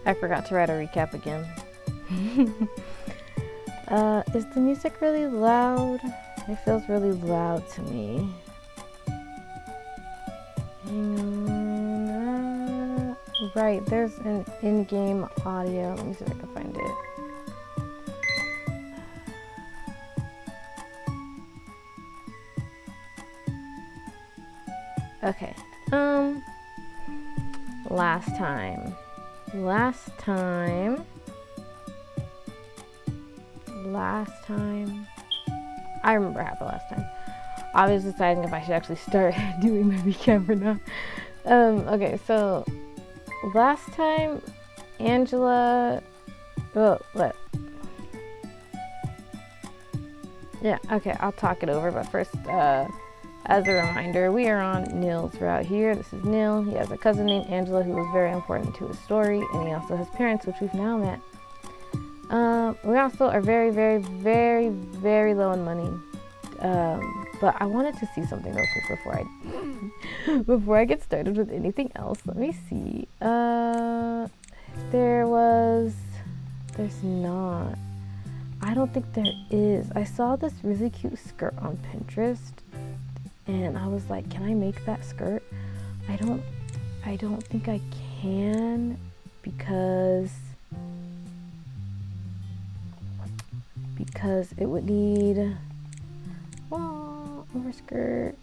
I forgot to write a recap again. Is the music really loud? It feels really loud to me. Right, there's an in-game audio. Let me see if I can find it. Okay. Last time. I remember what happened last time. I was deciding if I should actually start doing my recap or not. Okay, so last time, Angela. Oh, what? Yeah, okay, I'll talk it over, but first, as a reminder, we are on Nil's route here. This is Nil. He has a cousin named Angela who was very important to his story, and he also has parents, which we've now met. We also are very, very, very, very low on money. But I wanted to see something real quick before I get started with anything else. Let me see. There's not. I don't think there is. I saw this really cute skirt on Pinterest, and I was like, can I make that skirt? I don't think I can because it would need overskirt.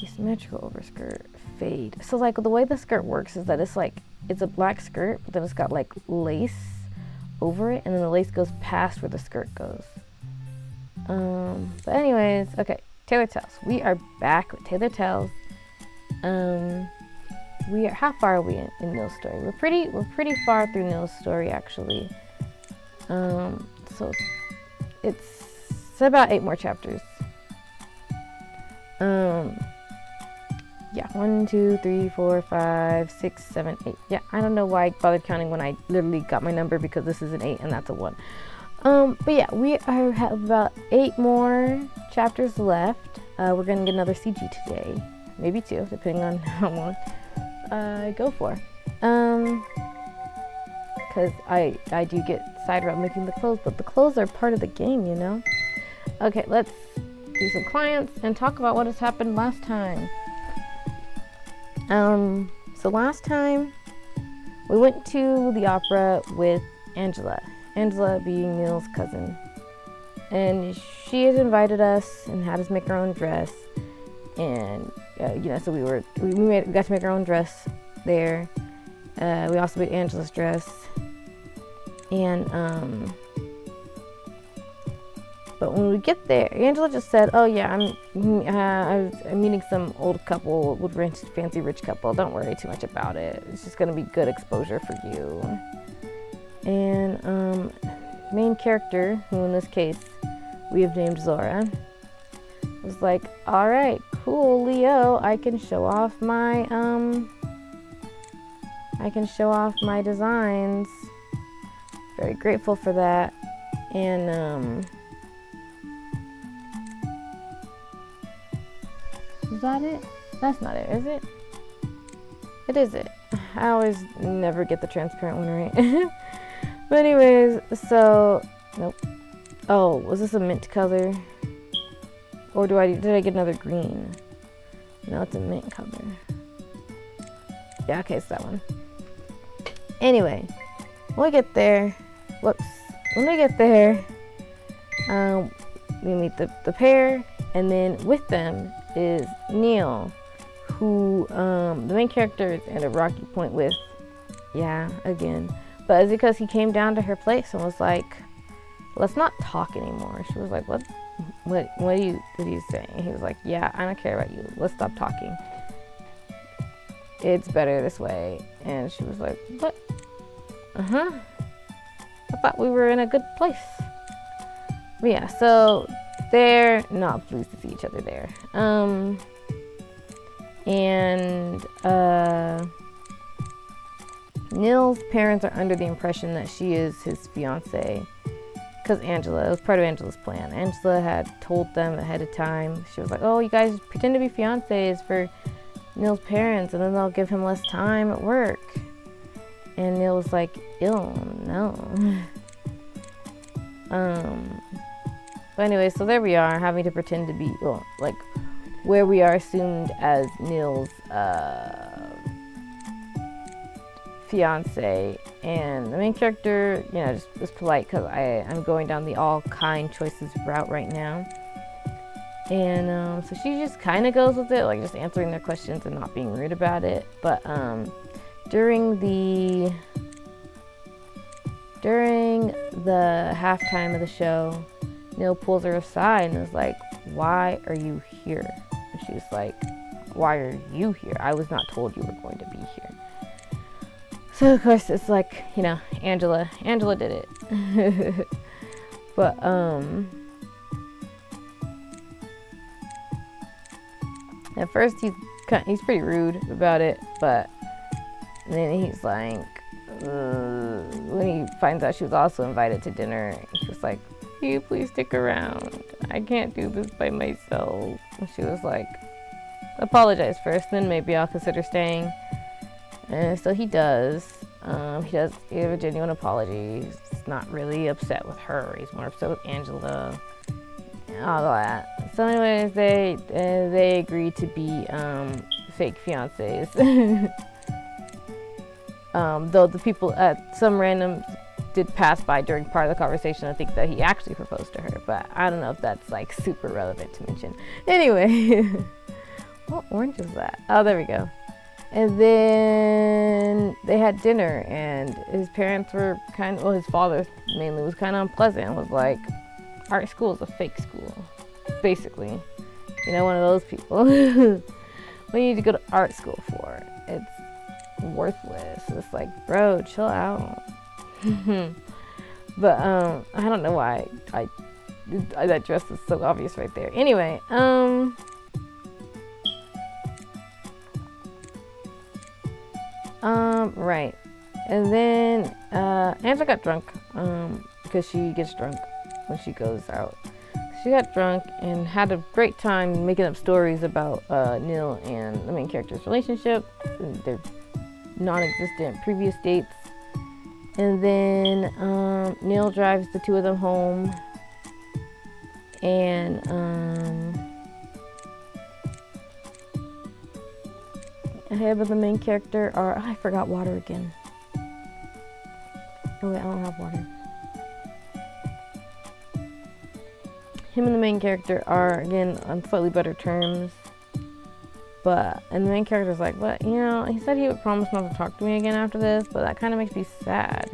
Asymmetrical overskirt, fade. So like the way the skirt works is that it's a black skirt, but then it's got like lace over it, and then the lace goes past where the skirt goes. But anyways, okay, Tailor Tells. We are back with Tailor Tells. How far are we in Nil's story? We're pretty far through Nil's story actually. So it's about 8 more chapters. Yeah, 1, 2, 3, 4, 5, 6, 7, 8. Yeah, I don't know why I bothered counting when I literally got my number because this is an 8 and that's a 1. But yeah, we have about 8 more chapters left. We're gonna get another CG today, maybe 2, depending on how long I go for. Because I do get side route making the clothes, but the clothes are part of the game, you know? Okay, let's do some clients and talk about what has happened last time. So last time we went to the opera with Angela being Nil's cousin, and she had invited us and had us make our own dress, and so we got to make our own dress there. We also made Angela's dress, and but when we get there, Angela just said, "Oh yeah, I'm meeting some old couple, fancy rich couple. Don't worry too much about it. It's just gonna be good exposure for you." And main character, who in this case we have named Zora, was like, "All right, cool, Leo. I can show off my designs." Very grateful for that, and is that it? That's not it, is it? It is it. I always never get the transparent one right. But anyways, so nope. Oh, was this a mint color? Or did I get another green? No, it's a mint color. Yeah, okay, it's that one. Anyway, when we get there, we meet the pair, and then with them is Nil, who the main character is at a rocky point with. Yeah, again. But it's because he came down to her place and was like, "Let's not talk anymore." She was like, What are you saying? He was like, "Yeah, I don't care about you. Let's stop talking. It's better this way." And she was like, "What? I thought we were in a good place." But yeah, so they're not pleased to see each other there. Nil's parents are under the impression that she is his fiance, because it was part of Angela's plan. Angela had told them ahead of time. She was like, "Oh, you guys pretend to be fiancés for Neil's parents, and then they'll give him less time at work. And Neil was like, ew, no. But anyway, so there we are, having to pretend to be, well, like, where we are assumed as Neil's fiance, and the main character, you know, just was polite because I'm going down the all kind choices route right now. And so she just kind of goes with it, like just answering their questions and not being rude about it. But during the halftime of the show, Neil pulls her aside and is like, "Why are you here?" And she's like, "Why are you here? I was not told you were going to be here." So of course it's like, you know, Angela did it. But at first he's pretty rude about it, but then he's like, when he finds out she was also invited to dinner, he was like, "Can you please stick around? I can't do this by myself." And she was like, "Apologize first, then maybe I'll consider staying." And so he does. He does give a genuine apology. He's not really upset with her. He's more upset with Angela. All that. So anyways, they agree to be fake fiancés. Though the people at some random did pass by during part of the conversation and think that he actually proposed to her, but I don't know if that's like super relevant to mention. Anyway, what orange is that? Oh, there we go. And then they had dinner, and his parents were his father mainly was kind of unpleasant and was like, "Art school is a fake school," basically. You know, one of those people. What do you need to go to art school for? It's worthless. It's like, bro, chill out. But I don't know why that dress is so obvious right there. Anyway, right. And then Angela got drunk because she gets drunk when she goes out. She got drunk and had a great time making up stories about Neil and the main character's relationship, and their non-existent previous dates. And then Neil drives the two of them home, and him and the main character are, I forgot water again. Oh wait, I don't have water. Him and the main character are, again, on slightly better terms. And the main character's like, "What? You know, he said he would promise not to talk to me again after this, but that kind of makes me sad."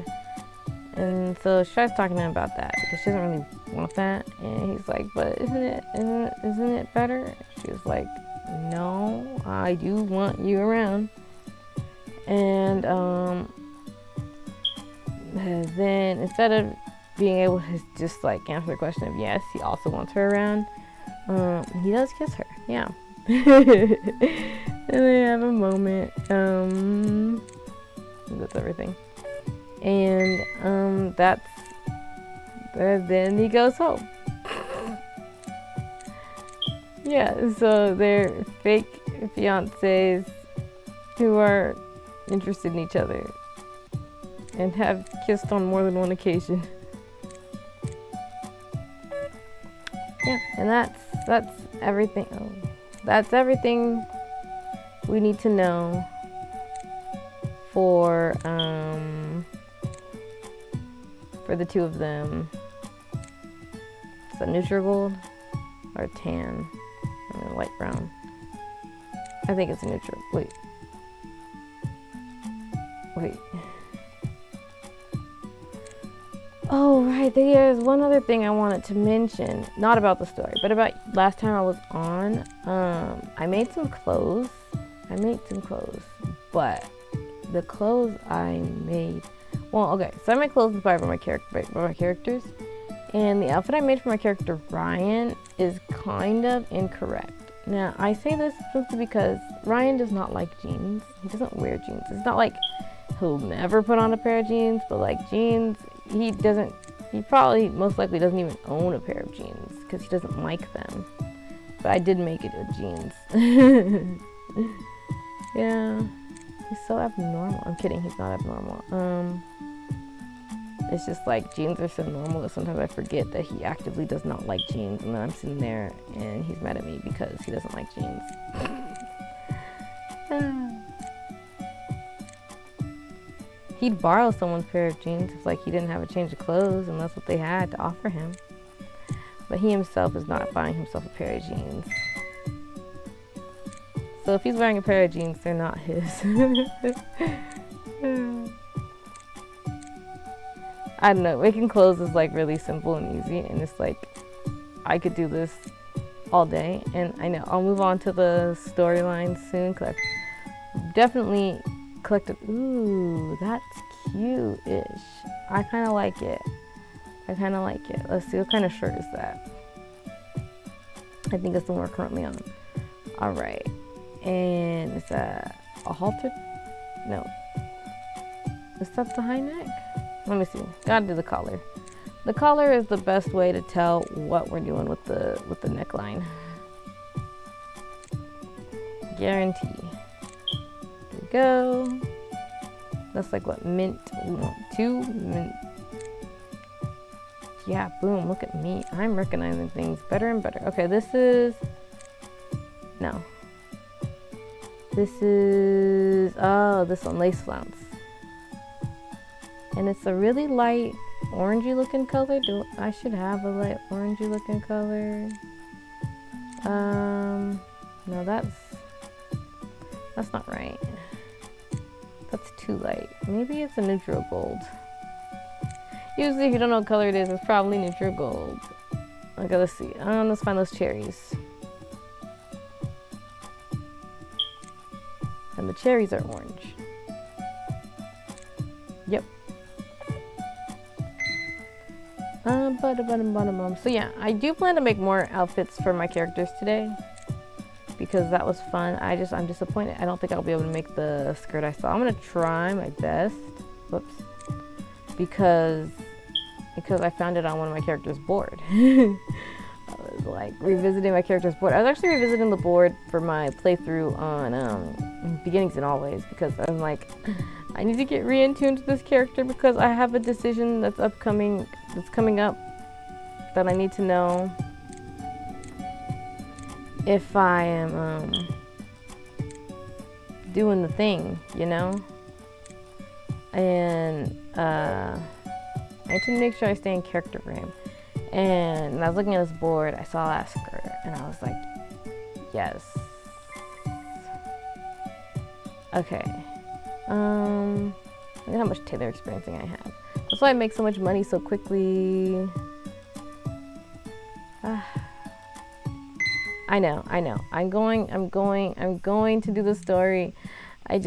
And so she tries talking to him about that because she doesn't really want that. And he's like, "But isn't it better?" She was like, "No, I do want you around." And then instead of being able to just like answer the question of yes, he also wants her around, he does kiss her. Yeah. And they have a moment. That's everything. And then he goes home. Yeah, so they're fake fiancés who are interested in each other and have kissed on more than one occasion. Yeah, and that's everything. Oh, that's everything we need to know for the two of them. It's a neutral gold or a tan or light brown. I think it's a neutral. Wait. Oh, right. There's one other thing I wanted to mention. Not about the story, but about last time I was on. I made some clothes. But the clothes I made... Well, okay. So I made clothes inspired by my characters. And the outfit I made for my character, Ryan, is kind of incorrect. Now, I say this simply because Ryan does not like jeans. He doesn't wear jeans. It's not like he'll never put on a pair of jeans, but like jeans... He probably most likely doesn't even own a pair of jeans because he doesn't like them. But I did make it with jeans. Yeah, he's so abnormal. I'm kidding, he's not abnormal. It's just like jeans are so normal that sometimes I forget that he actively does not like jeans, and then I'm sitting there and he's mad at me because he doesn't like jeans. He'd borrow someone's pair of jeans if like he didn't have a change of clothes and that's what they had to offer him. But he himself is not buying himself a pair of jeans. So if he's wearing a pair of jeans, they're not his. I don't know, making clothes is like really simple and easy, and it's like I could do this all day. And I know I'll move on to the storyline soon because I've definitely collected. Ooh, that's cute-ish. I kind of like it. Let's see, what kind of shirt is that? I think it's the one we're currently on. All right, and it's a halter. No, is that the high neck? Let me see. Gotta do the collar. The collar is the best way to tell what we're doing with the neckline. Guarantee. There we go. That's like what, mint 2? Mint. Yeah, boom, look at me. I'm recognizing things better and better. Okay, this is, no. This is, oh, this one, lace flounce. And it's a really light orangey looking color. I should have a light orangey looking color. No, that's not right. That's too light. Maybe it's a neutral gold. Usually if you don't know what color it is, it's probably neutral gold. Okay, let's see. Let's find those cherries. And the cherries are orange. Yep. So yeah, I do plan to make more outfits for my characters today because that was fun. I'm disappointed. I don't think I'll be able to make the skirt I saw. I'm gonna try my best. Whoops. Because I found it on one of my characters' board. I was like revisiting my character's board. I was actually revisiting the board for my playthrough on Beginnings and Always because I'm like, I need to get in tune to this character because I have a decision that's coming up that I need to know if I am doing the thing, you know? And I need to make sure I stay in character frame. And when I was looking at this board, I saw that skirt and I was like, yes. Okay. Look at how much Tailor experiencing I have. That's why I make so much money so quickly. I know. I'm going to do the story. I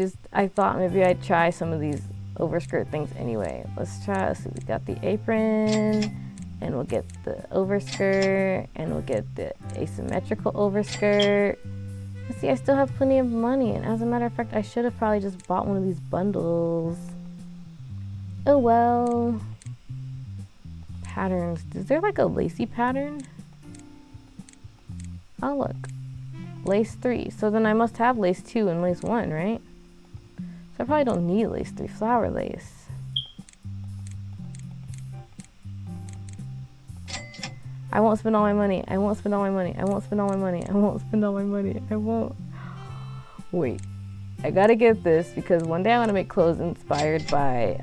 thought maybe I'd try some of these overskirt things anyway. Let's see, we got the apron, and we'll get the overskirt, and we'll get the asymmetrical overskirt. See, I still have plenty of money, and as a matter of fact, I should have probably just bought one of these bundles. Oh well. Patterns. Is there like a lacy pattern? Oh look. Lace 3. So then I must have lace 2 and lace 1, right? So I probably don't need lace 3. Flower lace. I won't spend all my money. I won't. Wait. I gotta get this because one day I want to make clothes inspired by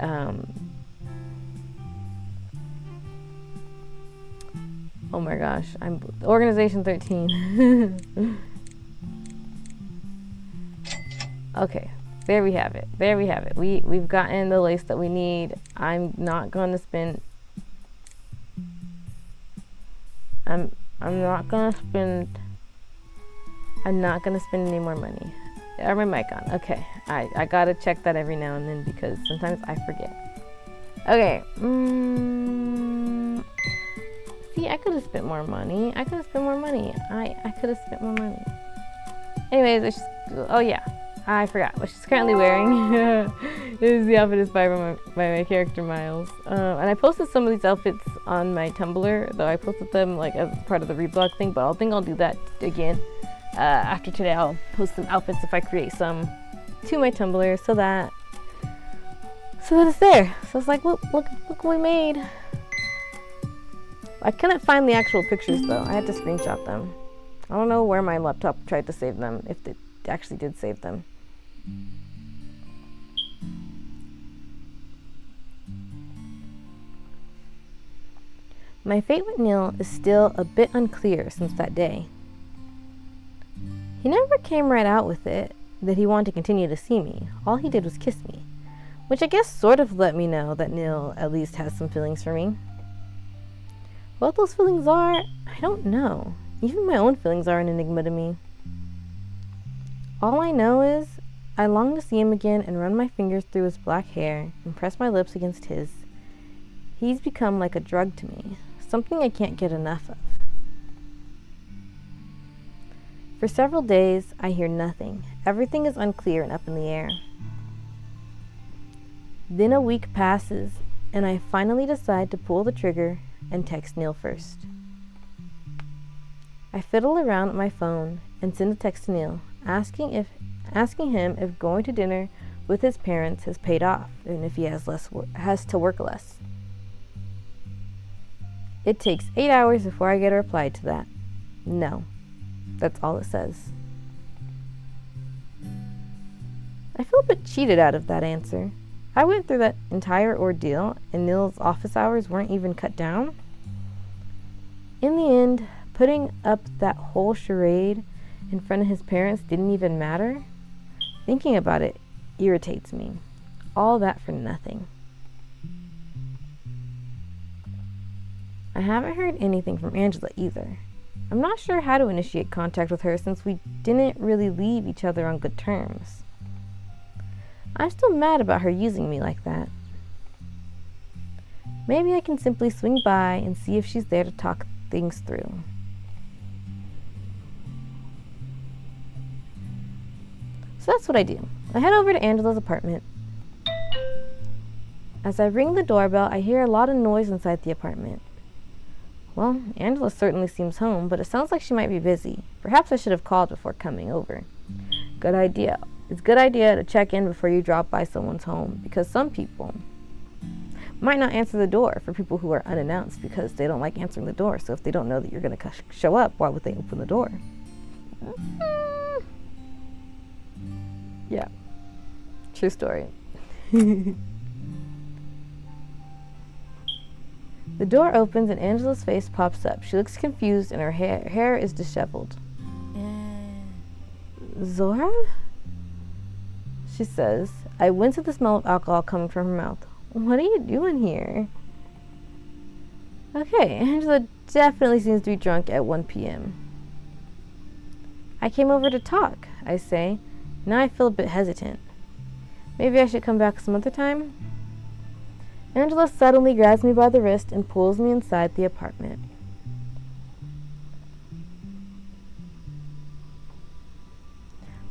oh my gosh, I'm Organization 13. Okay, there we have it. We've gotten the lace that we need. I'm not gonna spend any more money. Are my mic on? Okay. I gotta check that every now and then because sometimes I forget. Okay. See, I could have spent more money. I could have spent more money. Anyways, oh yeah. I forgot what she's currently wearing. This is the outfit inspired by my character Miles. And I posted some of these outfits on my Tumblr, though I posted them like as part of the reblog thing, but I think I'll do that again. After today, I'll post some outfits if I create some to my Tumblr so that it's there. So it's like, look what we made. I couldn't find the actual pictures though. I had to screenshot them. I don't know where my laptop tried to save them, if it actually did save them. My fate with Neil is still a bit unclear since that day. He never came right out with it that he wanted to continue to see me. All he did was kiss me, which I guess sort of let me know that Neil at least has some feelings for me. What those feelings are, I don't know. Even my own feelings are an enigma to me. All I know is I long to see him again and run my fingers through his black hair and press my lips against his. He's become like a drug to me, something I can't get enough of. For several days, I hear nothing. Everything is unclear and up in the air. Then a week passes, and I finally decide to pull the trigger and text Neil first. I fiddle around at my phone and send a text to Neil, asking him if going to dinner with his parents has paid off and if he has to work less. It takes 8 hours before I get a reply to that. No. That's all it says. I feel a bit cheated out of that answer. I went through that entire ordeal and Neil's office hours weren't even cut down. In the end, putting up that whole charade in front of his parents didn't even matter. Thinking about it irritates me. All that for nothing. I haven't heard anything from Angela either. I'm not sure how to initiate contact with her since we didn't really leave each other on good terms. I'm still mad about her using me like that. Maybe I can simply swing by and see if she's there to talk things through. So that's what I do. I head over to Angela's apartment. As I ring the doorbell, I hear a lot of noise inside the apartment. Well, Angela certainly seems home, but it sounds like she might be busy. Perhaps I should have called before coming over. Good idea. It's a good idea to check in before you drop by someone's home, because some people might not answer the door for people who are unannounced because they don't like answering the door. So if they don't know that you're going to show up, why would they open the door? Yeah. True story. The door opens and Angela's face pops up. She looks confused and her hair is disheveled. Zora? She says. I wince at the smell of alcohol coming from her mouth. What are you doing here? Okay, Angela definitely seems to be drunk at 1 p.m. I came over to talk, I say. Now I feel a bit hesitant. Maybe I should come back some other time? Angela suddenly grabs me by the wrist and pulls me inside the apartment.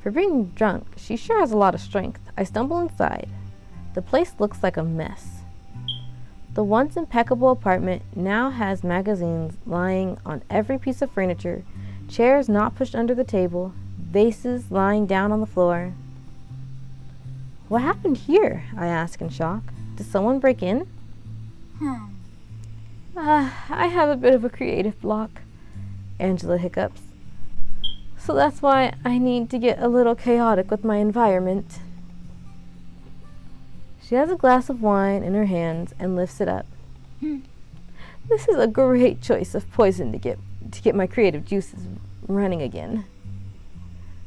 For being drunk, she sure has a lot of strength. I stumble inside. The place looks like a mess. The once impeccable apartment now has magazines lying on every piece of furniture, chairs not pushed under the table, vases lying down on the floor. What happened here? I ask in shock. Did someone break in? I have a bit of a creative block, Angela hiccups. So that's why I need to get a little chaotic with my environment. She has a glass of wine in her hands and lifts it up. This is a great choice of poison to get my creative juices running again.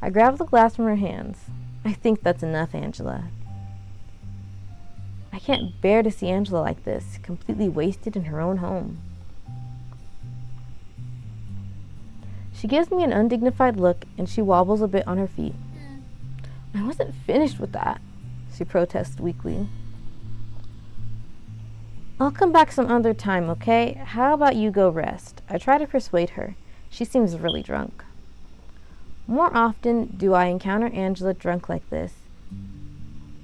I grab the glass from her hands. I think that's enough, Angela. I can't bear to see Angela like this, completely wasted in her own home. She gives me an undignified look and she wobbles a bit on her feet. I wasn't finished with that, she protests weakly. I'll come back some other time, okay? How about you go rest? I try to persuade her. She seems really drunk. More often do I encounter Angela drunk like this.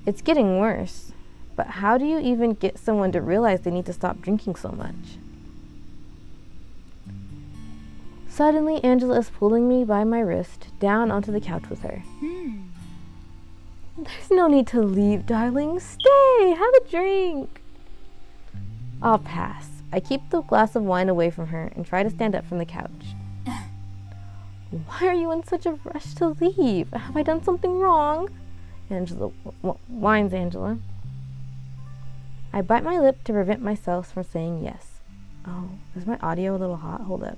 It's getting worse. But how do you even get someone to realize they need to stop drinking so much? Suddenly, Angela is pulling me by my wrist down onto the couch with her. There's no need to leave, darling. Stay, have a drink. I'll pass. I keep the glass of wine away from her and try to stand up from the couch. Why are you in such a rush to leave? Have I done something wrong? Angela whines Angela. I bite my lip to prevent myself from saying yes. Oh, is my audio a little hot? Hold up.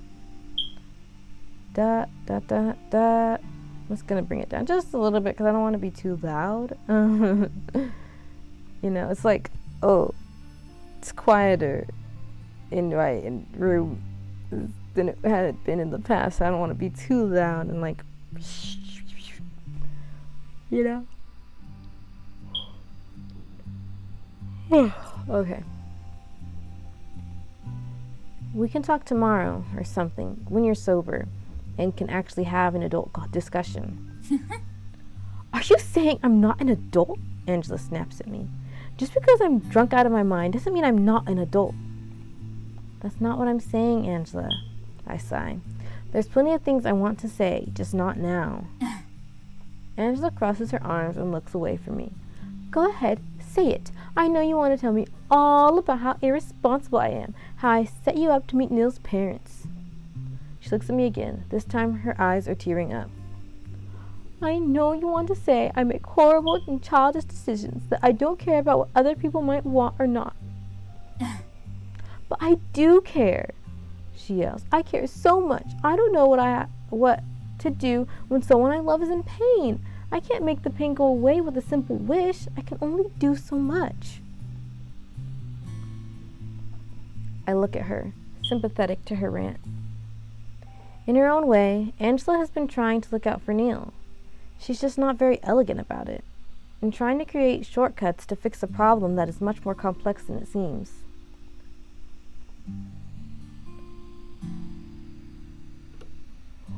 Da, da, da, da. I'm just going to bring it down just a little bit because I don't want to be too loud. You know, it's like, oh, it's quieter in my room than it had been in the past. So I don't want to be too loud and like, you know. Okay. We can talk tomorrow or something when you're sober and can actually have an adult discussion. Are you saying I'm not an adult? Angela snaps at me. Just because I'm drunk out of my mind doesn't mean I'm not an adult. That's not what I'm saying, Angela. I sigh. There's plenty of things I want to say, just not now. Angela crosses her arms and looks away from me. Go ahead, say it. I know you want to tell me all about how irresponsible I am, how I set you up to meet Neil's parents. She looks at me again. This time her eyes are tearing up. I know you want to say I make horrible and childish decisions, that I don't care about what other people might want or not. But I do care, she yells. I care so much. I don't know what to do when someone I love is in pain. I can't make the pain go away with a simple wish. I can only do so much. I look at her, sympathetic to her rant. In her own way, Angela has been trying to look out for Neil. She's just not very elegant about it, and trying to create shortcuts to fix a problem that is much more complex than it seems.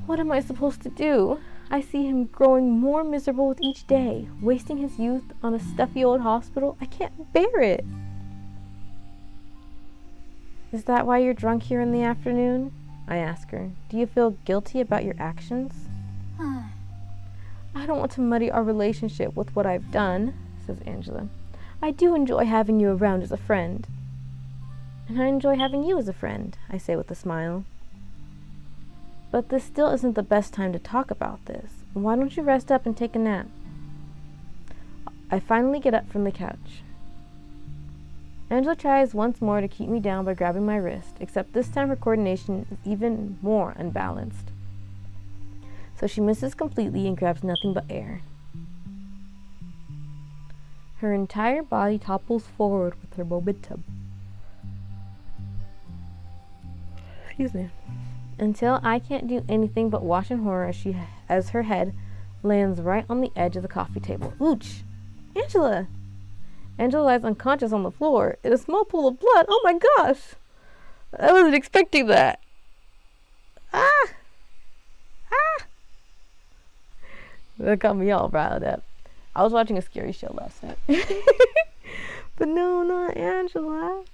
What am I supposed to do? I see him growing more miserable with each day, wasting his youth on a stuffy old hospital. I can't bear it. Is that why you're drunk here in the afternoon? I ask her. Do you feel guilty about your actions? I don't want to muddy our relationship with what I've done, says Angela. I do enjoy having you around as a friend. And I enjoy having you as a friend, I say with a smile. But this still isn't the best time to talk about this. Why don't you rest up and take a nap? I finally get up from the couch. Angela tries once more to keep me down by grabbing my wrist, except this time her coordination is even more unbalanced. So she misses completely and grabs nothing but air. Her entire body topples forward with her momentum. Excuse me. Until I can't do anything but watch in horror as her head lands right on the edge of the coffee table. Ooch! Angela! Angela lies unconscious on the floor in a small pool of blood. Oh my gosh! I wasn't expecting that. Ah! Ah! That got me all riled up. I was watching a scary show last night. But no, not Angela.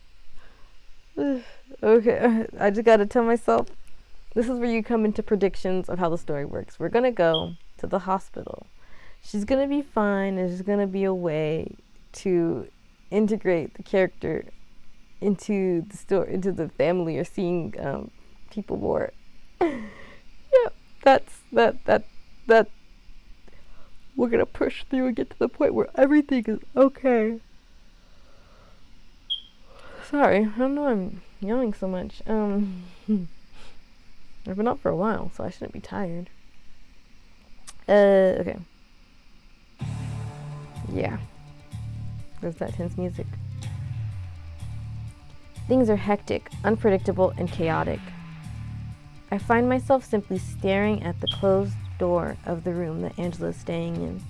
Okay, I just gotta tell myself, this is where you come into predictions of how the story works. We're gonna go to the hospital. She's gonna be fine. There's gonna be a way to integrate the character into the story, into the family, or seeing people more. Yep, that. We're gonna push through and get to the point where everything is okay. Sorry, I don't know. I'm yelling so much. I've been up for a while, so I shouldn't be tired. Okay. Yeah. There's that tense music. Things are hectic, unpredictable, and chaotic. I find myself simply staring at the closed door of the room that Angela is staying in.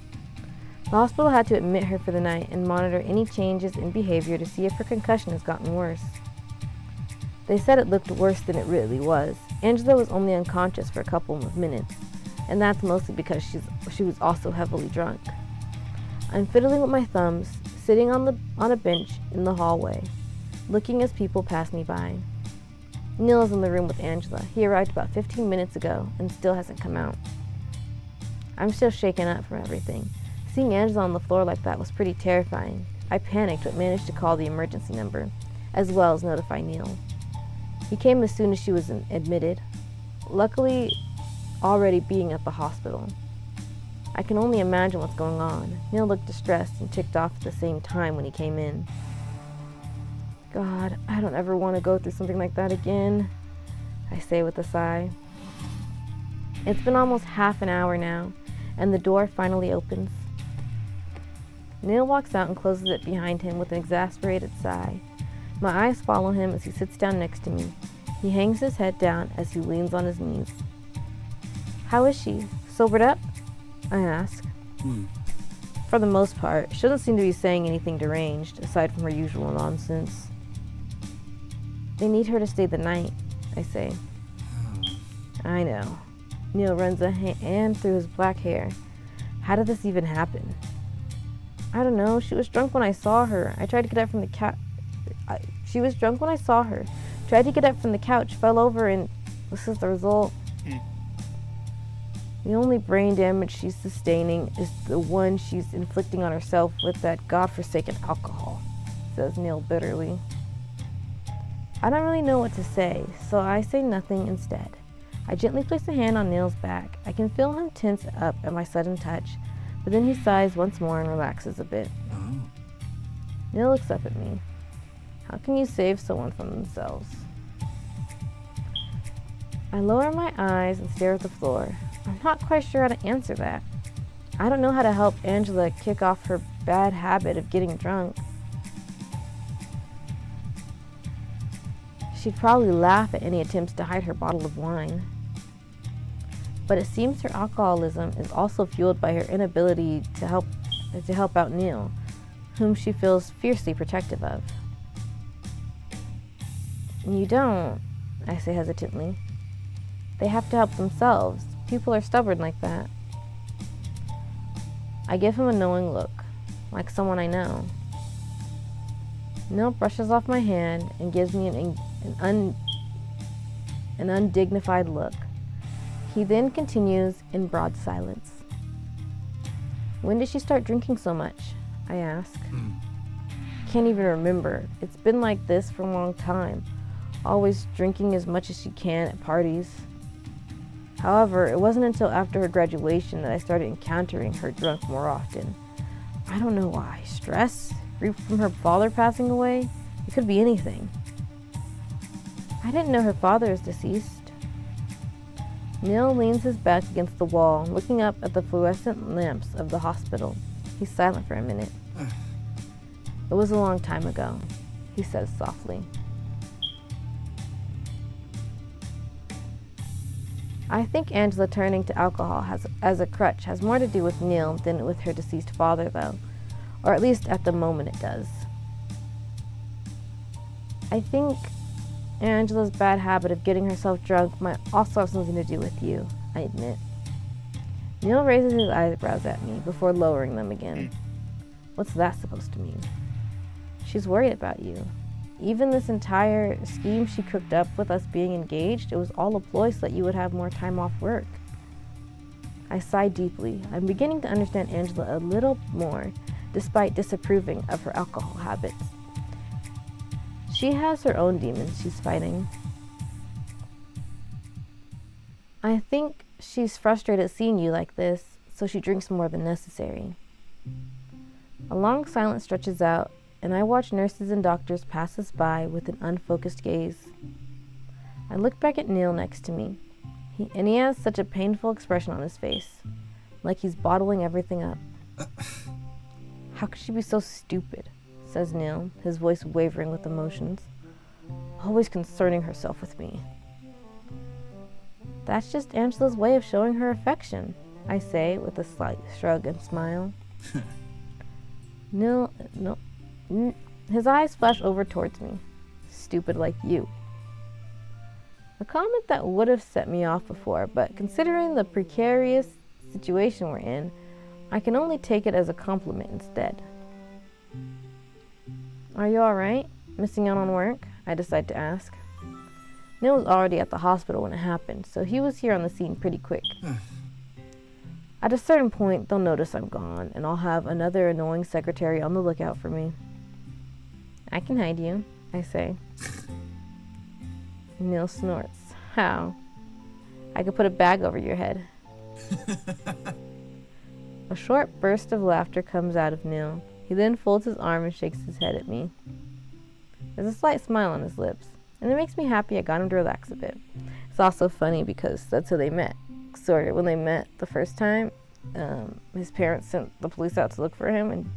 The hospital had to admit her for the night and monitor any changes in behavior to see if her concussion has gotten worse. They said it looked worse than it really was. Angela was only unconscious for a couple of minutes, and that's mostly because she was also heavily drunk. I'm fiddling with my thumbs, sitting on a bench in the hallway, looking as people pass me by. Neil is in the room with Angela. He arrived about 15 minutes ago and still hasn't come out. I'm still shaken up from everything, Seeing Angela on the floor like that was pretty terrifying. I panicked but managed to call the emergency number, as well as notify Neil. He came as soon as she was admitted, luckily already being at the hospital. I can only imagine what's going on. Neil looked distressed and ticked off at the same time when he came in. God, I don't ever want to go through something like that again, I say with a sigh. It's been almost half an hour now, and the door finally opens. Neil walks out and closes it behind him with an exasperated sigh. My eyes follow him as he sits down next to me. He hangs his head down as he leans on his knees. How is she? Sobered up? I ask. For the most part, she doesn't seem to be saying anything deranged, aside from her usual nonsense. They need her to stay the night, I say. I know. Neil runs a hand through his black hair. How did this even happen? I don't know. She was drunk when I saw her. I tried to get up from the couch. She was drunk when I saw her. Tried to get up from the couch, fell over, and this is the result. The only brain damage she's sustaining is the one she's inflicting on herself with that godforsaken alcohol, says Neil bitterly. I don't really know what to say, so I say nothing instead. I gently place a hand on Neil's back. I can feel him tense up at my sudden touch, but then he sighs once more and relaxes a bit. Neil looks up at me. How can you save someone from themselves? I lower my eyes and stare at the floor. I'm not quite sure how to answer that. I don't know how to help Angela kick off her bad habit of getting drunk. She'd probably laugh at any attempts to hide her bottle of wine. But it seems her alcoholism is also fueled by her inability to help out Neil, whom she feels fiercely protective of. You don't, I say hesitantly. They have to help themselves. People are stubborn like that. I give him a knowing look, like someone I know. Neil brushes off my hand and gives me an undignified look. He then continues in broad silence. When did she start drinking so much? I ask. Can't even remember. It's been like this for a long time, always drinking as much as she can at parties. However, it wasn't until after her graduation that I started encountering her drunk more often. I don't know why. Stress? Grief from her father passing away? It could be anything. I didn't know her father is deceased. Neil leans his back against the wall, looking up at the fluorescent lamps of the hospital. He's silent for a minute. It was a long time ago, he says softly. I think Angela turning to alcohol as a crutch has more to do with Neil than with her deceased father, though. Or at least at the moment it does. I think Angela's bad habit of getting herself drunk might also have something to do with you, I admit. Neil raises his eyebrows at me before lowering them again. What's that supposed to mean? She's worried about you. Even this entire scheme she cooked up with us being engaged, it was all a ploy so that you would have more time off work. I sigh deeply. I'm beginning to understand Angela a little more, despite disapproving of her alcohol habits. She has her own demons she's fighting. I think she's frustrated seeing you like this, so she drinks more than necessary. A long silence stretches out, and I watch nurses and doctors pass us by with an unfocused gaze. I look back at Neil next to me, and he has such a painful expression on his face, like he's bottling everything up. How could she be so stupid? Says Neil, his voice wavering with emotions. Always concerning herself with me. That's just Angela's way of showing her affection, I say with a slight shrug and smile. No. His eyes flash over towards me. Stupid like you. A comment that would have set me off before, but considering the precarious situation we're in, I can only take it as a compliment instead. Are you alright? Missing out on work? I decide to ask. Neil was already at the hospital when it happened, so he was here on the scene pretty quick. At a certain point, they'll notice I'm gone, and I'll have another annoying secretary on the lookout for me. I can hide you, I say. Neil snorts. How? I could put a bag over your head. A short burst of laughter comes out of Neil. He then folds his arm and shakes his head at me. There's a slight smile on his lips, and it makes me happy I got him to relax a bit. It's also funny because that's how they met. So when they met the first time, his parents sent the police out to look for him, and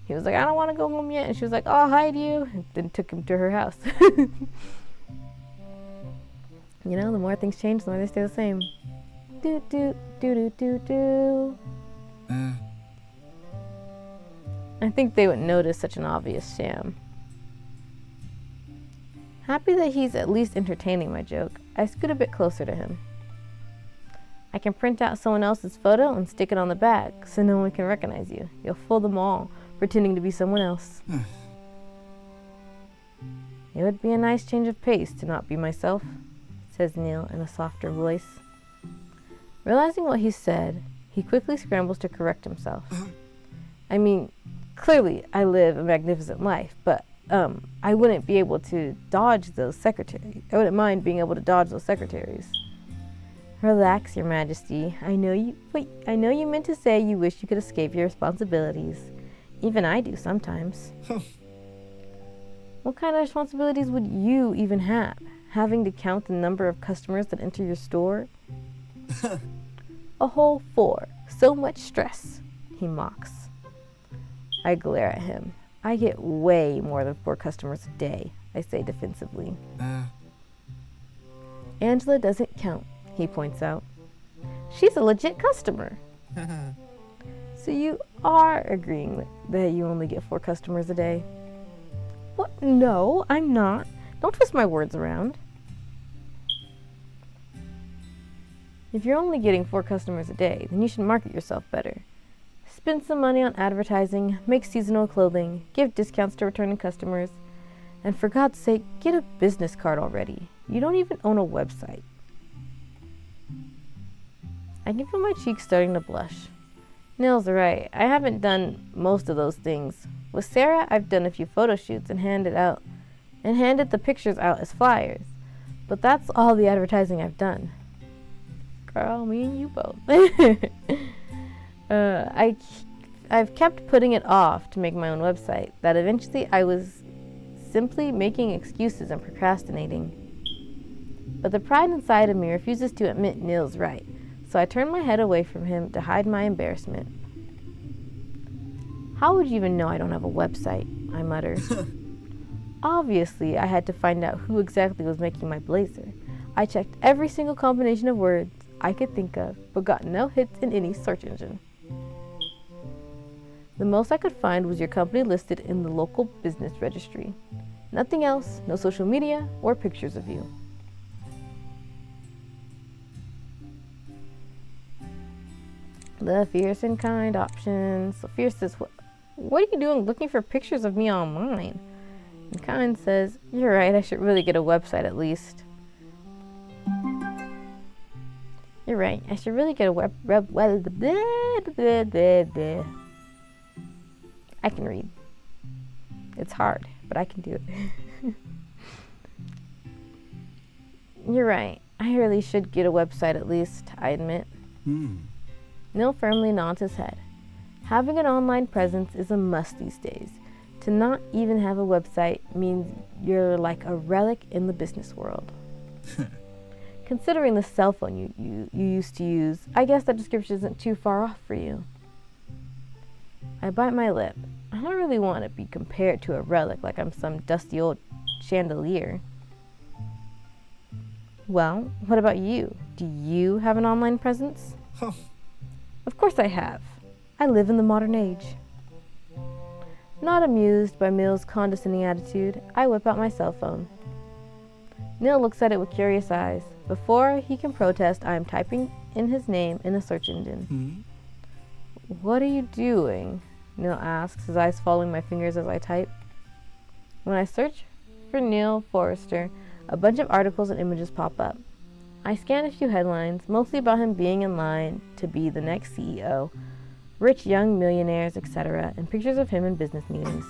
he was like, I don't want to go home yet. And she was like, I'll hide you, and then took him to her house. You know, the more things change, the more they stay the same. Do do do do do do. I think they wouldn't notice such an obvious sham. Happy that he's at least entertaining my joke, I scoot a bit closer to him. I can print out someone else's photo and stick it on the bag so no one can recognize you. You'll fool them all, pretending to be someone else. It would be a nice change of pace to not be myself, says Neil in a softer voice. Realizing what he said, he quickly scrambles to correct himself. I mean, clearly I live a magnificent life, but I wouldn't be able to dodge those secretaries. I wouldn't mind being able to dodge those secretaries. Relax, Your Majesty. I know you meant to say you wish you could escape your responsibilities. Even I do sometimes. What kind of responsibilities would you even have? Having to count the number of customers that enter your store? A whole 4. So much stress, he mocks. I glare at him. I get way more than 4 customers a day, I say defensively. Angela doesn't count, he points out. She's a legit customer. So you are agreeing that you only get 4 customers a day? What? No, I'm not. Don't twist my words around. If you're only getting 4 customers a day, then you should market yourself better. Spend some money on advertising, make seasonal clothing, give discounts to returning customers, and for God's sake, get a business card already. You don't even own a website. I can feel my cheeks starting to blush. Neil's right. I haven't done most of those things. With Sarah, I've done a few photo shoots and handed the pictures out as flyers. But that's all the advertising I've done. Girl, me and you both. I've kept putting it off to make my own website, that eventually I was simply making excuses and procrastinating. But the pride inside of me refuses to admit Neil's right, so I turn my head away from him to hide my embarrassment. How would you even know I don't have a website? I mutter. Obviously, I had to find out who exactly was making my blazer. I checked every single combination of words I could think of, but got no hits in any search engine. The most I could find was your company listed in the local business registry. Nothing else, no social media or pictures of you. The fierce and kind options. So Fierce says, what are you doing looking for pictures of me online? And Kind says, you're right, I should really get a website at least. You're right, I should really get a I can read. It's hard, but I can do it. You're right, I really should get a website at least, I admit. Neil firmly nods his head. Having an online presence is a must these days. To not even have a website means you're like a relic in the business world. Considering the cell phone you used to use, I guess that description isn't too far off for you. I bite my lip. I don't really want to be compared to a relic like I'm some dusty old chandelier. Well, what about you? Do you have an online presence? Of course I have. I live in the modern age. Not amused by Mill's condescending attitude, I whip out my cell phone. Neil looks at it with curious eyes. Before he can protest, I am typing in his name in a search engine. What are you doing? Neil asks, his eyes following my fingers as I type. When I search for Neil Forrester, a bunch of articles and images pop up. I scanned a few headlines, mostly about him being in line to be the next CEO, rich young millionaires, etc., and pictures of him in business meetings.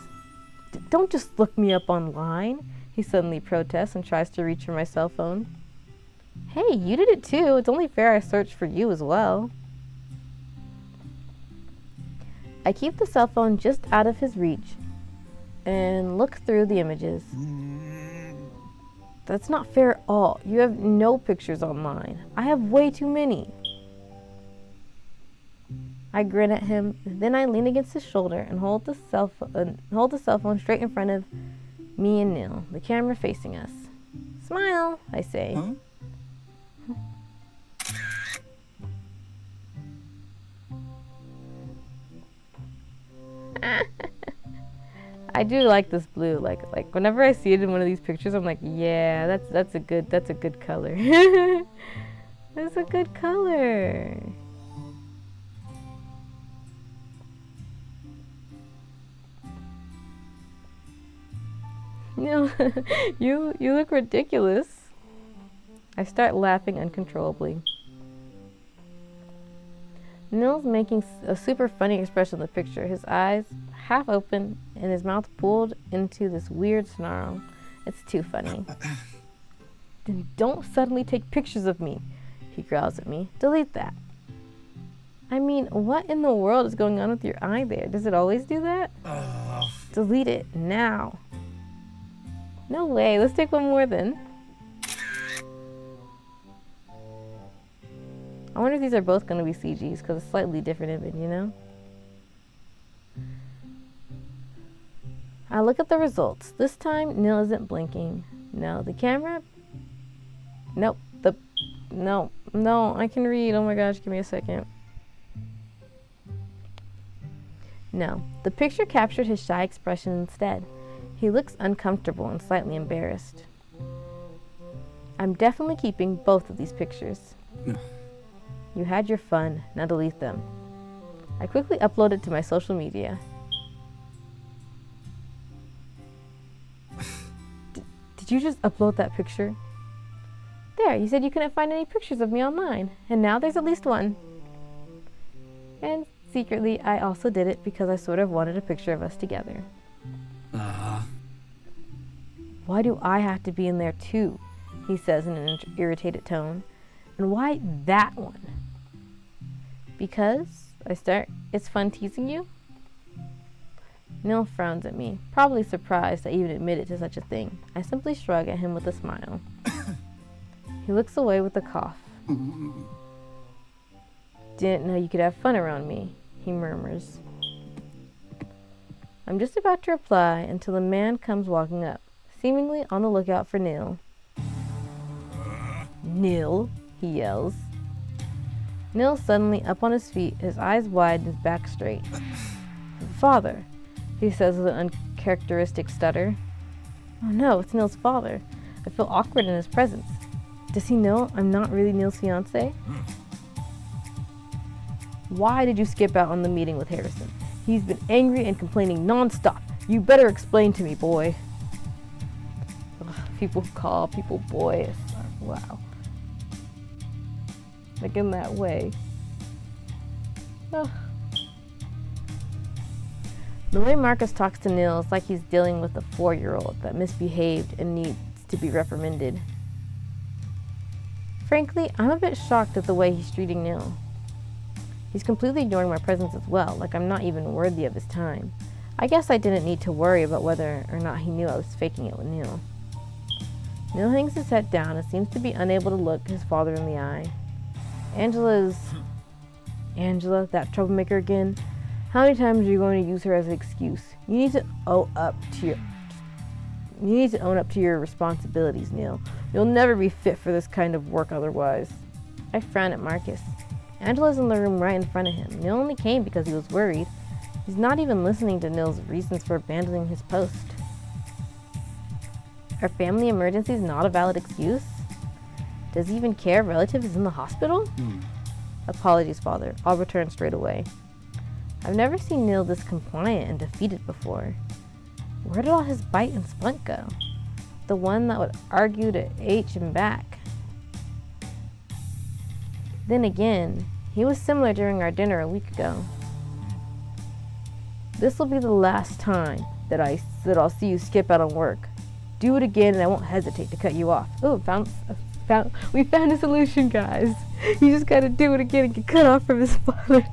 Don't just look me up online, he suddenly protests and tries to reach for my cell phone. Hey, you did it too. It's only fair I search for you as well. I keep the cell phone just out of his reach and look through the images. That's not fair at all. You have no pictures online. I have way too many. I grin at him, then I lean against his shoulder and hold the cell phone straight in front of me and Neil, the camera facing us. Smile, I say. Huh? I do like this blue. Like whenever I see it in one of these pictures, I'm like, yeah, that's a good color. That's a good color. No, you look ridiculous. I start laughing uncontrollably. Neil's making a super funny expression in the picture, his eyes half open and his mouth pulled into this weird snarl. It's too funny. Then don't suddenly take pictures of me, he growls at me. Delete that. I mean, what in the world is going on with your eye there? Does it always do that? Delete it now. No way, let's take one more then. I wonder if these are both going to be CGs because it's a slightly different image, you know? I look at the results. This time, Neil isn't blinking. No, the camera? Nope. No, I can read. Oh my gosh, give me a second. No, the picture captured his shy expression instead. He looks uncomfortable and slightly embarrassed. I'm definitely keeping both of these pictures. You had your fun, now delete them. I quickly upload it to my social media. Did you just upload that picture? There, you said you couldn't find any pictures of me online, and now there's at least one. And secretly, I also did it because I sort of wanted a picture of us together. Why do I have to be in there too? He says in an irritated tone. And why that one? Because, I start, it's fun teasing you? Neil frowns at me, probably surprised I even admitted to such a thing. I simply shrug at him with a smile. He looks away with a cough. Didn't know you could have fun around me, he murmurs. I'm just about to reply until a man comes walking up, seemingly on the lookout for Neil. Neil, he yells. Neil's suddenly up on his feet, his eyes wide and his back straight. Father, he says with an uncharacteristic stutter. Oh no, it's Neil's father. I feel awkward in his presence. Does he know I'm not really Neil's fiancé? Why did you skip out on the meeting with Harrison? He's been angry and complaining nonstop. You better explain to me, boy. Ugh, people call people boy. Wow. Like in that way. Ugh. The way Marcus talks to Neil is like he's dealing with a 4-year-old that misbehaved and needs to be reprimanded. Frankly, I'm a bit shocked at the way he's treating Neil. He's completely ignoring my presence as well, like I'm not even worthy of his time. I guess I didn't need to worry about whether or not he knew I was faking it with Neil. Neil hangs his head down and seems to be unable to look his father in the eye. Angela, that troublemaker again. How many times are you going to use her as an excuse? You need to own up to your responsibilities, Neil. You'll never be fit for this kind of work otherwise. I frown at Marcus. Angela's in the room right in front of him. Neil only came because he was worried. He's not even listening to Neil's reasons for abandoning his post. Are family emergencies not a valid excuse? Does he even care if a relative is in the hospital? Apologies, father. I'll return straight away. I've never seen Neil this compliant and defeated before. Where did all his bite and spunk go? The one that would argue to H and back. Then again, he was similar during our dinner a week ago. This will be the last time that I'll see you skip out on work. Do it again and I won't hesitate to cut you off. Oh, we found a solution, guys. You just gotta do it again and get cut off from his father.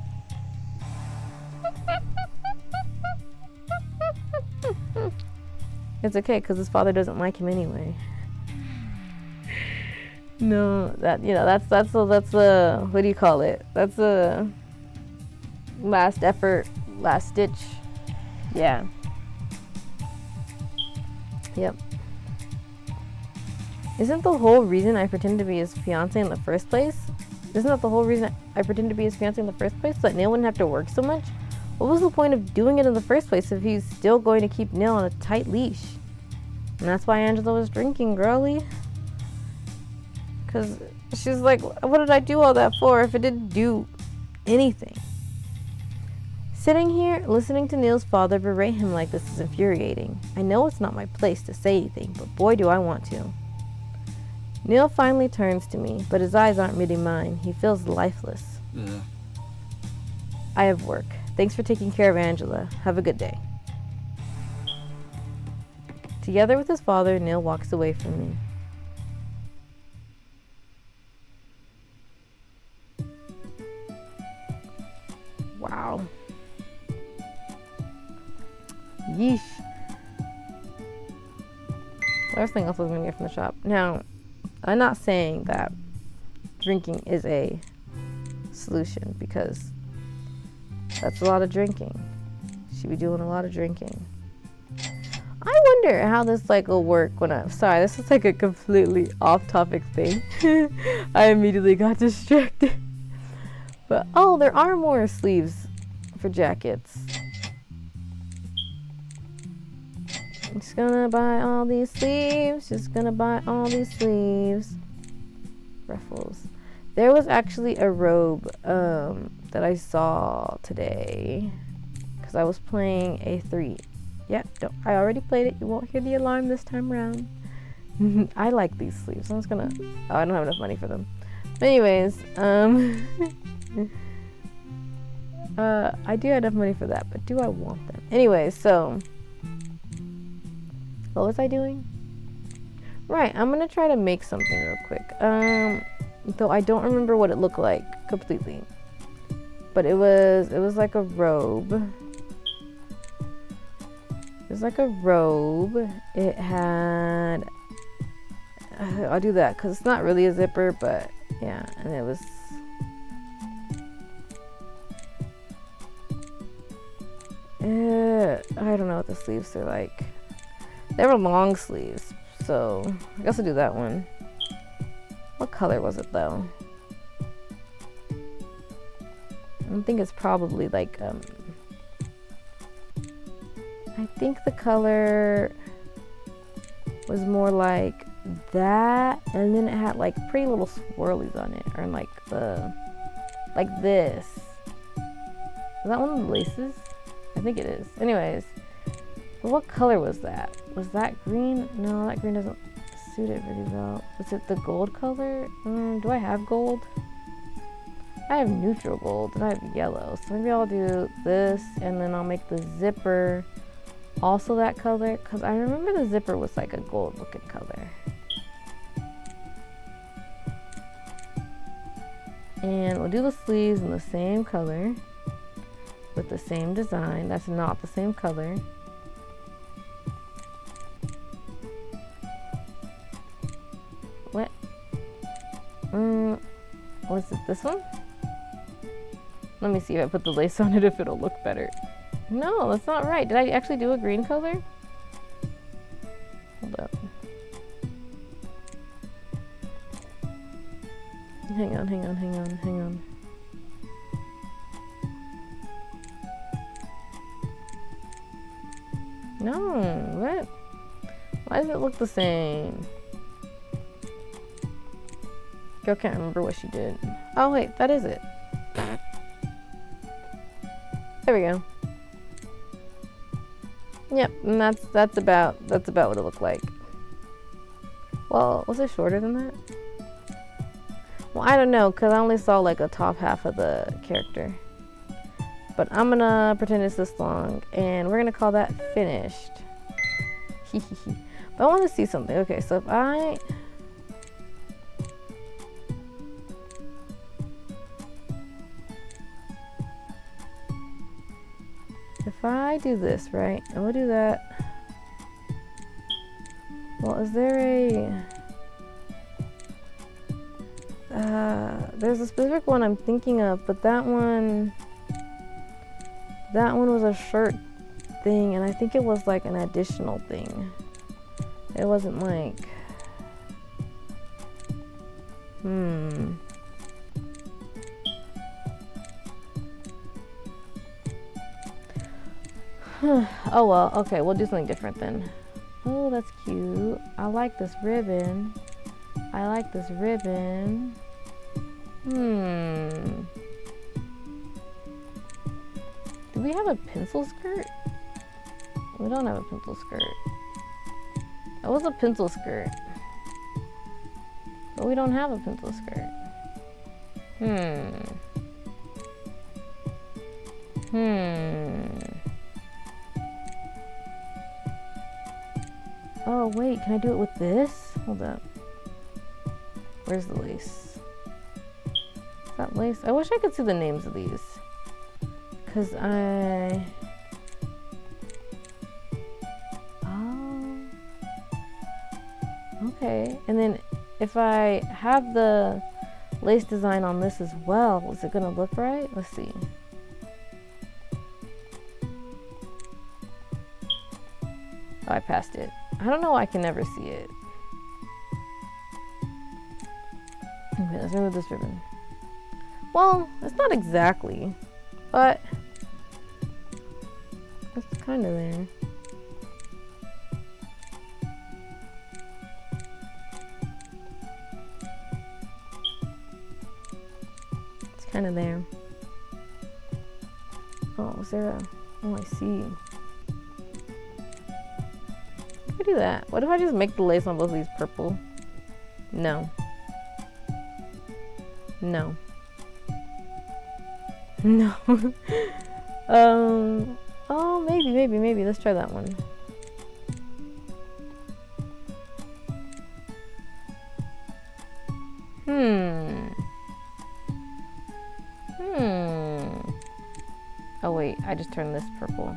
It's okay, because his father doesn't like him anyway. No, that's the, what do you call it? That's the last effort, last ditch. Yeah. Yep. Isn't the whole reason I pretend to be his fiance in the first place? Isn't that the whole reason I pretend to be his fiance in the first place? So that Neil wouldn't have to work so much? What was the point of doing it in the first place if he's still going to keep Neil on a tight leash? And that's why Angela was drinking, girly. Because she's like, what did I do all that for if it didn't do anything? Sitting here, listening to Neil's father berate him like this is infuriating. I know it's not my place to say anything, but boy do I want to. Neil finally turns to me, but his eyes aren't meeting mine. He feels lifeless. Yeah. I have work. Thanks for taking care of Angela. Have a good day. Together with his father, Neil walks away from me. Wow. Yeesh. There's something else I was going to get from the shop. Now, I'm not saying that drinking is a solution, because that's a lot of drinking. Should be doing a lot of drinking. I wonder how this will work when sorry, this is like a completely off-topic thing. I immediately got distracted. But, oh, there are more sleeves for jackets. I'm just gonna buy all these sleeves. Just gonna buy all these sleeves. Ruffles. There was actually a robe that I saw today, because I was playing A3. Yeah, I already played it. You won't hear the alarm this time around. I like these sleeves. I'm just gonna... Oh, I don't have enough money for them. But anyways, I do have enough money for that, but do I want them? Anyways, so... What was I doing? Right, I'm gonna try to make something real quick. Though I don't remember what it looked like completely. But it was like a robe. It was like a robe. It had... I'll do that because it's not really a zipper, but yeah, and it was... I don't know what the sleeves are like. They were long sleeves, so I guess I'll do that one. What color was it though? I think it's probably like I think the color was more like that, and then it had like pretty little swirlies on it, or like this. Is that one of the laces? I think it is. Anyways, but what color was that? Was that green? No, that green doesn't suit it very well. Was it the gold color? Do I have gold? I have neutral gold and I have yellow, so maybe I'll do this, and then I'll make the zipper also that color, because I remember the zipper was like a gold looking color. And we'll do the sleeves in the same color with the same design. That's not the same color. What? Was it this one? Let me see if I put the lace on it, if it'll look better. No, that's not right. Did I actually do a green color? Hold up. Hang on. No, what? Why does it look the same? Girl can't remember what she did. Oh wait, that is it. There we go. Yep, and that's about what it looked like. Well, was it shorter than that? Well, I don't know, because I only saw like a top half of the character. But I'm gonna pretend it's this long, and we're gonna call that finished. But I want to see something. Okay, so if I do this, right, and we'll do that. Well, is there there's a specific one I'm thinking of, but that one was a shirt thing, and I think it was like an additional thing. It wasn't like, oh well, okay, we'll do something different then. Oh, that's cute. I like this ribbon. I like this ribbon. Do we have a pencil skirt? We don't have a pencil skirt. That was a pencil skirt. But we don't have a pencil skirt. Oh wait, can I do it with this? Hold up. Where's the lace? Is that lace? I wish I could see the names of these. Cause oh. Okay, and then if I have the lace design on this as well, is it gonna look right? Let's see. Oh, I passed it. I don't know why I can never see it. Okay, let's remove this ribbon. Well, it's not exactly, but it's kind of there. It's kind of there. Oh, is there a... Oh, I see. I could do that. What if I just make the lace on both of these purple? No. No. No. Oh, maybe. Let's try that one. Oh wait, I just turned this purple.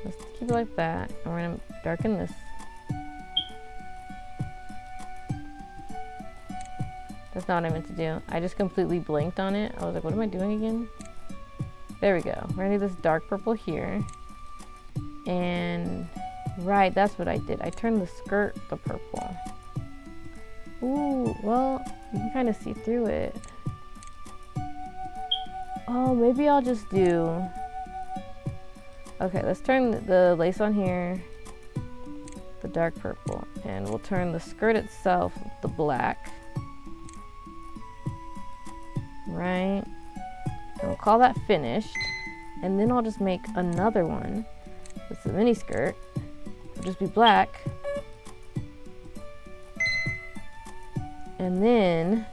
Let's keep it like that, and we're gonna darken this. That's not what I meant to do. I just completely blanked on it. I was like, what am I doing again? There we go. We're gonna do this dark purple here. And right, that's what I did. I turned the skirt the purple. Ooh, well, you can kind of see through it. Oh, maybe I'll just do... Okay, let's turn the lace on here the dark purple, and we'll turn the skirt itself the black. Right, and we'll call that finished, and then I'll just make another one with the mini skirt. It'll just be black, and then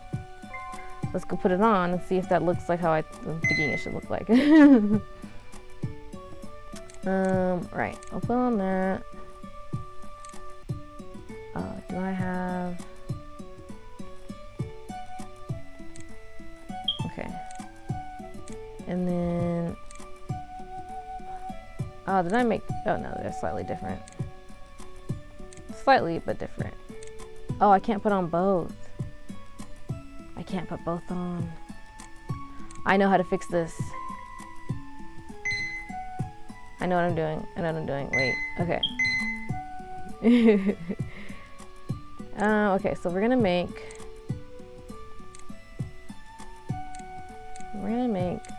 let's go put it on and see if that looks like how I'm thinking it should look like. Right, I'll put on that. Do I have... Okay. And then... Oh, did I make... Oh no, they're slightly different. Slightly, but different. Oh, I can't put on both. I can't put both on. I know how to fix this. I know what I'm doing. Wait, okay. Okay, so we're gonna make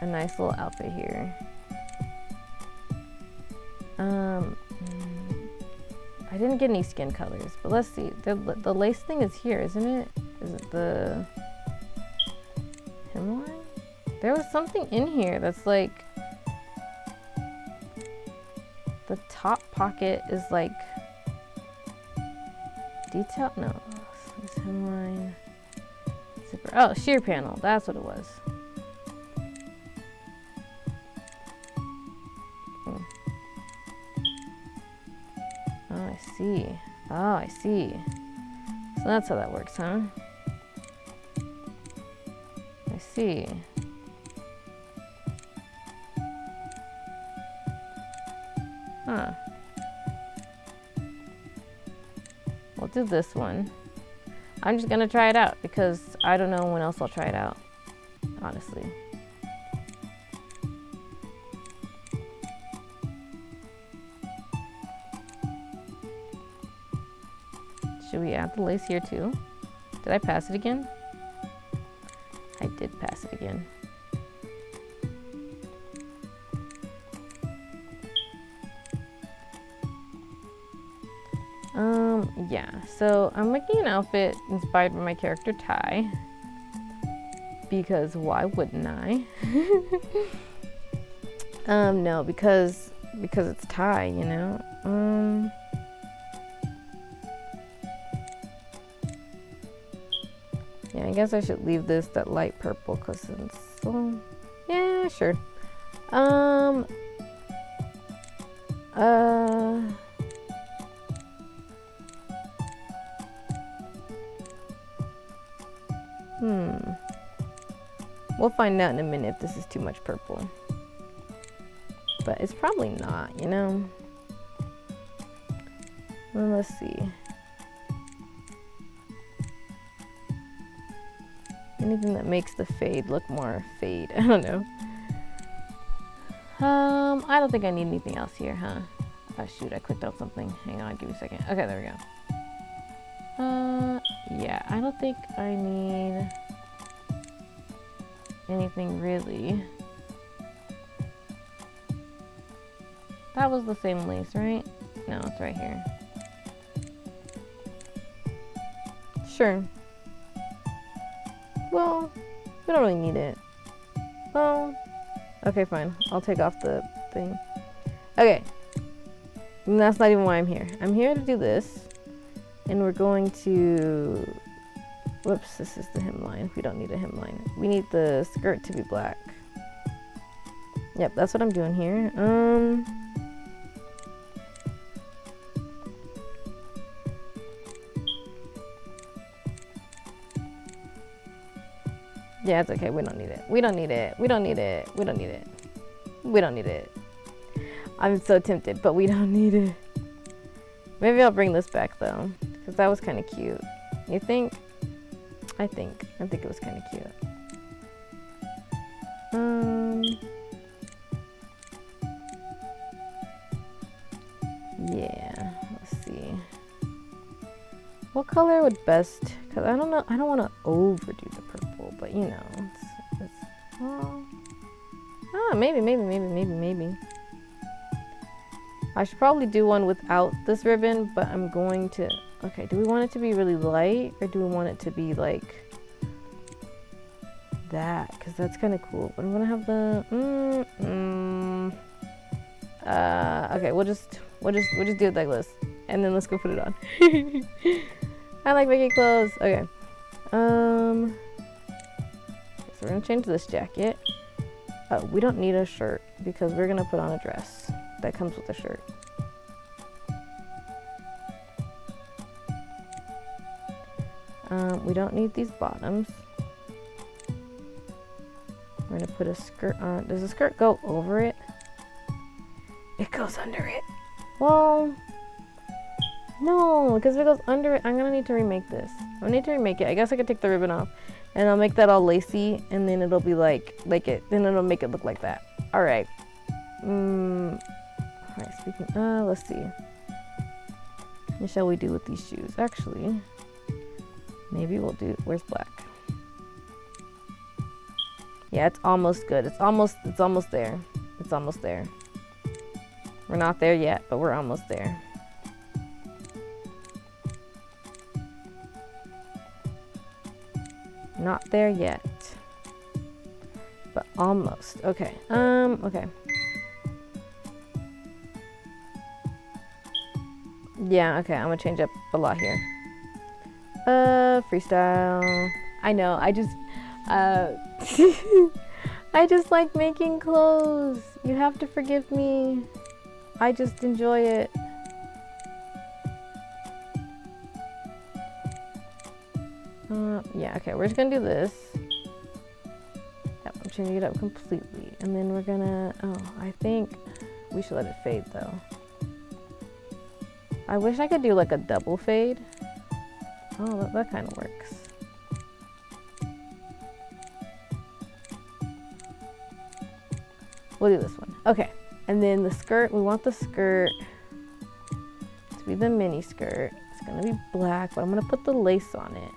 a nice little outfit here. I didn't get any skin colors, but let's see. The lace thing is here, isn't it? Is it the hemline? There was something in here that's like, the top pocket is like detail. No, hemline. Zipper. Oh, shear panel. That's what it was. Oh, I see. Oh, I see. So that's how that works, huh? I see. Huh. We'll do this one. I'm just gonna try it out because I don't know when else I'll try it out, honestly. Should we add the lace here too? Did I pass it again? I did pass it again. Yeah, so I'm making an outfit inspired by my character Ty. Because why wouldn't I? No, because it's Ty, you know? Yeah, I guess I should leave this that light purple because it's so, yeah, sure. We'll find out in a minute if this is too much purple. But it's probably not, you know? Well, let's see. Anything that makes the fade look more fade. I don't know. I don't think I need anything else here, huh? Oh shoot, I clicked on something. Hang on, give me a second. Okay, there we go. Yeah, I don't think I need anything really. That was the same lace, right? No, it's right here. Sure. Well, we don't really need it. Well, okay, fine. I'll take off the thing. Okay. And that's not even why I'm here. I'm here to do this. And we're going to... Whoops, this is the hemline. We don't need a hemline. We need the skirt to be black. Yep, that's what I'm doing here. Yeah, it's okay. We don't need it. We don't need it. We don't need it. We don't need it. We don't need it. I'm so tempted, but we don't need it. Maybe I'll bring this back though, because that was kind of cute. You think? I think it was kind of cute. Yeah, let's see. What color would best, because I don't know, I don't want to overdo the purple, but you know, it's well, maybe. I should probably do one without this ribbon, but I'm going to, okay, do we want it to be really light, or do we want it to be like that? Because that's kind of cool, but I'm going to have the, okay, we'll just do it like this, and then let's go put it on. I like making clothes. Okay. So we're gonna change this jacket. Oh, we don't need a shirt because we're gonna put on a dress that comes with a shirt. We don't need these bottoms. We're gonna put a skirt on. Does the skirt go over it? It goes under it. Well, no, because if it goes under it, I'm gonna need to remake this. I need to remake it. I guess I could take the ribbon off, and I'll make that all lacy, and then it'll be like it. Then it'll make it look like that. All right. All right. Speaking. Let's see. What shall we do with these shoes? Actually, maybe we'll do. Where's black? Yeah, it's almost good. It's almost there. It's almost there. We're not there yet, but we're almost there. Not there yet, but almost. Okay. Okay. Yeah. Okay. I'm gonna change up a lot here. Freestyle. I know, I just, I just like making clothes. You have to forgive me. I just enjoy it. Yeah, okay, we're just gonna do this. Yep, I'm changing it up completely. And then we're gonna, oh, I think we should let it fade though. I wish I could do like a double fade. Oh, that kind of works. We'll do this one. Okay, and then the skirt, we want the skirt to be the mini skirt. It's gonna be black, but I'm gonna put the lace on it.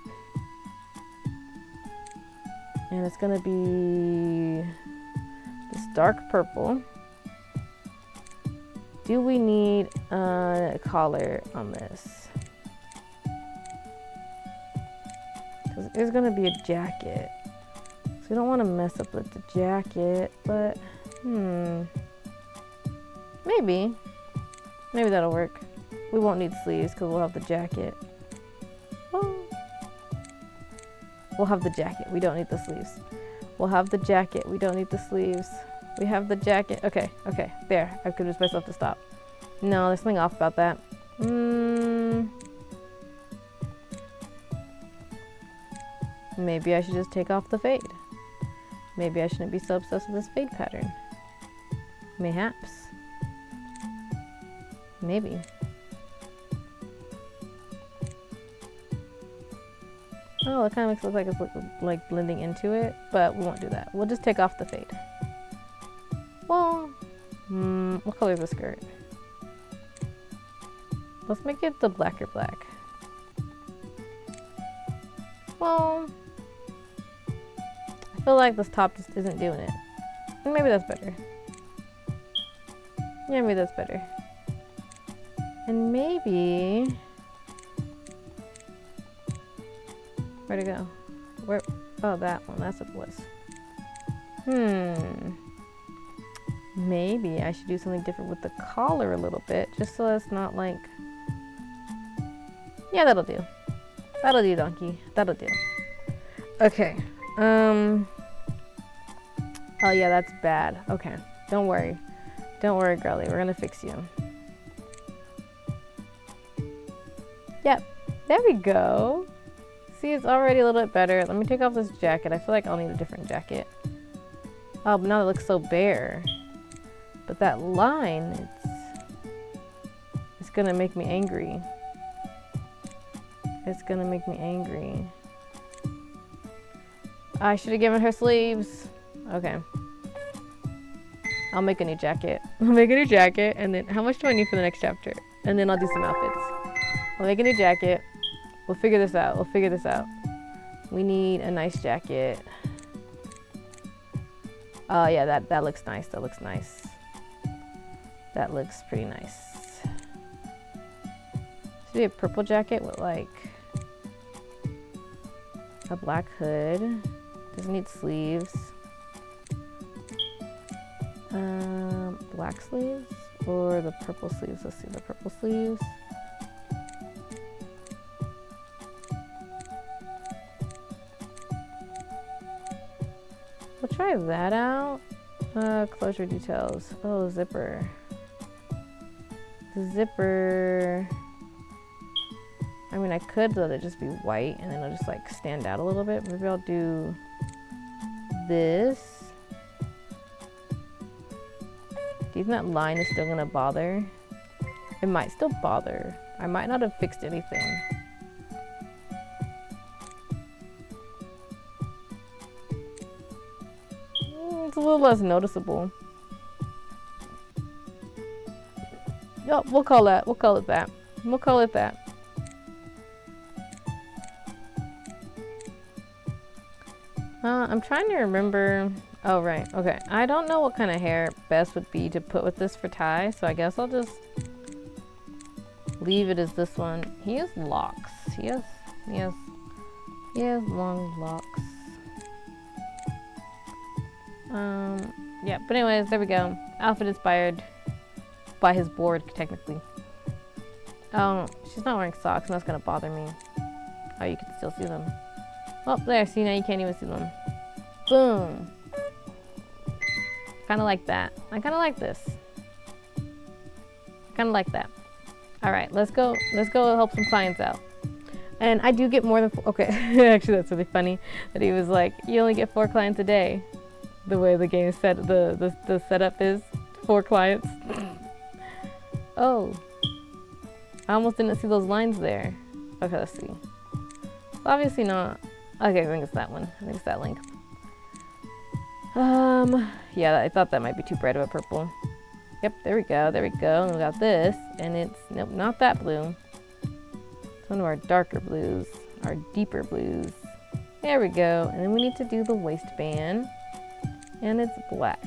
And it's gonna be this dark purple. Do we need a collar on this? Because there's gonna be a jacket. So we don't wanna mess up with the jacket, but maybe that'll work. We won't need sleeves because we'll have the jacket. Oh. We'll have the jacket. We don't need the sleeves. We'll have the jacket. We don't need the sleeves. We have the jacket. Okay, okay, there. I convinced myself to stop. No, there's something off about that. Maybe I should just take off the fade. Maybe I shouldn't be so obsessed with this fade pattern. Mayhaps. Maybe. Oh, it kind of makes it look like it's like blending into it, but we won't do that. We'll just take off the fade. Well, what color is the skirt? Let's make it the blacker black. Well, I feel like this top just isn't doing it. Maybe that's better. Yeah, maybe that's better. And maybe... Where'd it go? Where? Oh, that one. That's what it was. Maybe I should do something different with the collar a little bit, just so it's not like... Yeah, that'll do. That'll do, donkey. That'll do. Okay. Oh, yeah, that's bad. Okay. Don't worry. Don't worry, girlie. We're gonna fix you. Yep. There we go. See, it's already a little bit better. Let me take off this jacket. I feel like I'll need a different jacket. Oh, but now it looks so bare. But that line, it's gonna make me angry. It's gonna make me angry. I should have given her sleeves. Okay. I'll make a new jacket. I'll make a new jacket, and then how much do I need for the next chapter? And then I'll do some outfits. I'll make a new jacket. We'll figure this out. We'll figure this out. We need a nice jacket. Oh yeah, that looks nice. That looks nice. That looks pretty nice. Should be a purple jacket with like a black hood. Doesn't need sleeves. Black sleeves or the purple sleeves? Let's see the purple sleeves. We'll try that out. Closure details. Oh, zipper. The zipper. I mean, I could let it just be white and then it'll just like stand out a little bit. Maybe I'll do this. Do you think that line is still gonna bother? It might still bother. I might not have fixed anything. It's a little less noticeable. Yep, we'll call it that. We'll call it that. I'm trying to remember. Oh, right. Okay. I don't know what kind of hair best would be to put with this for Ty, so I guess I'll just leave it as this one. He has locks. He has long locks. Yeah, but anyways, there we go. Outfit inspired by his board, technically. Oh, she's not wearing socks, and that's gonna bother me. Oh, you can still see them. Oh, there. See, now you can't even see them. Boom. Kind of like that. I kind of like this. Kind of like that. All right, let's go. Let's go help some clients out. And I do get more than okay. Actually, that's really funny that he was like, you only get 4 clients a day. The way the game set the setup is 4 clients. Oh, I almost didn't see those lines there. Okay, let's see. Obviously not. Okay, I think it's that one. I think it's that link. Yeah, I thought that might be too bright of a purple. Yep, there we go, there we go. And we got this, and it's, nope, not that blue. It's one of our darker blues, our deeper blues. There we go. And then we need to do the waistband, and it's black.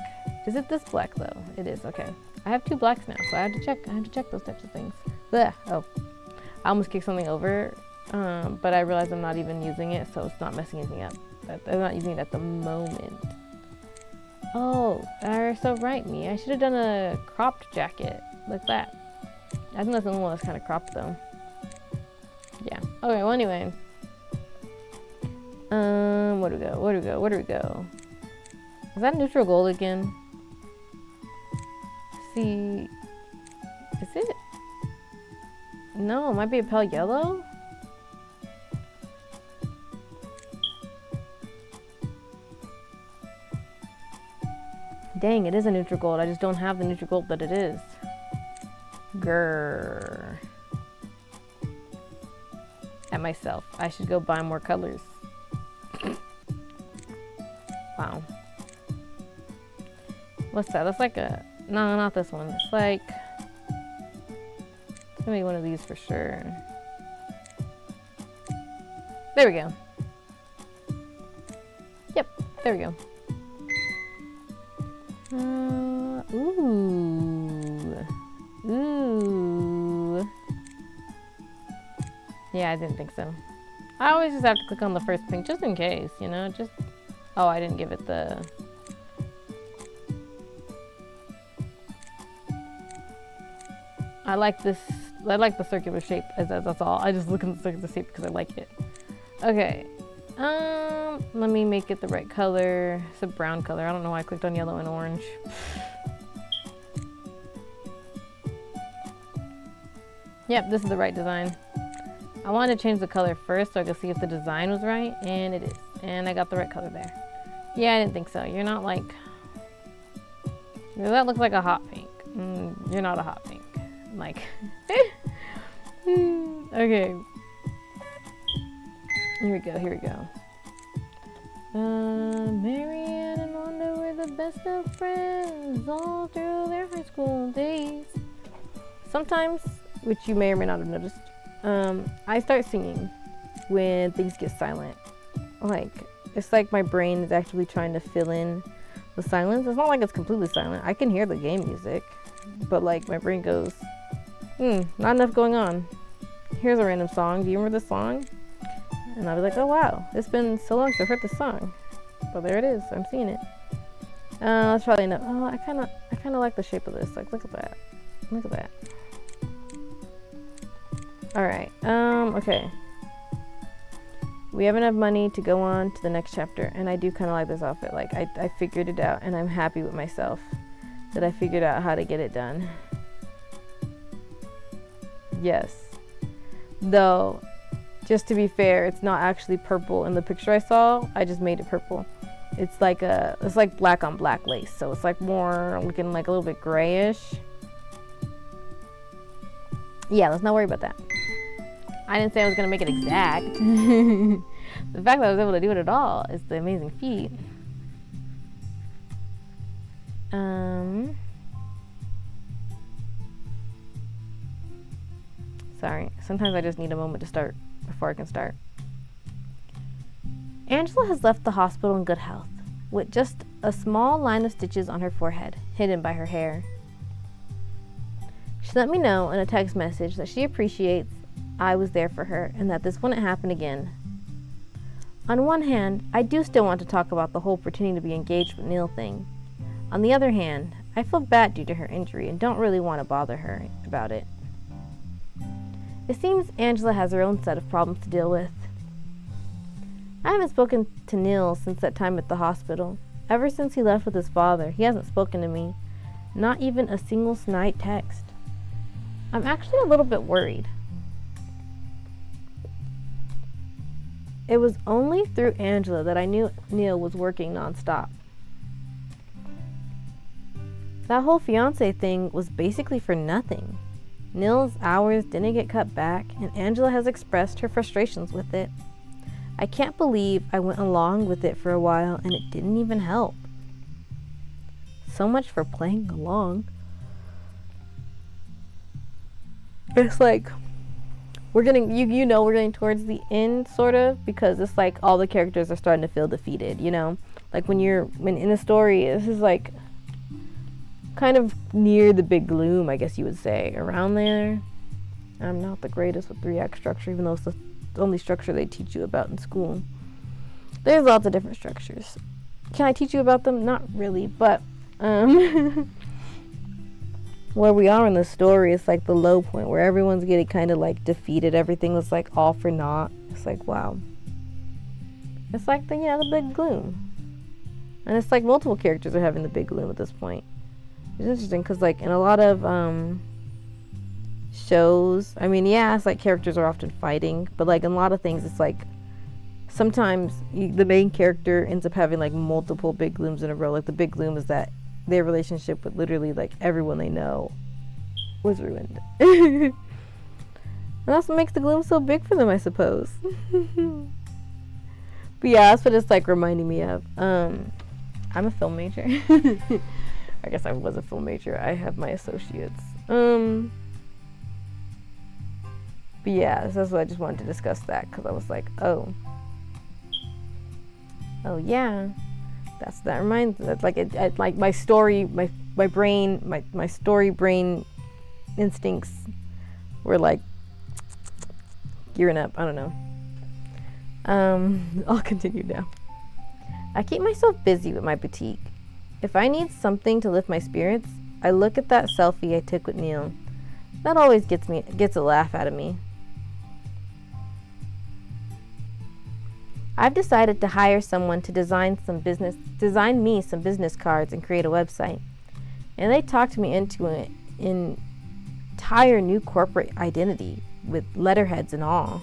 Is it this black though? It is, okay. I have 2 blacks now, so I have to check those types of things. Blech. Oh, I almost kicked something over, but I realized I'm not even using it, so it's not messing anything up. I'm not using it at the moment. Oh, you're so right, me. I should have done a cropped jacket like that. I think that's the only one that's kind of cropped though. Yeah. Okay. Well, anyway. Where do we go? Where do we go? Where do we go? Is that neutral gold again? See, is it? No, it might be a pale yellow. Dang, it is a neutral gold. I just don't have the neutral gold that it is. Grrr. At myself. I should go buy more colors. Wow. What's that? That's like a... No, not this one. It's like... It's gonna be one of these for sure. There we go. Yep, there we go. Ooh. Yeah, I didn't think so. I always just have to click on the first pink just in case, you know, just... Oh, I didn't give it the... I like this, I like the circular shape, that's all. I just look at the circular shape because I like it. Okay. Let me make it the right color. It's a brown color. I don't know why I clicked on yellow and orange. Yep, this is the right design. I wanted to change the color first so I could see if the design was right, and it is. And I got the right color there. Yeah, I didn't think so. You're not like... That looks like a hot pink. You're not a hot pink. Like... Okay. Here we go, here we go. Marianne and Wanda were the best of friends all through their high school days. Sometimes, which you may or may not have noticed, I start singing when things get silent. Like, it's like my brain is actually trying to fill in the silence. It's not like it's completely silent. I can hear the game music, but like my brain goes, not enough going on. Here's a random song. Do you remember this song? And I'll be like, oh wow, it's been so long since I've heard this song. But there it is, I'm seeing it. Let's try to oh, I kinda like the shape of this. Like, look at that. Look at that. Alright, okay. We have enough money to go on to the next chapter, and I do kinda like this outfit. Like, I figured it out, and I'm happy with myself that I figured out how to get it done. Yes. Though, just to be fair, it's not actually purple in the picture I saw. I just made it purple. It's like black on black lace, so it's like more looking like a little bit grayish. Yeah, let's not worry about that. I didn't say I was gonna make it exact. The fact that I was able to do it at all is the amazing feat. Sorry, sometimes I just need a moment to start before I can start. Angela has left the hospital in good health, with just a small line of stitches on her forehead, hidden by her hair. She let me know in a text message that she appreciates I was there for her and that this wouldn't happen again. On one hand, I do still want to talk about the whole pretending to be engaged with Neil thing. On the other hand, I feel bad due to her injury and don't really want to bother her about it. It seems Angela has her own set of problems to deal with, I haven't spoken to Neil since that time at the hospital. Ever since he left with his father, he hasn't spoken to me. Not even a single snide text. I'm actually a little bit worried. It was only through Angela that I knew Neil was working nonstop. That whole fiancé thing was basically for nothing. Neil's hours didn't get cut back, and Angela has expressed her frustrations with it. I can't believe I went along with it for a while and it didn't even help. So much for playing along. It's like we're getting we're getting towards the end, sort of, because it's like all the characters are starting to feel defeated, you know? Like when in a story, this is like kind of near the big gloom, I guess you would say, around there. I'm not the greatest with 3-act structure, even though it's the only structure they teach you about in school. There's lots of different structures. Can I teach you about them? Not really, but where we are in the story, it's like the low point where everyone's getting kind of like defeated. Everything was like all for naught. It's like, wow. It's like the big gloom. And it's like multiple characters are having the big gloom at this point. It's interesting because like in a lot of shows, I mean, yeah, it's like characters are often fighting, but like in a lot of things, it's like sometimes the main character ends up having like multiple big glooms in a row. Like the big gloom is that their relationship with literally like everyone they know was ruined. And that's what makes the gloom so big for them, I suppose. But yeah, that's what it's like reminding me of. I'm a film major. I guess I was a film major. I have my associates. But yeah, that's what I just wanted to discuss that because I was like, oh yeah, that reminds me. That's like it like my story, my brain, my story brain instincts were like gearing up. I don't know. I'll continue now. I keep myself busy with my boutique. If I need something to lift my spirits, I look at that selfie I took with Neil. That always gets a laugh out of me. I've decided to hire someone to design me some business cards and create a website. And they talked me into an entire new corporate identity with letterheads and all.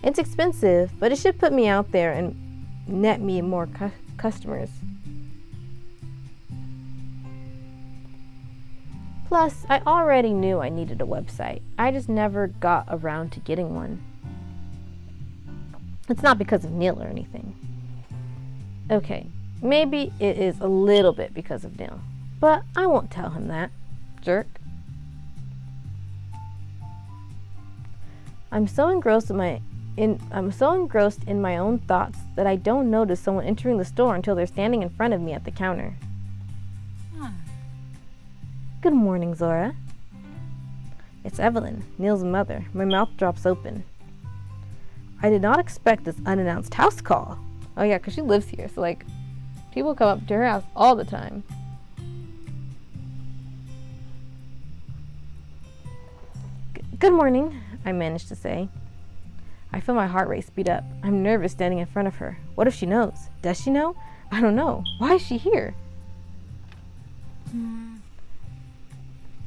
It's expensive, but it should put me out there and net me more customers. Plus, I already knew I needed a website. I just never got around to getting one. It's not because of Neil or anything. Okay, maybe it is a little bit because of Neil, but I won't tell him that, jerk. I'm so engrossed in my own thoughts that I don't notice someone entering the store until they're standing in front of me at the counter. Good morning, Zora. It's Evelyn, Neil's mother. My mouth drops open. I did not expect this unannounced house call. Oh yeah, because she lives here, so like people come up to her house all the time. Good morning, I managed to say. I feel my heart rate speed up. I'm nervous standing in front of her. What if she knows? Does she know? I don't know. Why is she here?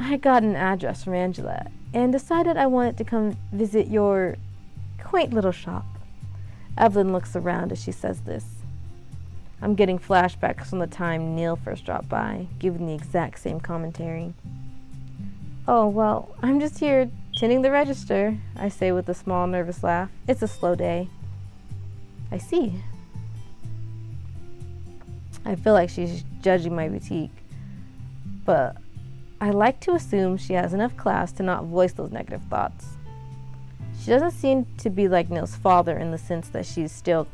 I got an address from Angela and decided I wanted to come visit your quaint little shop. Evelyn looks around as she says this. I'm getting flashbacks from the time Neil first dropped by, giving the exact same commentary. Oh, well, I'm just here tending the register, I say with a small, nervous laugh. It's a slow day. I see. I feel like she's judging my boutique, but I like to assume she has enough class to not voice those negative thoughts. She doesn't seem to be like Neil's father in the sense that she still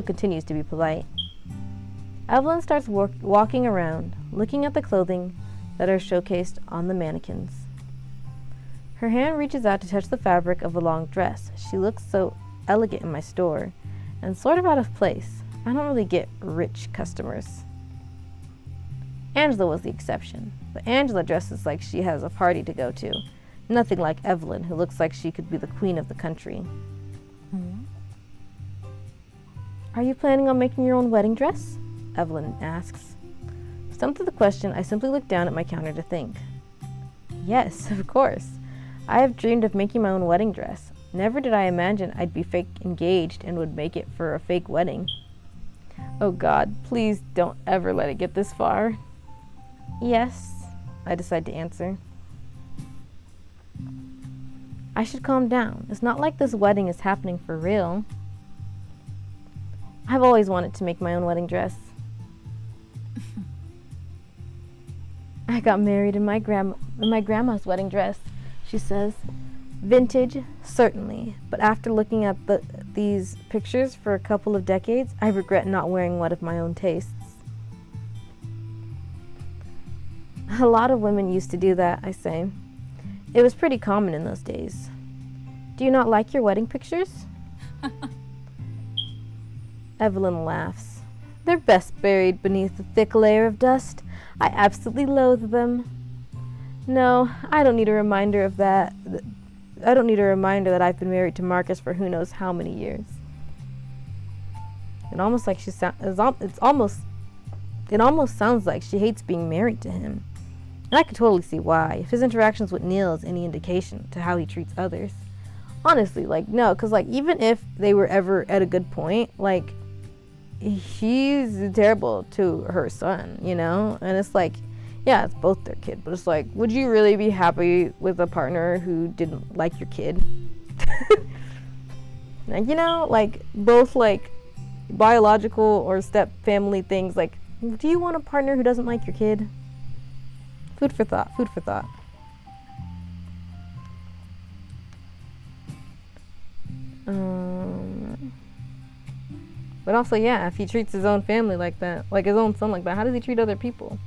continues to be polite. Evelyn starts walking around, looking at the clothing that are showcased on the mannequins. Her hand reaches out to touch the fabric of a long dress. She looks so elegant in my store, and sort of out of place. I don't really get rich customers. Angela was the exception, but Angela dresses like she has a party to go to. Nothing like Evelyn, who looks like she could be the queen of the country. Are you planning on making your own wedding dress? Evelyn asks. Stumped to the question, I simply looked down at my counter to think. Yes, of course. I have dreamed of making my own wedding dress. Never did I imagine I'd be fake engaged and would make it for a fake wedding. Oh God, please don't ever let it get this far. Yes, I decide to answer. I should calm down. It's not like this wedding is happening for real. I've always wanted to make my own wedding dress. I got married in my grandma's wedding dress, she says. Vintage, certainly, but after looking at these pictures for a couple of decades, I regret not wearing one of my own tastes. A lot of women used to do that, I say. It was pretty common in those days. Do you not like your wedding pictures? Evelyn laughs. They're best buried beneath a thick layer of dust. I absolutely loathe them. No, I don't need a reminder of that. I don't need a reminder that I've been married to Marcus for who knows how many years. It almost sounds like she hates being married to him. And I could totally see why, if his interactions with Neil is any indication to how he treats others. Honestly, no, because, even if they were ever at a good point, he's terrible to her son, And it's yeah, it's both their kid, but it's would you really be happy with a partner who didn't like your kid? Both, biological or step family things, do you want a partner who doesn't like your kid? Food for thought, food for thought. But also, yeah, if he treats his own family like that, his own son like that, how does he treat other people?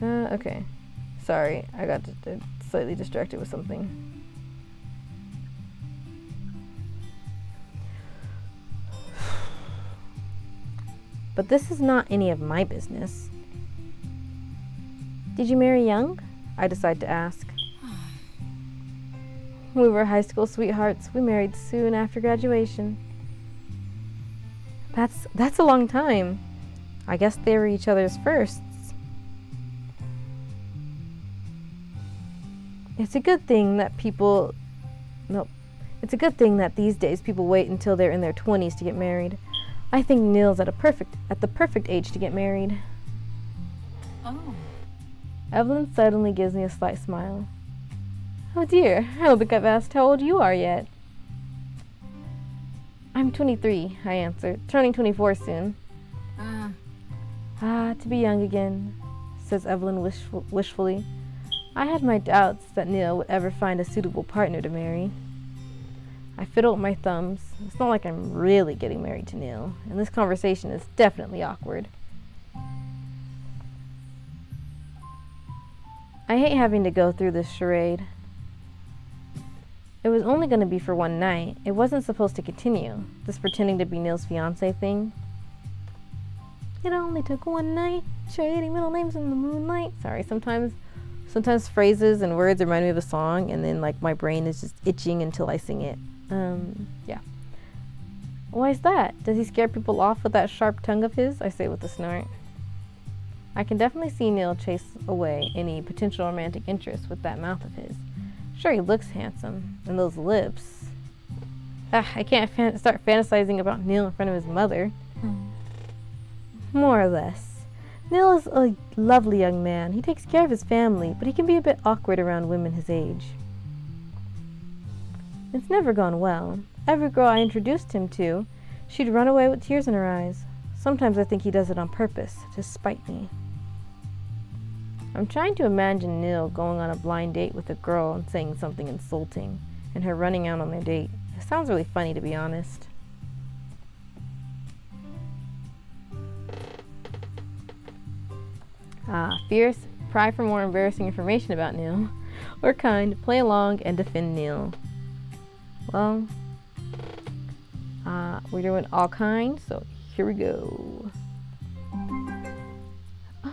Okay. Sorry, I got slightly distracted with something. But this is not any of my business. Did you marry young? I decide to ask. We were high school sweethearts. We married soon after graduation. That's a long time. I guess they were each other's firsts. It's a good thing that these days people wait until they're in their 20s to get married. I think Neil's at the perfect age to get married. Oh. Evelyn suddenly gives me a slight smile. Oh dear, I don't think I've asked how old you are yet. I'm 23, I answer, turning 24 soon. To be young again, says Evelyn wishfully. I had my doubts that Neil would ever find a suitable partner to marry. I fiddle with my thumbs. It's not like I'm really getting married to Neil, and this conversation is definitely awkward. I hate having to go through this charade. It was only going to be for one night. It wasn't supposed to continue, this pretending to be Neil's fiancé thing. It only took one night, trading middle names in the moonlight. Sorry, sometimes phrases and words remind me of a song, and then my brain is just itching until I sing it. Yeah. Why is that? Does he scare people off with that sharp tongue of his? I say with a snort. I can definitely see Neil chase away any potential romantic interest with that mouth of his. Sure, he looks handsome, and those lips. I can't start fantasizing about Neil in front of his mother. More or less. Neil is a lovely young man. He takes care of his family, but he can be a bit awkward around women his age. It's never gone well. Every girl I introduced him to, she'd run away with tears in her eyes. Sometimes I think he does it on purpose, to spite me. I'm trying to imagine Neil going on a blind date with a girl and saying something insulting, and her running out on their date. It sounds really funny, to be honest. Fierce, pry for more embarrassing information about Neil, or kind, play along and defend Neil. Well, we're doing all kinds, so here we go.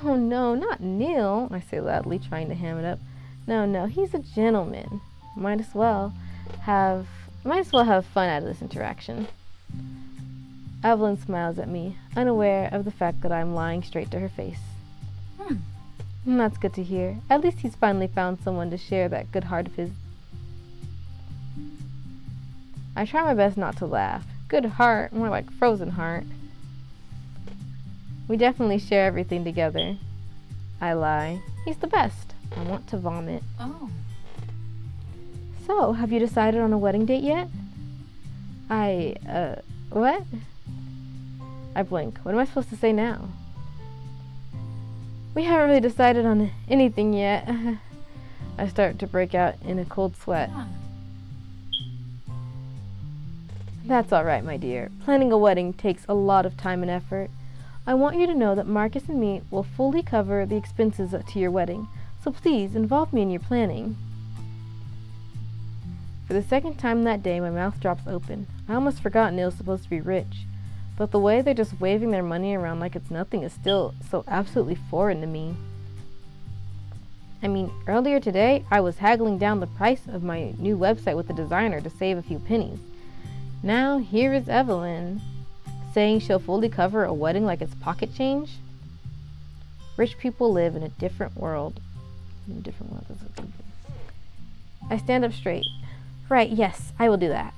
Oh no, not Neil, I say loudly, trying to ham it up. No, he's a gentleman. Might as well. Might as well have fun out of this interaction. Evelyn smiles at me, unaware of the fact that I'm lying straight to her face. That's good to hear. At least he's finally found someone to share that good heart of his. I try my best not to laugh. Good heart, more like frozen heart. We definitely share everything together. I lie. He's the best. I want to vomit. Oh. So, have you decided on a wedding date yet? What? I blink. What am I supposed to say now? We haven't really decided on anything yet. I start to break out in a cold sweat. Huh. That's all right, my dear. Planning a wedding takes a lot of time and effort. I want you to know that Marcus and me will fully cover the expenses to your wedding, so please involve me in your planning. For the second time that day, my mouth drops open. I almost forgot Neil's supposed to be rich, but the way they're just waving their money around like it's nothing is still so absolutely foreign to me. I mean, earlier today, I was haggling down the price of my new website with the designer to save a few pennies. Now, here is Evelyn, saying she'll fully cover a wedding like it's pocket change. Rich people live in a different world. I stand up straight. Right, yes, I will do that.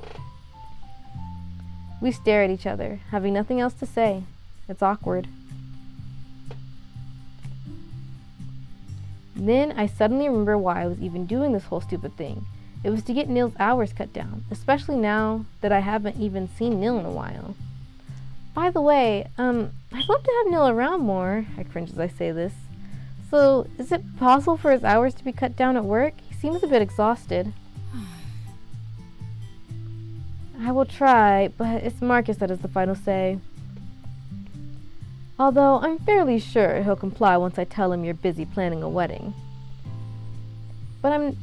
We stare at each other, having nothing else to say. It's awkward. Then I suddenly remember why I was even doing this whole stupid thing. It was to get Neil's hours cut down, especially now that I haven't even seen Neil in a while. By the way, I'd love to have Neil around more. I cringe as I say this. So, is it possible for his hours to be cut down at work? He seems a bit exhausted. I will try, but it's Marcus that has the final say. Although I'm fairly sure he'll comply once I tell him you're busy planning a wedding. But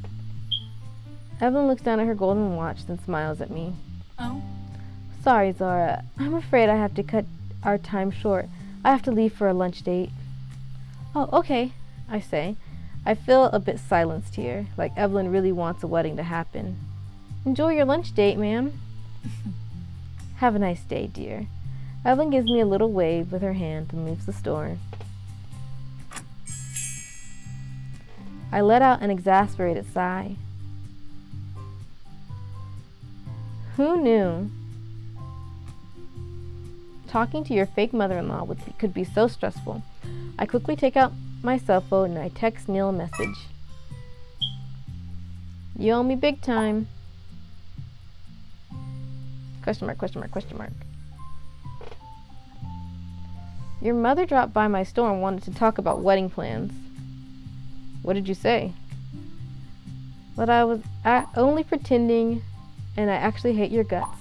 Evelyn looks down at her golden watch, then smiles at me. Oh. Sorry, Zara. I'm afraid I have to cut our time short. I have to leave for a lunch date. Oh, okay, I say. I feel a bit silenced here, like Evelyn really wants a wedding to happen. Enjoy your lunch date, ma'am. Have a nice day, dear. Evelyn gives me a little wave with her hand and leaves the store. I let out an exasperated sigh. Who knew? Talking to your fake mother-in-law could be so stressful. I quickly take out my cell phone and I text Neil a message. You owe me big time. Question mark, question mark, question mark. Your mother dropped by my store and wanted to talk about wedding plans. What did you say? But I was only pretending, and I actually hate your guts.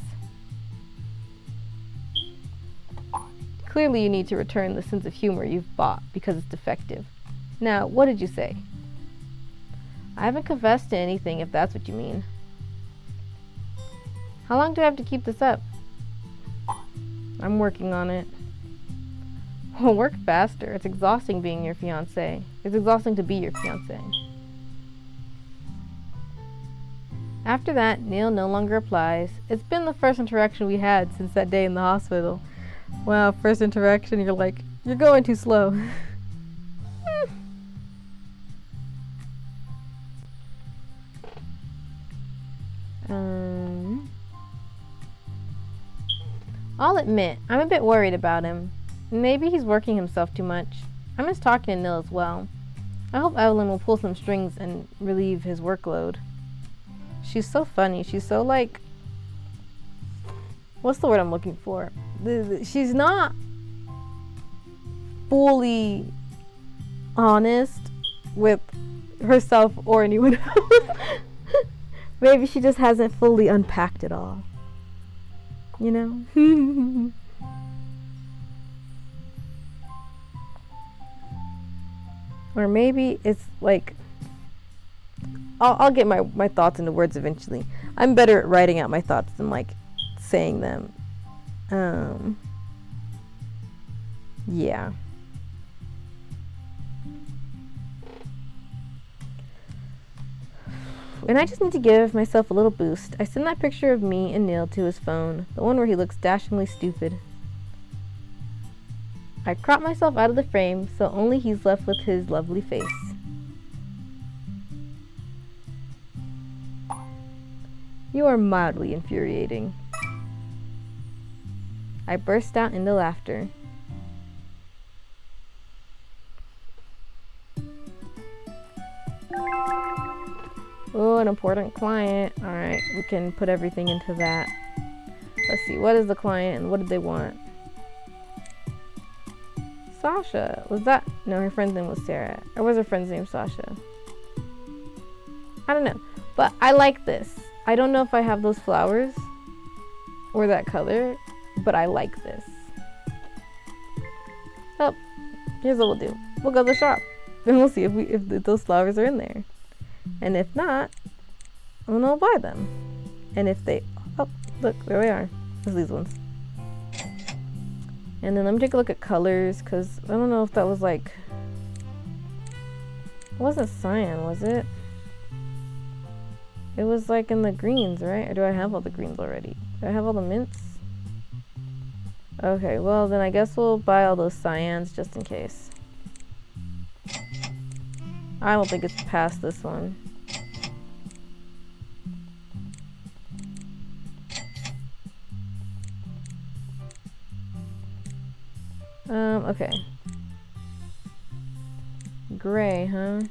Clearly you need to return the sense of humor you've bought because it's defective. Now, what did you say? I haven't confessed to anything, if that's what you mean. How long do I have to keep this up? I'm working on it. Well, work faster. It's exhausting being your fiancé. It's exhausting to be your fiancé. After that, Neil no longer replies. It's been the first interaction we had since that day in the hospital. Wow, first interaction, you're like, you're going too slow. I'll admit, I'm a bit worried about him. Maybe he's working himself too much. I miss talking to Neil as well. I hope Evelyn will pull some strings and relieve his workload. She's so funny. She's so like... What's the word I'm looking for? She's not fully honest with herself or anyone else. Maybe she just hasn't fully unpacked it all. You know? Or maybe it's like... I'll get my thoughts into words eventually. I'm better at writing out my thoughts than like saying them. Yeah. When I just need to give myself a little boost, I send that picture of me and Neil to his phone, the one where he looks dashingly stupid. I crop myself out of the frame so only he's left with his lovely face. You are mildly infuriating. I burst out into laughter. Oh, an important client. Alright, we can put everything into that. Let's see, what is the client and what did they want? Sasha. Was that? No, her friend's name was Sarah. Or was her friend's name Sasha? I don't know. But I like this. I don't know if I have those flowers or that color, but I like this. Oh, here's what we'll do. We'll go to the shop and we'll see if those flowers are in there. And if not, we'll buy them. And if they, oh, look, there they are. There's these ones. And then let me take a look at colors, because I don't know if that was like, it wasn't cyan, was it? It was like in the greens, right? Or do I have all the greens already? Do I have all the mints? Okay, well then I guess we'll buy all those cyans just in case. I don't think it's past this one. Okay. Gray, huh?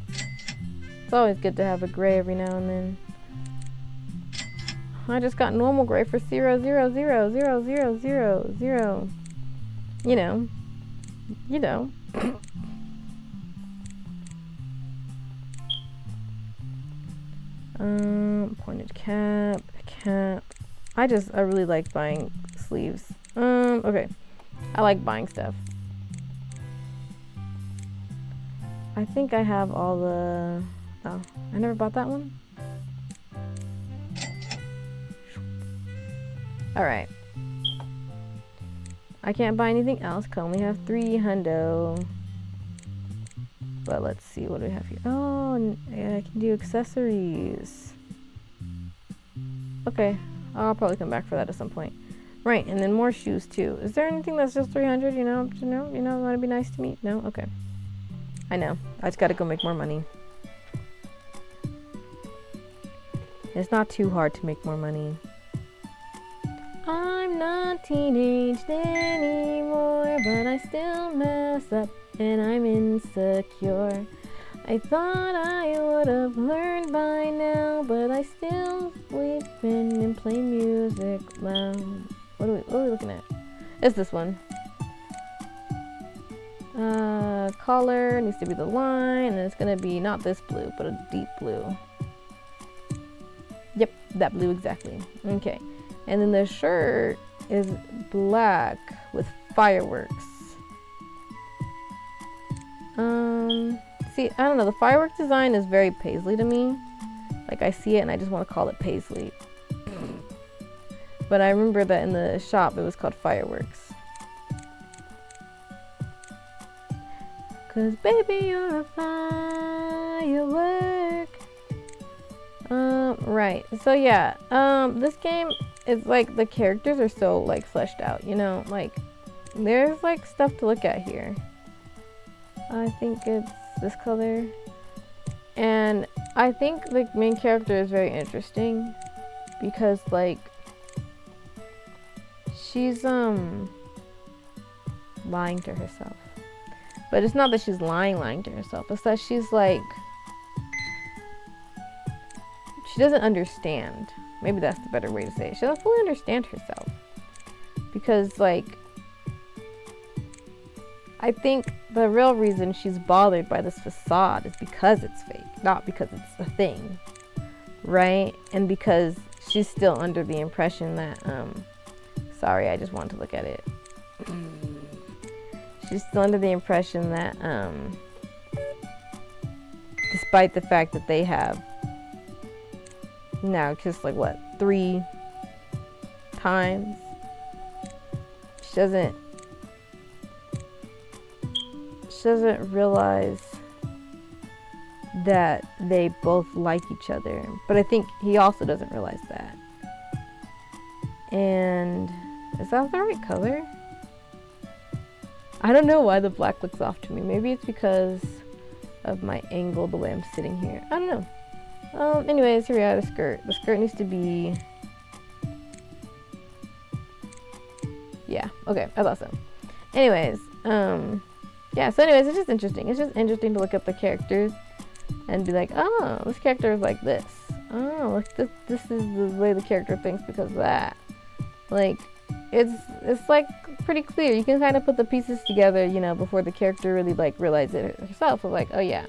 It's always good to have a gray every now and then. I just got normal gray for 0, 0, 0, 0, 0, 0, 0. You know. You know. Pointed cap, cap. I really like buying sleeves. Okay. I like buying stuff. I think I have all the... Oh, I never bought that one? Alright. I can't buy anything else, I only have 3 hundo. But let's see, what do we have here? Oh, yeah, I can do accessories. Okay, I'll probably come back for that at some point. Right, and then more shoes too. Is there anything that's just 300, you know, want to be nice to me? No? Okay. I know, I just gotta go make more money. It's not too hard to make more money. I'm not teenaged anymore, but I still mess up and I'm insecure. I thought I would have learned by now, but I still sleeping and play music loud. What are we looking at? It's this one. Color needs to be the line, and it's gonna be not this blue, but a deep blue. Yep, that blue exactly. Okay. And then the shirt is black with fireworks. See, I don't know, the fireworks design is very paisley to me. Like, I see it and I just want to call it paisley. But I remember that in the shop it was called fireworks. 'Cause baby, you're a firework. Right. So yeah, this game is like, the characters are so like fleshed out, you know, like there's like stuff to look at here. I think it's this color. And I think the main character is very interesting because like she's lying to herself. But it's not that she's lying to herself. It's that she's like, she doesn't understand. Maybe that's the better way to say it. She doesn't fully understand herself. Because like, I think the real reason she's bothered by this facade is because it's fake, not because it's a thing, right? And because she's still under the impression that, sorry, I just wanted to look at it. She's still under the impression that, despite the fact that they have now just like what, 3 times, she doesn't realize that they both like each other. But I think he also doesn't realize that. And is that the right color? I don't know why the black looks off to me. Maybe it's because of my angle, the way I'm sitting here. I don't know. Anyways, here we are, the skirt. The skirt needs to be... Yeah, okay, I thought so. Anyways, yeah, so anyways, it's just interesting. It's just interesting to look at the characters and be like, oh, this character is like this. Oh, look, this is the way the character thinks because of that. Like, it's like pretty clear. You can kind of put the pieces together, you know, before the character really like realizes it herself. Of like, oh yeah,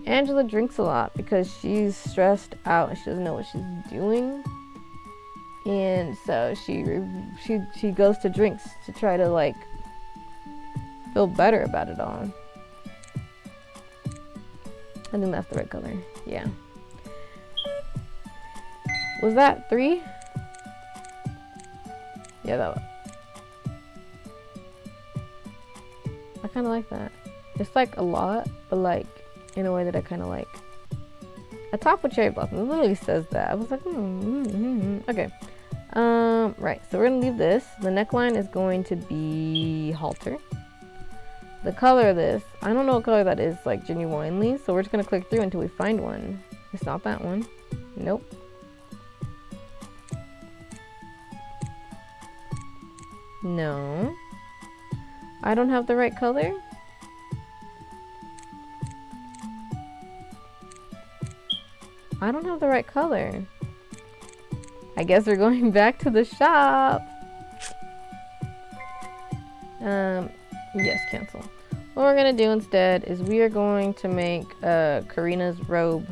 Angela drinks a lot because she's stressed out and she doesn't know what she's doing, and so she goes to drinks to try to like feel better about it all. I think that's the right color. Yeah. Was that 3? Yeah, that was. I kind of like that. It's like a lot, but like in a way that I kind of like. A top with cherry blossom. It literally says that. I was like, okay. Right. So we're gonna leave this. The neckline is going to be halter. The color of this, I don't know what color that is, like genuinely. So we're just gonna click through until we find one. It's not that one. Nope. No. I don't have the right color. I don't have the right color. I guess we're going back to the shop. Yes, cancel. What we're gonna do instead is we are going to make Karina's robe.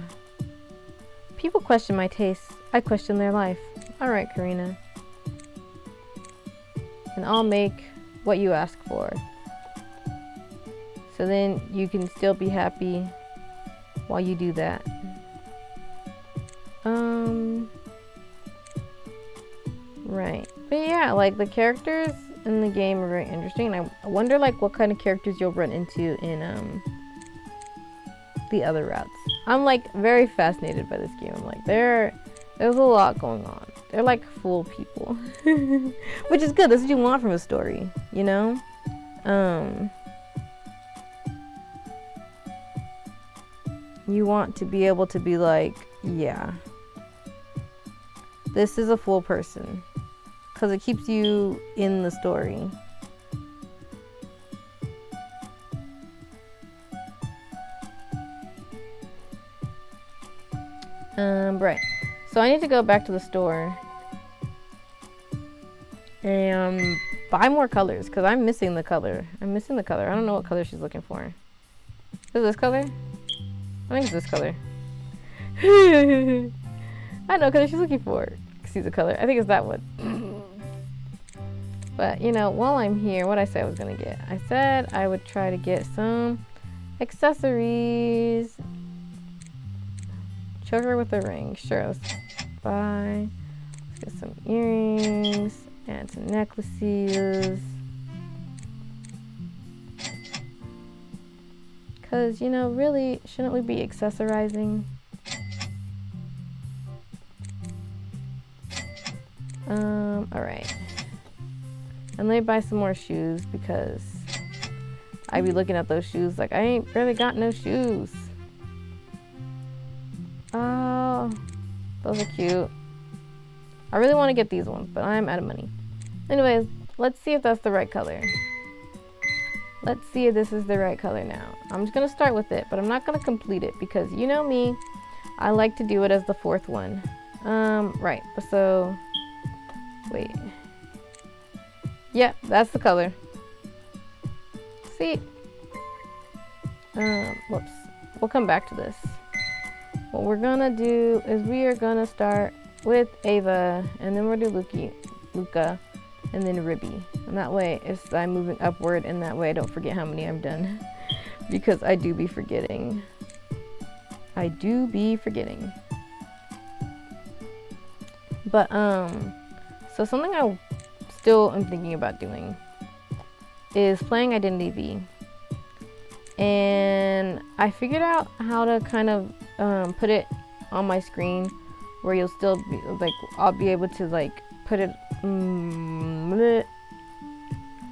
People question my tastes. I question their life. All right, Karina. And I'll make what you ask for. So then you can still be happy while you do that. Right. But yeah, like the characters in the game are very interesting. And I wonder like what kind of characters you'll run into in the other routes. I'm like very fascinated by this game. I'm like there's a lot going on. They're like full people. Which is good. That's what you want from a story, you know? You want to be able to be like, yeah, this is a full person. Because it keeps you in the story. Right. So I need to go back to the store and buy more colors because I'm missing the color. I don't know what color she's looking for. Is this color? I think it's this color. I know what color she's looking for. See the color. I think it's that one. But, you know, while I'm here, what I said I was going to get. I said I would try to get some accessories. Choker with a ring. Sure, let's buy. Let's get some earrings and some necklaces. Because, you know, really, shouldn't we be accessorizing? Alright. And let me buy some more shoes because I be looking at those shoes like I ain't really got no shoes. Oh, those are cute. I really want to get these ones, but I'm out of money. Anyways, let's see if that's the right color. Let's see if this is the right color now. I'm just gonna start with it, but I'm not gonna complete it because you know me, I like to do it as the 4th one. Right, so, wait. Yeah, that's the color. See? Whoops. We'll come back to this. What we're gonna do is we are gonna start with Ava, and then we'll do Luca, and then Ribby. And that way, if I'm moving upward, and that way I don't forget how many I've done. Because I do be forgetting. But, so something I still am thinking about doing is playing Identity V. And I figured out how to kind of put it on my screen where you'll still be like, I'll be able to like put it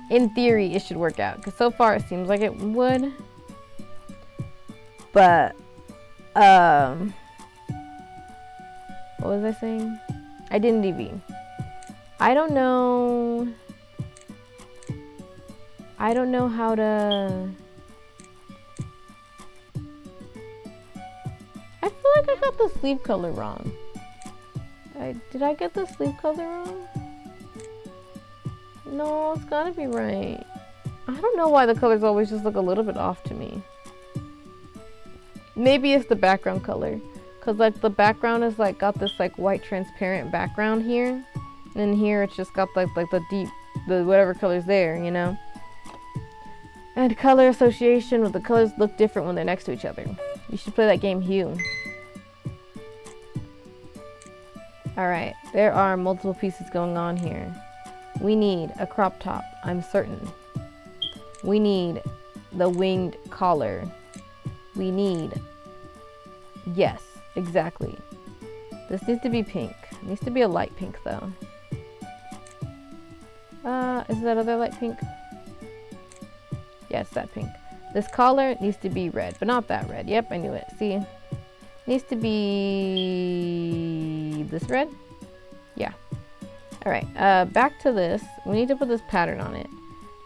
in theory it should work out, because so far it seems like it would, but what was I saying? I didn't DV. I don't know how to. I feel like I got the sleeve color wrong. Did I get the sleeve color wrong? No, it's gotta be right. I don't know why the colors always just look a little bit off to me. Maybe it's the background color, cause like the background is like got this like white transparent background here, and here it's just got like the deep, the whatever color's there, you know. And color association with the colors look different when they're next to each other. You should play that game Hue. Alright, there are multiple pieces going on here. We need a crop top, I'm certain. We need the winged collar. We need... Yes, exactly. This needs to be pink. It needs to be a light pink though. Is that other light pink? Yes, that pink. This collar needs to be red, but not that red. Yep, I knew it. See? Needs to be this red? Yeah. Alright, back to this. We need to put this pattern on it.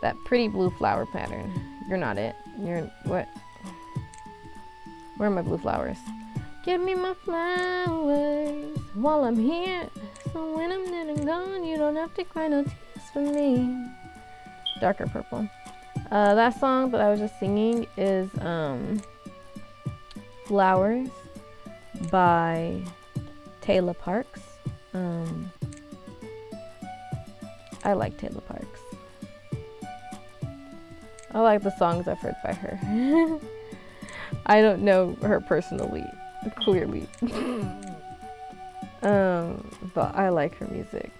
That pretty blue flower pattern. You're not it. You're... what? Where are my blue flowers? Give me my flowers while I'm here. So when I'm dead and gone, you don't have to cry no tears for me. Darker purple. That song that I was just singing is Flowers by Tailor Parks. I like Tailor Parks. I like the songs I've heard by her. I don't know her personally, clearly. But I like her music.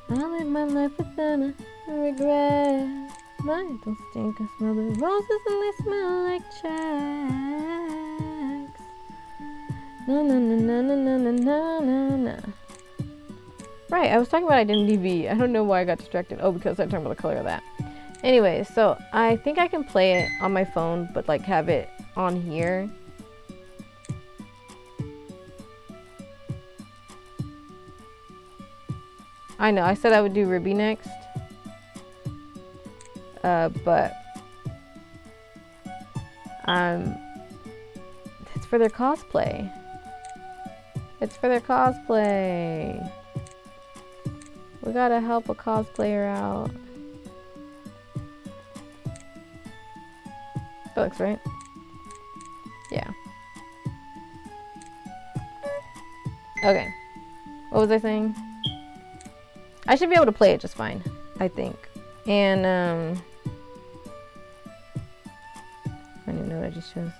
I live my life without a regret. Mine don't stink, I smell the roses and they smell like tracks. Na na na na na na na na na. Right, I was talking about Identity. I don't know why I got distracted. Oh, because I was talking about the color of that. Anyway, so I think I can play it on my phone, but like have it on here. I know, I said I would do Ruby next. But it's for their cosplay. It's for their cosplay. We gotta help a cosplayer out. That looks right. Yeah. Okay. What was I saying? I should be able to play it just fine, I think. And I don't even know what I just chose.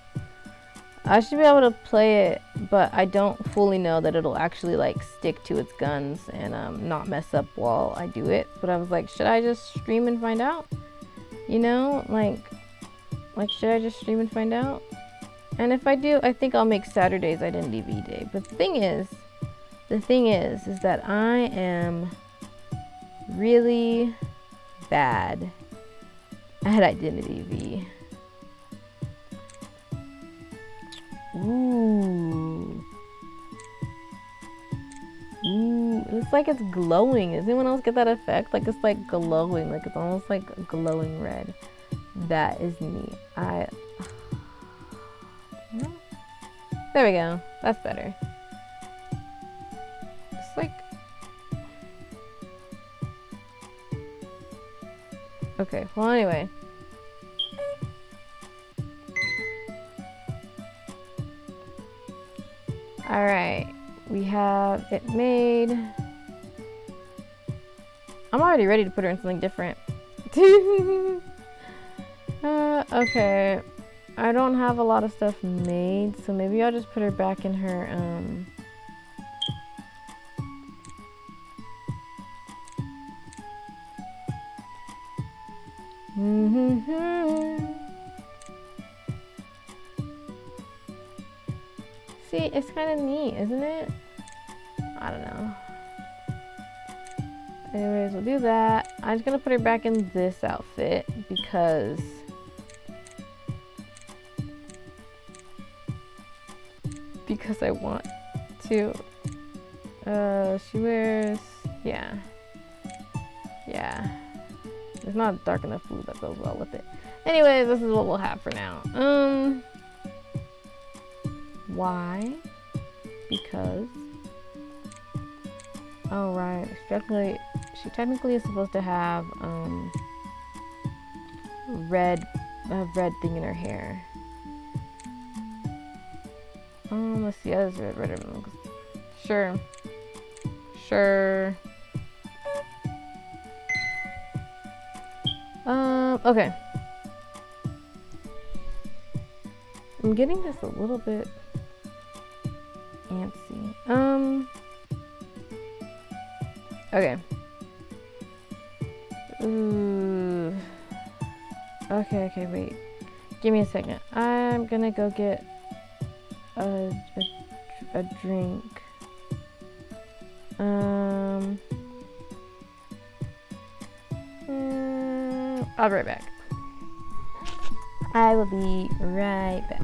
I should be able to play it, but I don't fully know that it'll actually like stick to its guns and not mess up while I do it. But I was like, should I just stream and find out? You know, like should I just stream and find out? And if I do, I think I'll make Saturdays Identity Day. But the thing is that I am really bad at Identity V. Ooh. Ooh. It's like it's glowing. Does anyone else get that effect? Like it's like glowing. Like it's almost like glowing red. That is neat. There we go. That's better. It's like... Okay, well anyway. Alright, we have it made. I'm already ready to put her in something different. Okay. I don't have a lot of stuff made, so maybe I'll just put her back in her, See, it's kind of neat, isn't it? I don't know. Anyways, we'll do that. I'm just gonna put her back in this outfit because I want to. She wears, yeah. It's not dark enough blue that goes well with it. Anyways, this is what we'll have for now. Why? Because. Oh right, she technically is supposed to have a red thing in her hair. Let's see, others red ribbon. Sure. Okay. I'm getting just a little bit antsy. Okay. Ooh. Okay, wait. Give me a second. I'm gonna go get a drink. I'll be right back. I will be right back.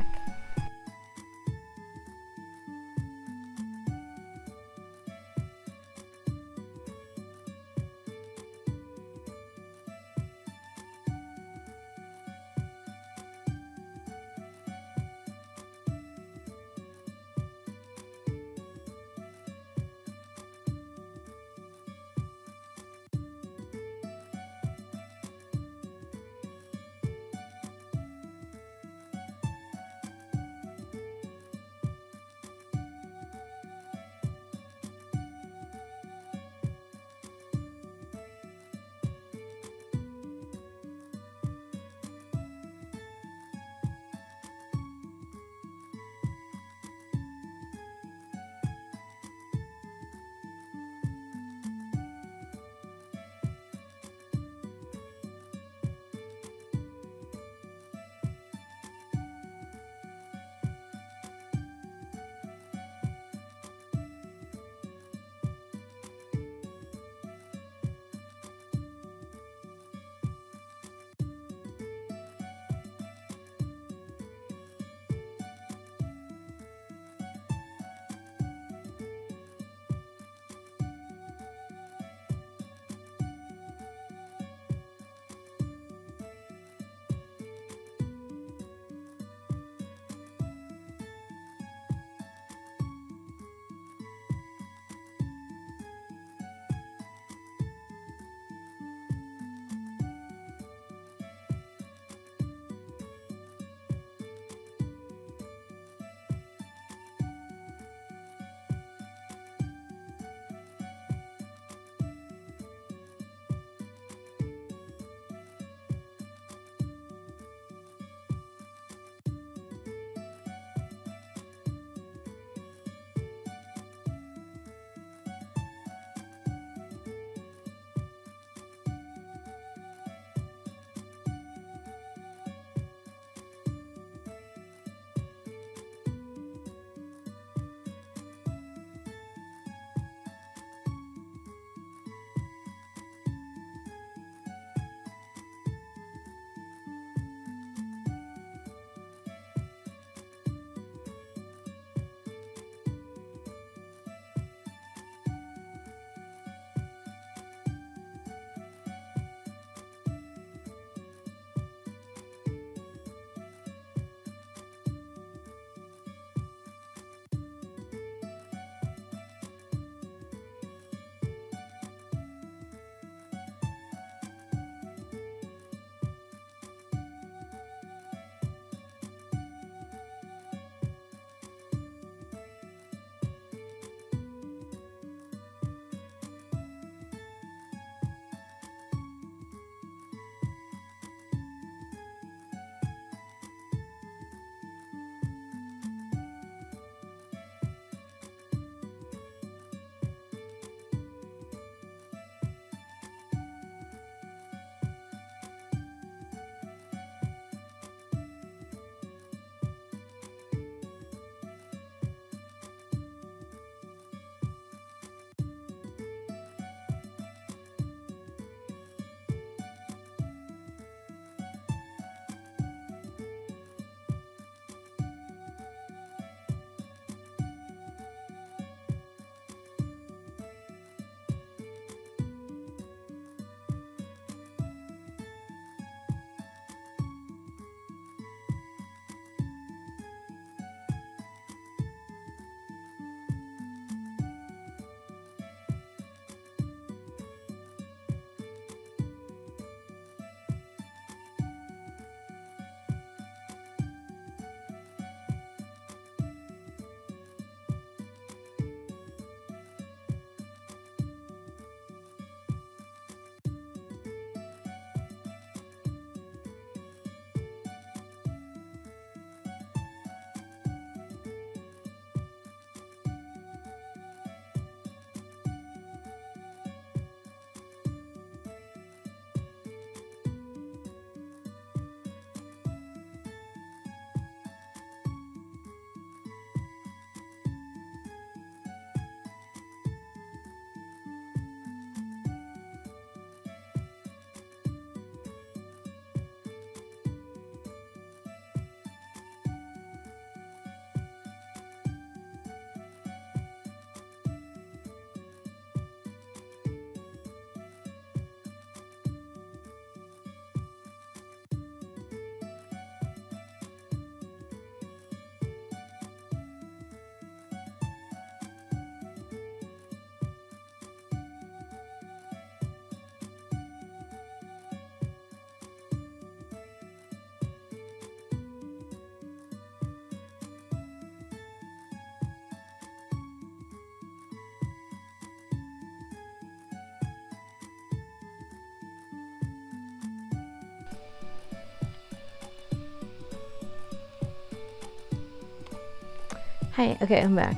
Hi, okay, I'm back.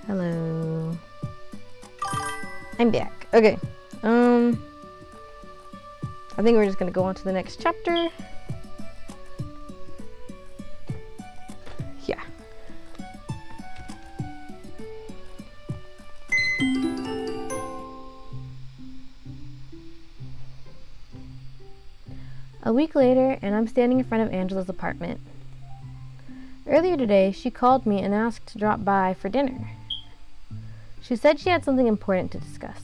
Hello. I'm back. Okay. I think we're just gonna go on to the next chapter. Yeah. A week later, and I'm standing in front of Angela's apartment. Earlier today, she called me and asked to drop by for dinner. She said she had something important to discuss.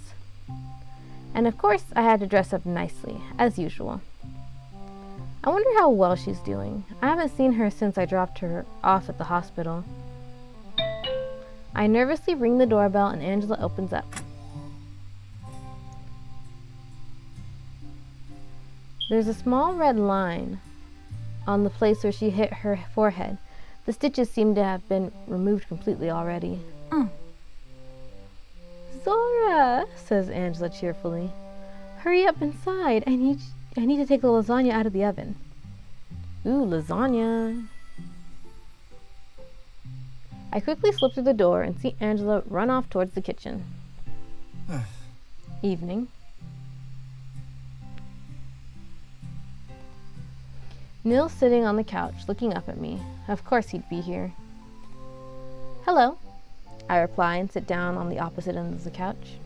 And of course, I had to dress up nicely, as usual. I wonder how well she's doing. I haven't seen her since I dropped her off at the hospital. I nervously ring the doorbell and Angela opens up. There's a small red line on the place where she hit her forehead. The stitches seem to have been removed completely already. Zora, says Angela cheerfully. Hurry up inside. I need to take the lasagna out of the oven. Ooh, lasagna. I quickly slip through the door and see Angela run off towards the kitchen. Evening. Neil's sitting on the couch, looking up at me. Of course he'd be here. Hello, I reply and sit down on the opposite end of the couch.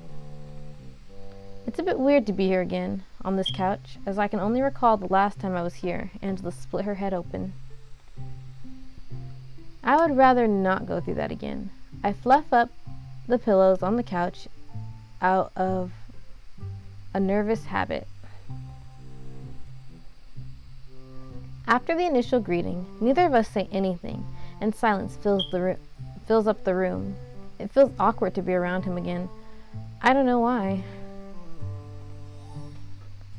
It's a bit weird to be here again, on this couch, as I can only recall the last time I was here. Angela split her head open. I would rather not go through that again. I fluff up the pillows on the couch out of a nervous habit. After the initial greeting, neither of us say anything, and silence fills up the room. It feels awkward to be around him again. I don't know why.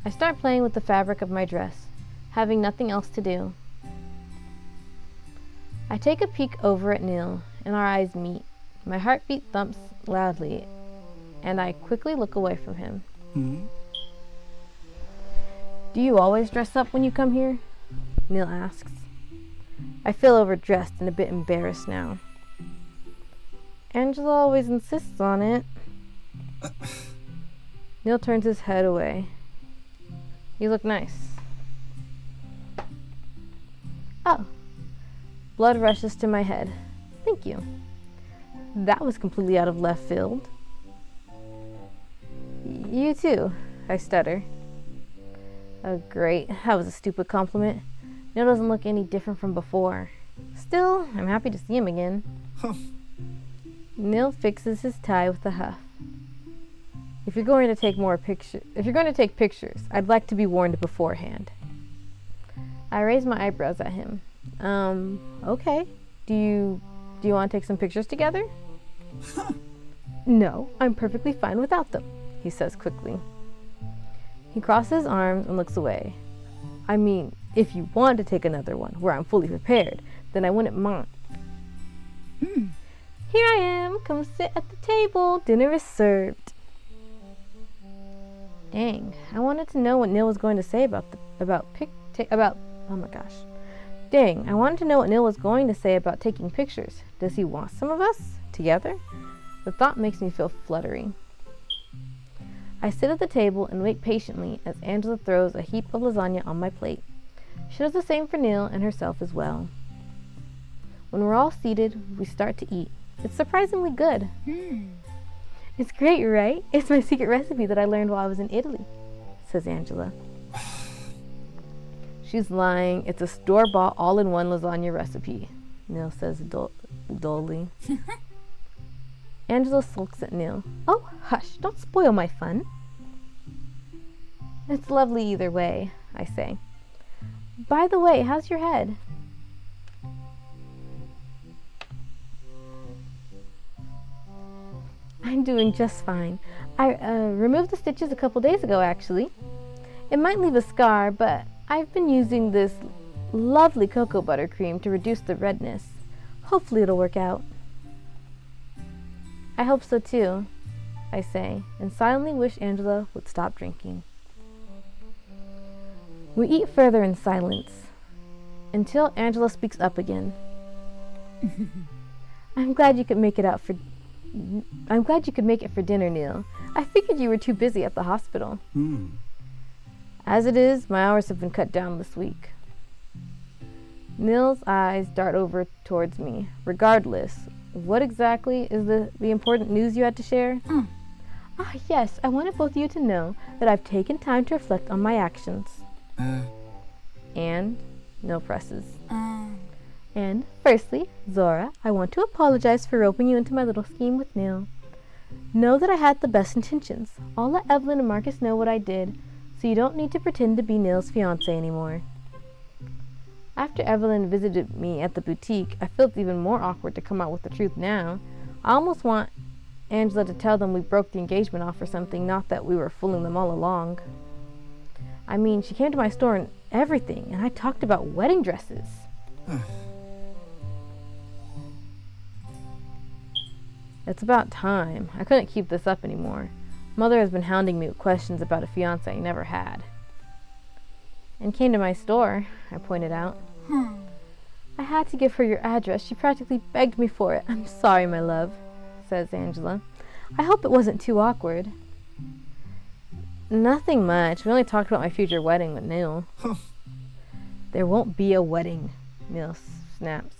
I start playing with the fabric of my dress, having nothing else to do. I take a peek over at Neil, and our eyes meet. My heartbeat thumps loudly, and I quickly look away from him. Do you always dress up when you come here? Neil asks. I feel overdressed and a bit embarrassed now. Angela always insists on it. Neil turns his head away. You look nice. Oh. Blood rushes to my head. Thank you. That was completely out of left field. You too, I stutter. Oh great, that was a stupid compliment. Neil doesn't look any different from before. Still, I'm happy to see him again. Neil fixes his tie with a huff. If you're going to take pictures, I'd like to be warned beforehand. I raise my eyebrows at him. Okay. Do you want to take some pictures together? No, I'm perfectly fine without them, he says quickly. He crosses his arms and looks away. I mean, if you want to take another one where I'm fully prepared, then I wouldn't mind. Here I am. Come sit at the table. Dinner is served. Dang, I wanted to know what Neil was going to say about oh my gosh. Dang, I wanted to know what Neil was going to say about taking pictures. Does he want some of us together? The thought makes me feel fluttery. I sit at the table and wait patiently as Angela throws a heap of lasagna on my plate. She does the same for Neil and herself as well. When we're all seated, we start to eat. It's surprisingly good. It's great, right? It's my secret recipe that I learned while I was in Italy, says Angela. She's lying. It's a store-bought, all-in-one lasagna recipe, Neil says dully. Angela sulks at Neil. Oh, hush, don't spoil my fun. It's lovely either way, I say. By the way, how's your head? I'm doing just fine. I removed the stitches a couple days ago, actually. It might leave a scar, but I've been using this lovely cocoa butter cream to reduce the redness. Hopefully it'll work out. I hope so too, I say, and silently wish Angela would stop drinking. We eat further in silence. until Angela speaks up again. I'm glad you could make it for dinner, Neil. I figured you were too busy at the hospital. As it is, my hours have been cut down this week. Neil's eyes dart over towards me. Regardless, what exactly is the important news you had to share? Yes, I wanted both of you to know that I've taken time to reflect on my actions. And no presses. And firstly, Zora, I want to apologize for roping you into my little scheme with Neil. Know that I had the best intentions. I'll let Evelyn and Marcus know what I did, so you don't need to pretend to be Neil's fiancé anymore. After Evelyn visited me at the boutique, I felt even more awkward to come out with the truth now. I almost want Angela to tell them we broke the engagement off or something, not that we were fooling them all along. I mean, she came to my store and everything, and I talked about wedding dresses. It's about time. I couldn't keep this up anymore. Mother has been hounding me with questions about a fiancé I never had. And came to my store, I pointed out. I had to give her your address. She practically begged me for it. I'm sorry, my love, says Angela. I hope it wasn't too awkward. Nothing much. We only talked about my future wedding with Neil. There won't be a wedding, Neil snaps.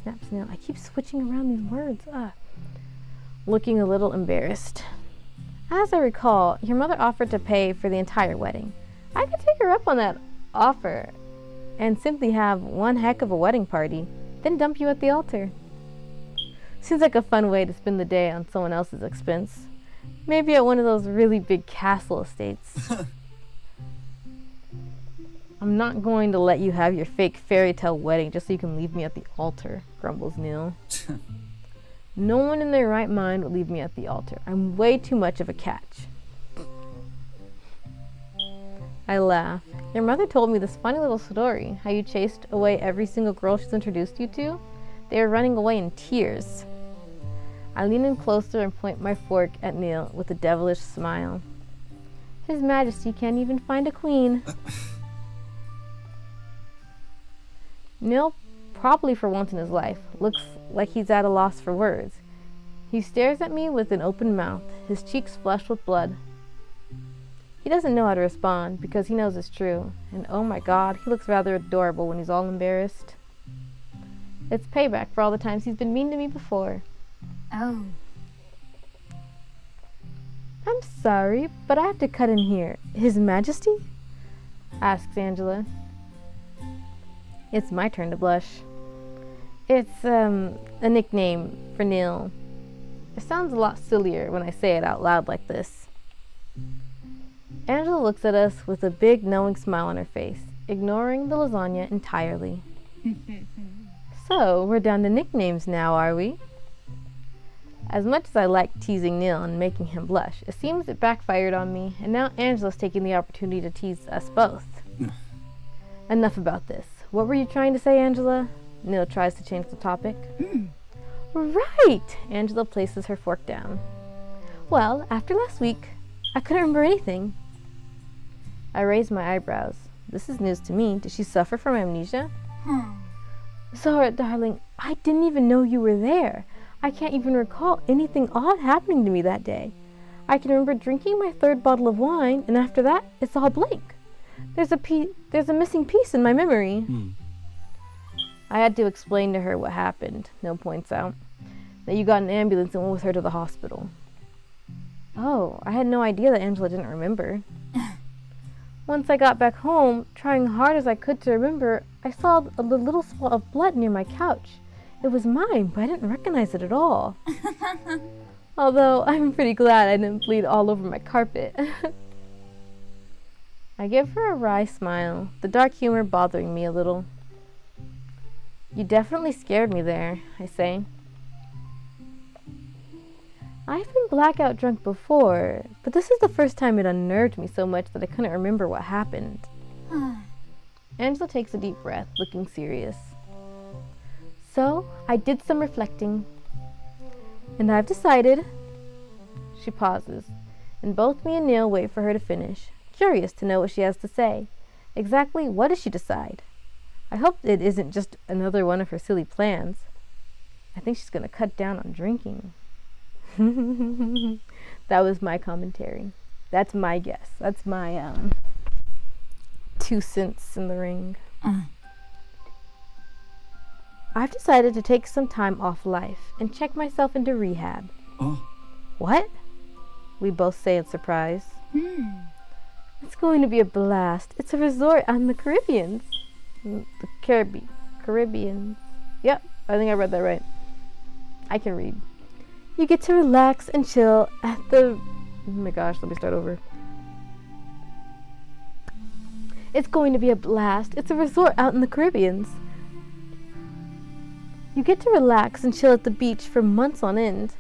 Snaps Neil. I keep switching around these words. Looking a little embarrassed. As I recall, your mother offered to pay for the entire wedding. I could take her up on that offer and simply have one heck of a wedding party, then dump you at the altar. Seems like a fun way to spend the day on someone else's expense. Maybe at one of those really big castle estates. I'm not going to let you have your fake fairy tale wedding just so you can leave me at the altar, grumbles Neil. No one in their right mind would leave me at the altar. I'm way too much of a catch. I laugh. Your mother told me this funny little story, how you chased away every single girl she's introduced you to. They were running away in tears. I lean in closer and point my fork at Neil with a devilish smile. His Majesty can't even find a queen. Neil, probably for once in his life, looks like he's at a loss for words. He stares at me with an open mouth, his cheeks flushed with blood. He doesn't know how to respond because he knows it's true, and oh my God, he looks rather adorable when he's all embarrassed. It's payback for all the times he's been mean to me before. Oh. I'm sorry, but I have to cut in here. His Majesty? Asks Angela. It's my turn to blush. It's a nickname for Neil. It sounds a lot sillier when I say it out loud like this. Angela looks at us with a big knowing smile on her face, ignoring the lasagna entirely. So, we're down to nicknames now, are we? As much as I like teasing Neil and making him blush, it seems it backfired on me, and now Angela's taking the opportunity to tease us both. Enough about this. What were you trying to say, Angela? Neil tries to change the topic. Right! Angela places her fork down. Well, after last week, I couldn't remember anything. I raise my eyebrows. This is news to me. Did she suffer from amnesia? Zora, darling, I didn't even know you were there. I can't even recall anything odd happening to me that day. I can remember drinking my third bottle of wine, and after that, it's all blank. There's a missing piece in my memory. I had to explain to her what happened, Neil points out. That you got an ambulance and went with her to the hospital. Oh, I had no idea that Angela didn't remember. Once I got back home, trying hard as I could to remember, I saw a little spot of blood near my couch. It was mine, but I didn't recognize it at all. Although, I'm pretty glad I didn't bleed all over my carpet. I give her a wry smile, the dark humor bothering me a little. You definitely scared me there, I say. I've been blackout drunk before, but this is the first time it unnerved me so much that I couldn't remember what happened. Angela takes a deep breath, looking serious. So, I did some reflecting, and I've decided... She pauses, and both me and Neil wait for her to finish, curious to know what she has to say. Exactly what does she decide? I hope it isn't just another one of her silly plans. I think she's going to cut down on drinking. That was my commentary. That's my guess. That's my 2 cents in the ring. I've decided to take some time off life and check myself into rehab. Oh. What? We both say in surprise. It's going to be a blast. It's a resort on the Caribbean. The Caribbean. Yep, I think I read that right. I can read. You get to relax and chill at the... Oh my gosh, let me start over. It's going to be a blast. It's a resort out in the Caribbean. You get to relax and chill at the beach for months on end.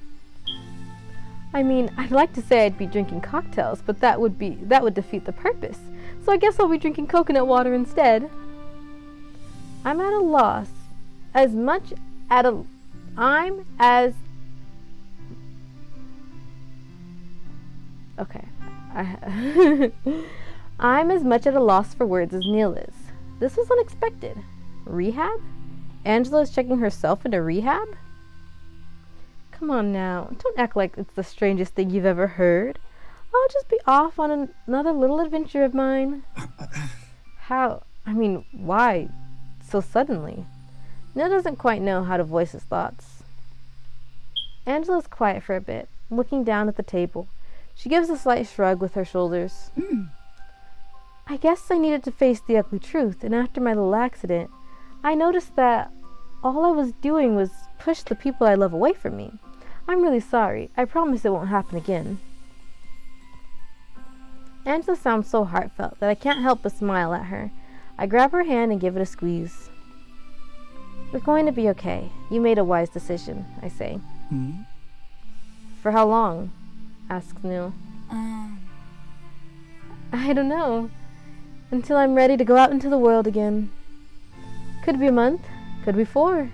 I mean, I'd like to say I'd be drinking cocktails, but that would defeat the purpose. So I guess I'll be drinking coconut water instead. I'm at a loss. Okay. I'm as much at a loss for words as Neil is. This was unexpected. Rehab? Angela is checking herself into rehab? Come on now, don't act like it's the strangest thing you've ever heard. I'll just be off on another little adventure of mine. Why so suddenly? Neil doesn't quite know how to voice his thoughts. Angela's quiet for a bit, looking down at the table. She gives a slight shrug with her shoulders. I guess I needed to face the ugly truth, and after my little accident, I noticed that all I was doing was push the people I love away from me. I'm really sorry. I promise it won't happen again. Angela sounds so heartfelt that I can't help but smile at her. I grab her hand and give it a squeeze. We're going to be okay. You made a wise decision, I say. For how long? Asks Neil. I don't know. Until I'm ready to go out into the world again. Could be a month. Could be 4.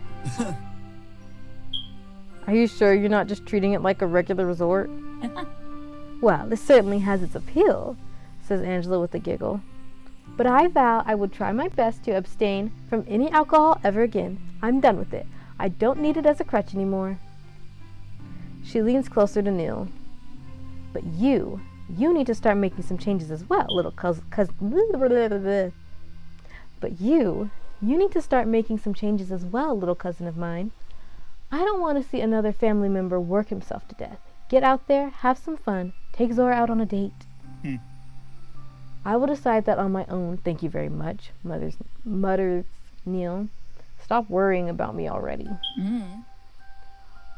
Are you sure you're not just treating it like a regular resort? Well, it certainly has its appeal, says Angela with a giggle. But I vow I would try my best to abstain from any alcohol ever again. I'm done with it. I don't need it as a crutch anymore. She leans closer to Neil. But you need to start making some changes as well, little But you need to start making some changes as well, little cousin of mine. I don't want to see another family member work himself to death. Get out there, have some fun, take Zora out on a date. I will decide that on my own, thank you very much, mutters Neil. Stop worrying about me already.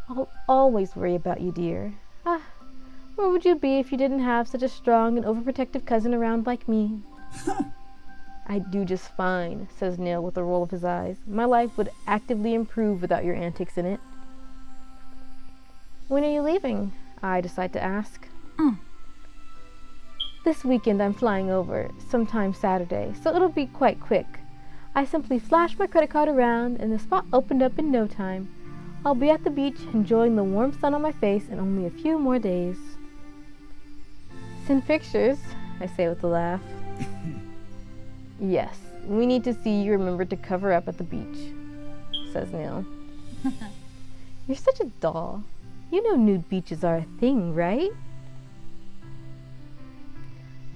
I'll always worry about you, dear. Where would you be if you didn't have such a strong and overprotective cousin around like me? I do just fine, says Neil with a roll of his eyes. My life would actively improve without your antics in it. When are you leaving? I decide to ask. This weekend I'm flying over, sometime Saturday, so it'll be quite quick. I simply flashed my credit card around and the spot opened up in no time. I'll be at the beach enjoying the warm sun on my face in only a few more days. Send pictures, I say with a laugh. Yes, we need to see you remember to cover up at the beach, says Neil. You're such a doll. You know nude beaches are a thing, right?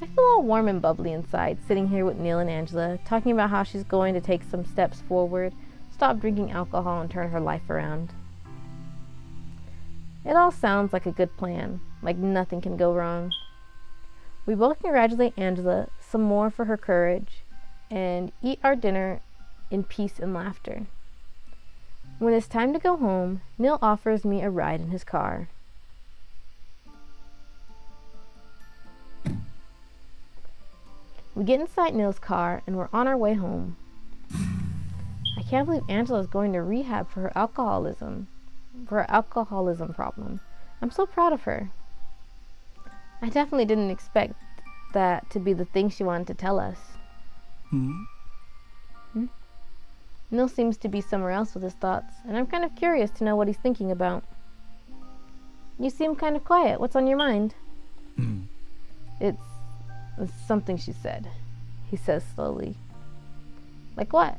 I feel all warm and bubbly inside, sitting here with Neil and Angela, talking about how she's going to take some steps forward, stop drinking alcohol, and turn her life around. It all sounds like a good plan, like nothing can go wrong. We both congratulate Angela some more for her courage, and eat our dinner in peace and laughter. When it's time to go home, Neil offers me a ride in his car. We get inside Neil's car and we're on our way home. I can't believe Angela's going to rehab for her alcoholism problem. I'm so proud of her. I definitely didn't expect that to be the thing she wanted to tell us. Neil seems to be somewhere else with his thoughts, and I'm kind of curious to know what he's thinking about. You seem kind of quiet. What's on your mind? It's something she said, he says slowly. Like what?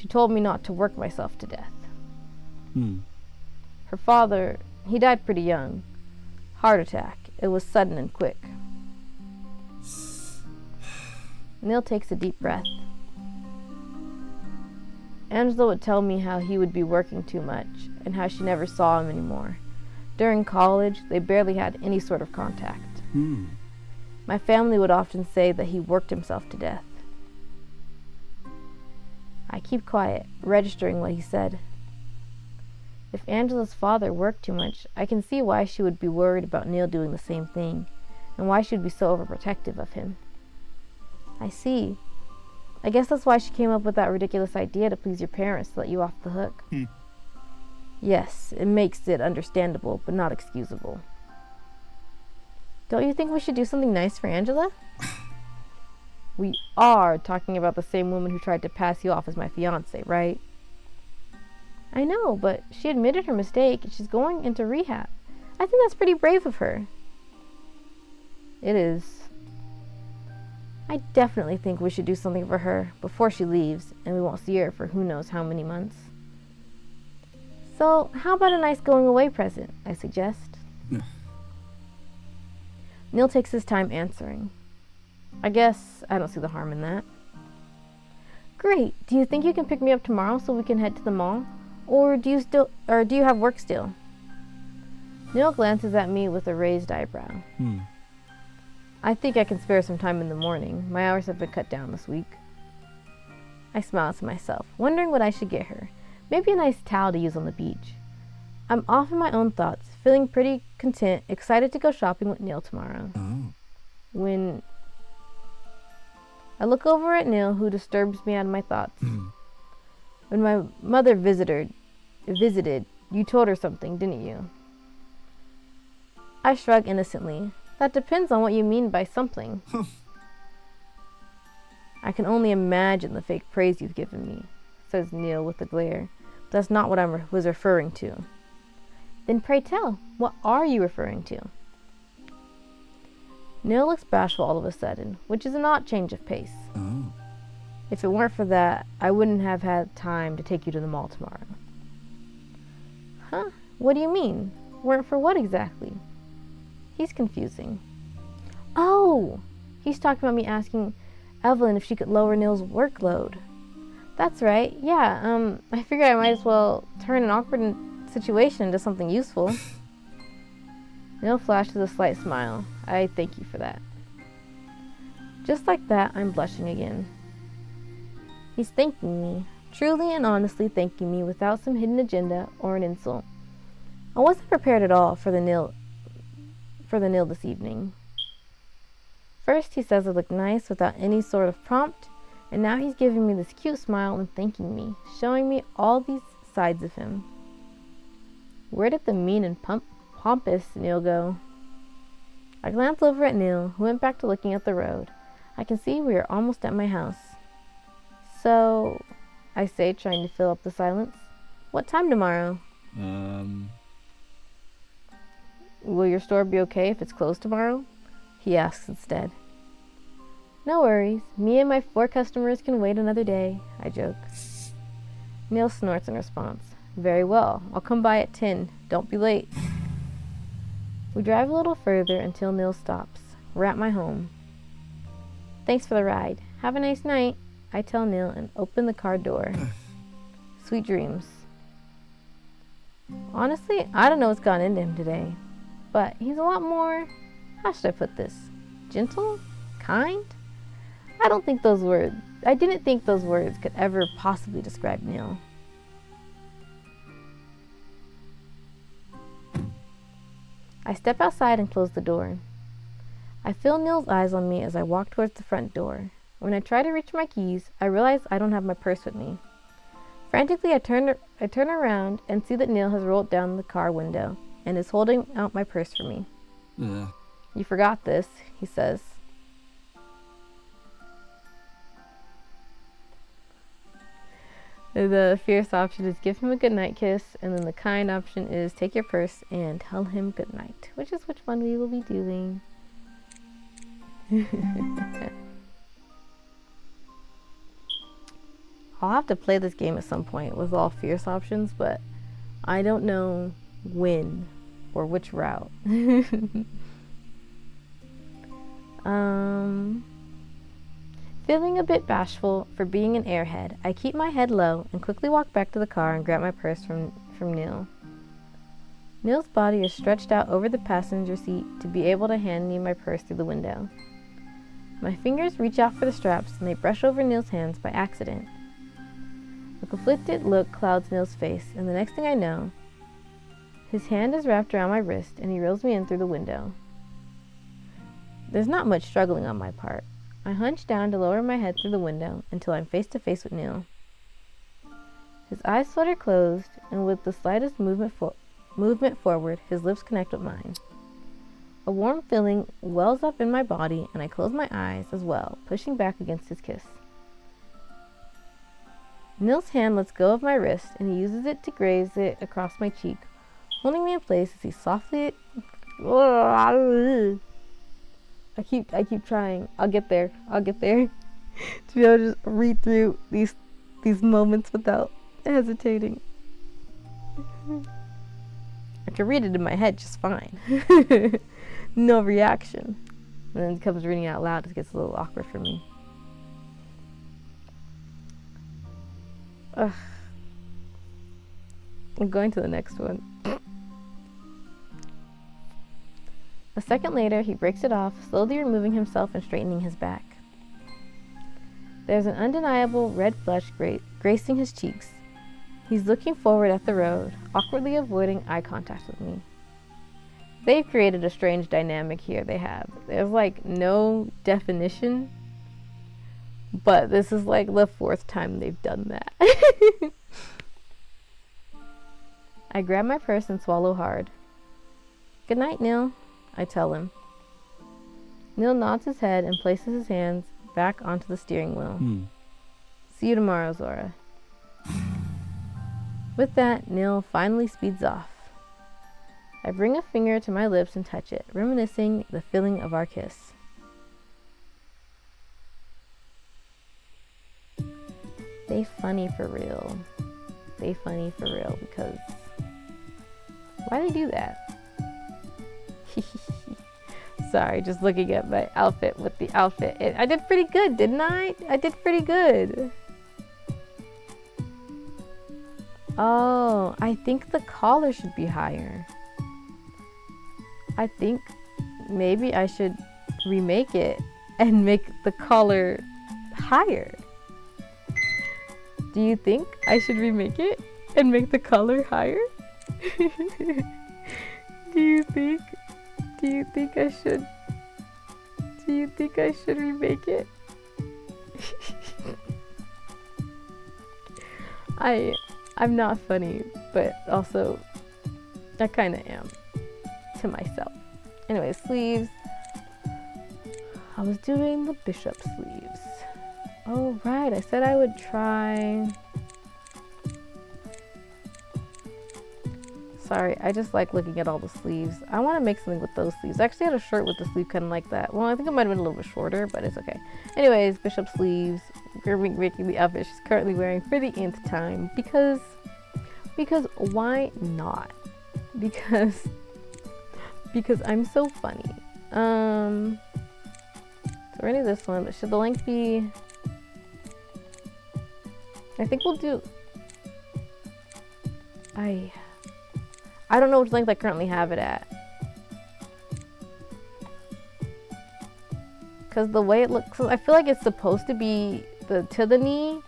She told me not to work myself to death. Hmm. Her father, he died pretty young. Heart attack. It was sudden and quick. Neil takes a deep breath. Angela would tell me how he would be working too much and how she never saw him anymore. During college, they barely had any sort of contact. Hmm. My family would often say that he worked himself to death. I keep quiet, registering what he said. If Angela's father worked too much, I can see why she would be worried about Neil doing the same thing, and why she would be so overprotective of him. I see. I guess that's why she came up with that ridiculous idea to please your parents to let you off the hook. Hmm. Yes, it makes it understandable, but not excusable. Don't you think we should do something nice for Angela? We are talking about the same woman who tried to pass you off as my fiancé, right? I know, but she admitted her mistake and she's going into rehab. I think that's pretty brave of her. It is. I definitely think we should do something for her before she leaves, and we won't see her for who knows how many months. So, how about a nice going away present, I suggest? Neil takes his time answering. I guess I don't see the harm in that. Great. Do you think you can pick me up tomorrow so we can head to the mall? Or do you have work still? Neil glances at me with a raised eyebrow. I think I can spare some time in the morning. My hours have been cut down this week. I smile to myself, wondering what I should get her. Maybe a nice towel to use on the beach. I'm off in my own thoughts, feeling pretty content, excited to go shopping with Neil tomorrow. When I look over at Neil, who disturbs me out of my thoughts. When my mother visited, you told her something, didn't you? I shrug innocently. That depends on what you mean by something. I can only imagine the fake praise you've given me, says Neil with a glare. That's not what I was referring to. Then pray tell, what are you referring to? Neil looks bashful all of a sudden, which is an odd change of pace. If it weren't for that, I wouldn't have had time to take you to the mall tomorrow. Huh? What do you mean? Weren't for what exactly? He's confusing. Oh! He's talking about me asking Evelyn if she could lower Neil's workload. That's right. Yeah, I figured I might as well turn an awkward situation into something useful. Neil flashes a slight smile. I thank you for that. Just like that, I'm blushing again. He's thanking me, truly and honestly thanking me without some hidden agenda or an insult. I wasn't prepared at all for the Neil this evening. First he says I look nice without any sort of prompt, and now he's giving me this cute smile and thanking me, showing me all these sides of him. Where did the mean and pompous Neil go? I glance over at Neil, who went back to looking at the road. I can see we are almost at my house. So, I say, trying to fill up the silence, what time tomorrow? Will your store be okay if it's closed tomorrow? He asks instead. No worries. Me and my 4 customers can wait another day, I joke. Neil snorts in response. Very well. I'll come by at 10. Don't be late. We drive a little further until Neil stops. We're at my home. Thanks for the ride. Have a nice night, I tell Neil and open the car door. Sweet dreams. Honestly, I don't know what's gone into him today. But he's a lot more, how should I put this? Gentle? Kind? I didn't think those words could ever possibly describe Neil. I step outside and close the door. I feel Neil's eyes on me as I walk towards the front door. When I try to reach my keys, I realize I don't have my purse with me. Frantically, I turn around and see that Neil has rolled down the car window and is holding out my purse for me. You forgot this, he says. The fierce option is give him a goodnight kiss, and then the kind option is take your purse and tell him goodnight, which is which one we will be doing. I'll have to play this game at some point with all fierce options, but I don't know when or which route. Feeling a bit bashful for being an airhead, I keep my head low and quickly walk back to the car and grab my purse from Neil. Neil's body is stretched out over the passenger seat to be able to hand me my purse through the window. My fingers reach out for the straps and they brush over Neil's hands by accident. A conflicted look clouds Neil's face, and the next thing I know, his hand is wrapped around my wrist and he reels me in through the window. There's not much struggling on my part. I hunch down to lower my head through the window until I'm face to face with Neil. His eyes flutter closed, and with the slightest movement forward, his lips connect with mine. A warm feeling wells up in my body, and I close my eyes as well, pushing back against his kiss. Neil's hand lets go of my wrist, and he uses it to graze it across my cheek, holding me in place as he softly... I keep trying. I'll get there. to be able to just read through these moments without hesitating. I can read it in my head just fine. No reaction. And then it comes reading out loud, it gets a little awkward for me. Ugh. I'm going to the next one. A second later, he breaks it off, slowly removing himself and straightening his back. There's an undeniable red flush gracing his cheeks. He's looking forward at the road, awkwardly avoiding eye contact with me. They've created a strange dynamic here, they have. There's like no definition, but this is like the 4th time they've done that. I grab my purse and swallow hard. Good night, Neil, I tell him. Neil nods his head and places his hands back onto the steering wheel. See you tomorrow, Zora. With that, Neil finally speeds off. I bring a finger to my lips and touch it, reminiscing the feeling of our kiss. They funny for real. Because why they do that? Sorry, just looking at my outfit with the outfit. I did pretty good, didn't I? I did pretty good. Oh, I think the collar should be higher. I think maybe I should remake it and make the collar higher. Do you think I should remake it and make the collar higher? Do you think I should? Do you think I should remake it? I'm not funny, but also I kind of am to myself. Anyway, sleeves. I was doing the bishop sleeves. Oh right, I said I would try. Sorry, I just like looking at all the sleeves. I want to make something with those sleeves. I actually had a shirt with the sleeve kind of like that. Well, I think it might have been a little bit shorter, but it's okay. Anyways, bishop sleeves. We're making the outfit she's currently wearing for the nth time because why not? Because I'm so funny. So we're gonna do this one, but should the length be? I think we'll do. I don't know which length I currently have it at. Because the way it looks, I feel like it's supposed to be to the knee,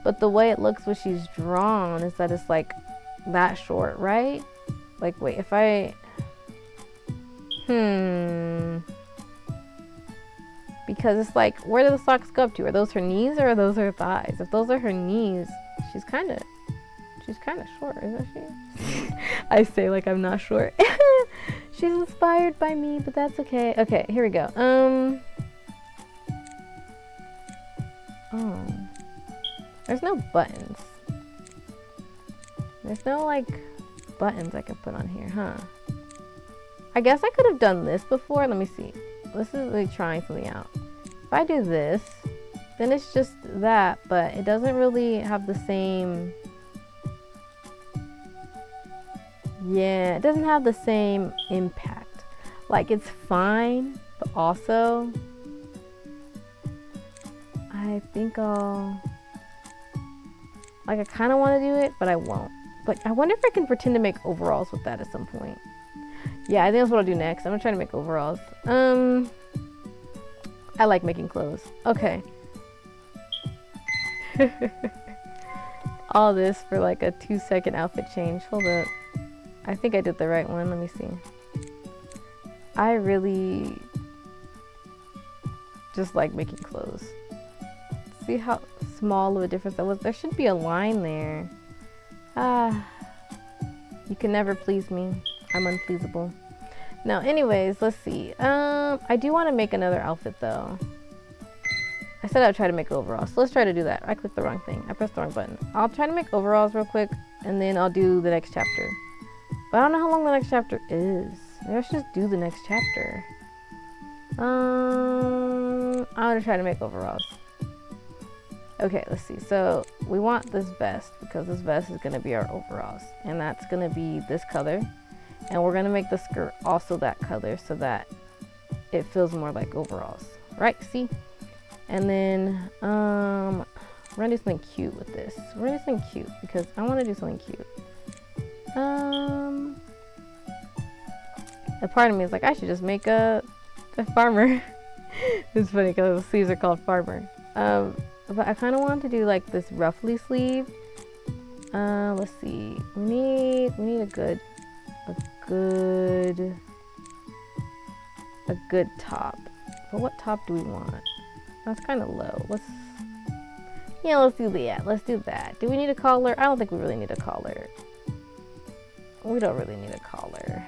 but the way it looks when she's drawn is that it's like that short, right? Like, wait, if I, because it's like, where do the socks go up to? Are those her knees or are those her thighs? If those are her knees, she's kind of short, isn't she? I say like I'm not short. She's inspired by me, but that's okay. Okay, here we go. Oh, there's no buttons. There's no like buttons I could put on here, huh? I guess I could have done this before. Let me see. This is like trying something out. If I do this, then it's just that, but it doesn't really have the same, yeah, it doesn't have the same impact. Like, it's fine, but also I think I'll, like, I kind of want to do it, but I won't. But I wonder if I can pretend to make overalls with that at some point. Yeah, I think that's what I'll do next. I'm gonna try to make overalls. I like making clothes. Okay. All this for like a 2-second outfit change. Hold up. I think I did the right one. Let me see. I really just like making clothes. See how small of a difference that was? There should be a line there. Ah, you can never please me. I'm unpleasable. Now, anyways, let's see. I do want to make another outfit though. I said I'd try to make overalls, so let's try to do that. I clicked the wrong thing. I pressed the wrong button. I'll try to make overalls real quick, and then I'll do the next chapter. But I don't know how long the next chapter is. Maybe I should just do the next chapter. I'm gonna try to make overalls. Okay, let's see. So we want this vest because this vest is gonna be our overalls, and that's gonna be this color. And we're gonna make the skirt also that color so that it feels more like overalls, right? See? And then we're gonna do something cute with this. We're gonna do something cute because I want to do something cute. A part of me is like, I should just make a farmer. It's funny because the sleeves are called farmer. But I kind of want to do like this ruffly sleeve. Let's see. We need a good top. But what top do we want? That's kind of low. Let's do that. Let's do that. Do we need a collar? I don't think we really need a collar. We don't really need a collar.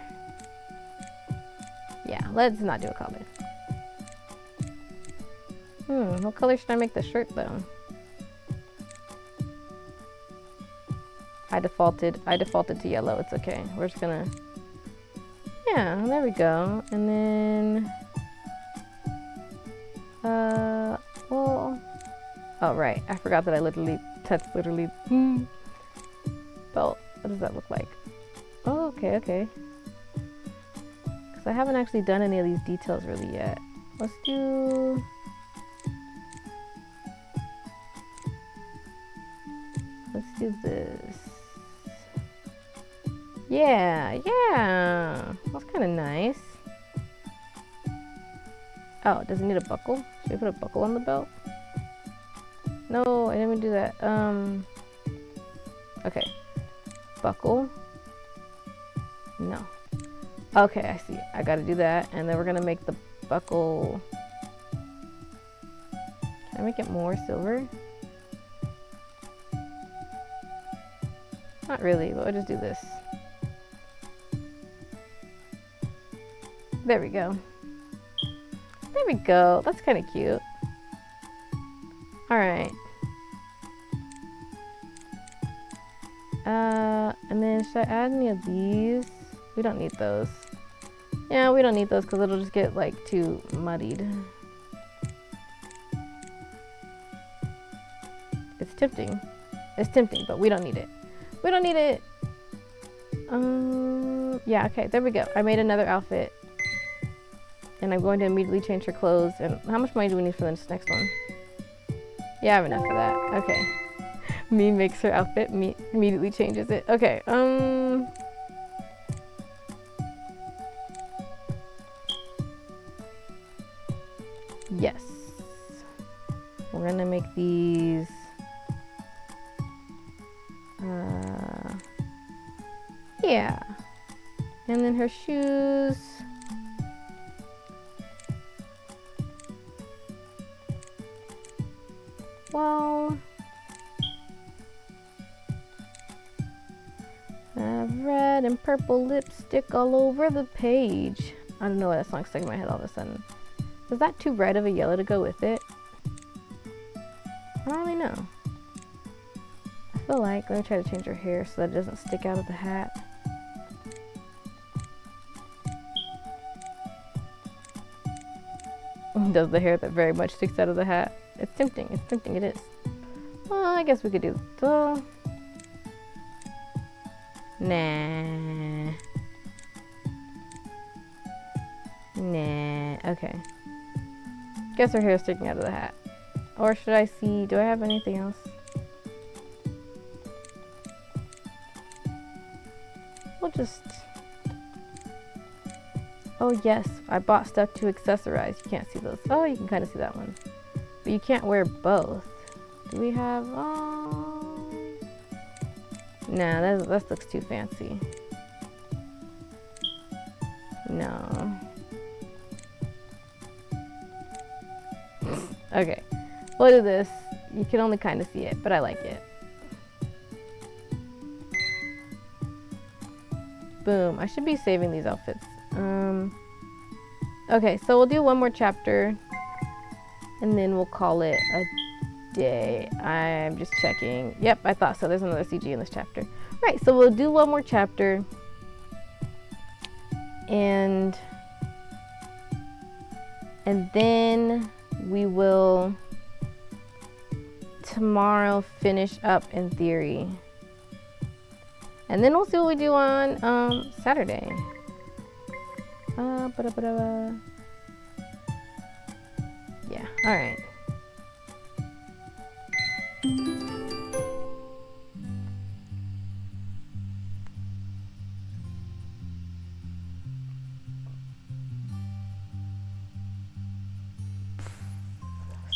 Yeah, let's not do a collar. What color should I make the shirt though? I defaulted to yellow. It's okay. We're just gonna, yeah, there we go. And then well, oh right, I forgot that that's literally belt. What does that look like? Oh, okay. Because I haven't actually done any of these details really yet. Let's do this. Yeah, that's kind of nice. Oh, does it need a buckle? Should I put a buckle on the belt? No, I didn't even do that. Okay. Buckle. No. Okay, I see. I gotta do that. And then we're gonna make the buckle. Can I make it more silver? Not really, but we'll just do this. There we go. There we go. That's kind of cute. Alright. And then should I add any of these? We don't need those. Yeah, we don't need those because it'll just get like too muddied. It's tempting. It's tempting, but we don't need it. We don't need it. Yeah, okay, there we go. I made another outfit. And I'm going to immediately change her clothes. And how much money do we need for this next one? Yeah, I have enough for that. Okay. Me makes her outfit, me immediately changes it. Okay, yes. We're gonna make these yeah. And then her shoes. Well, red and purple lipstick all over the page. I don't know why that song's stuck in my head all of a sudden. Is that too bright of a yellow to go with it? I don't really know. I feel like, let me try to change her hair so that it doesn't stick out of the hat. Does the hair that very much sticks out of the hat. It's tempting. It's tempting. It is. Well, I guess we could do the. Nah. Nah. Okay. Guess her hair is sticking out of the hat. Or should I see? Do I have anything else? We'll just. Oh yes, I bought stuff to accessorize. You can't see those. Oh, you can kind of see that one. But you can't wear both. Do we have, nah, that looks too fancy. No. Okay, we'll do this. You can only kind of see it, but I like it. Boom, I should be saving these outfits. Okay, so we'll do one more chapter and then we'll call it a day. I'm just checking. Yep, I thought so. There's another CG in this chapter. Right, so we'll do one more chapter and then we will tomorrow finish up in theory. And then we'll see what we do on Saturday. Yeah, all right.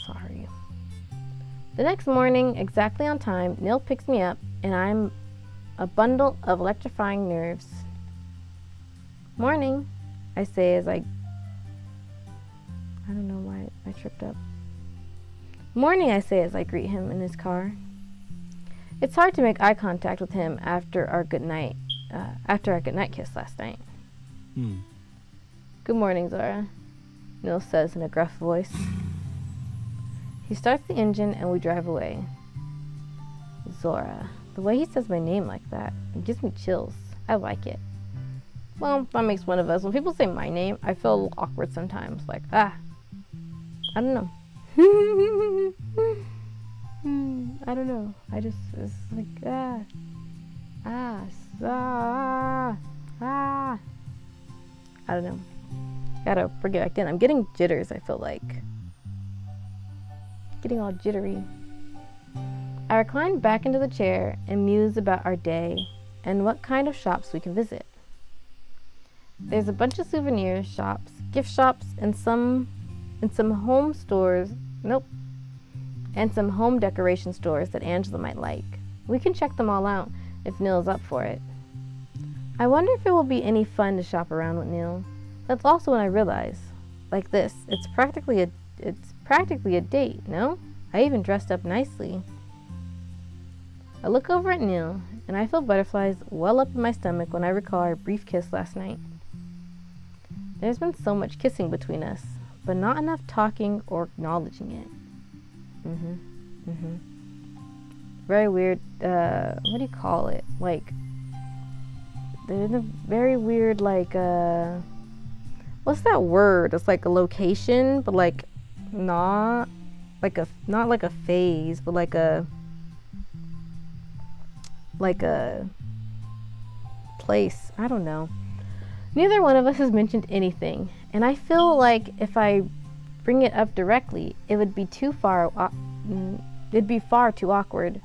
Sorry. The next morning, exactly on time, Neil picks me up and I'm a bundle of electrifying nerves. Morning, I say as I don't know why I tripped up. Morning, I say as I greet him in his car. It's hard to make eye contact with him after our goodnight kiss last night. Good morning, Zora, Neil says in a gruff voice. He starts the engine and we drive away. Zora. The way he says my name like that, it gives me chills. I like it. Well, that makes one of us. When people say my name, I feel a little awkward sometimes. Like, I don't know. I don't know. It's like, I don't know. Gotta bring it back in. I'm getting jitters, I feel like. Getting all jittery. I recline back into the chair and muse about our day and what kind of shops we can visit. There's a bunch of souvenir shops, gift shops, and some home stores. Nope. And some home decoration stores that Angela might like. We can check them all out if Neil's up for it. I wonder if it will be any fun to shop around with Neil. That's also when I realize, like this, it's practically a date, no? I even dressed up nicely. I look over at Neil, and I feel butterflies well up in my stomach when I recall our brief kiss last night. There's been so much kissing between us, but not enough talking or acknowledging it. Very weird, what do you call it? Like, there's a very weird, like, what's that word? It's like a location, but like, not like a phase, but like a place. I don't know. Neither one of us has mentioned anything, and I feel like if I bring it up directly, it would be it'd be far too awkward.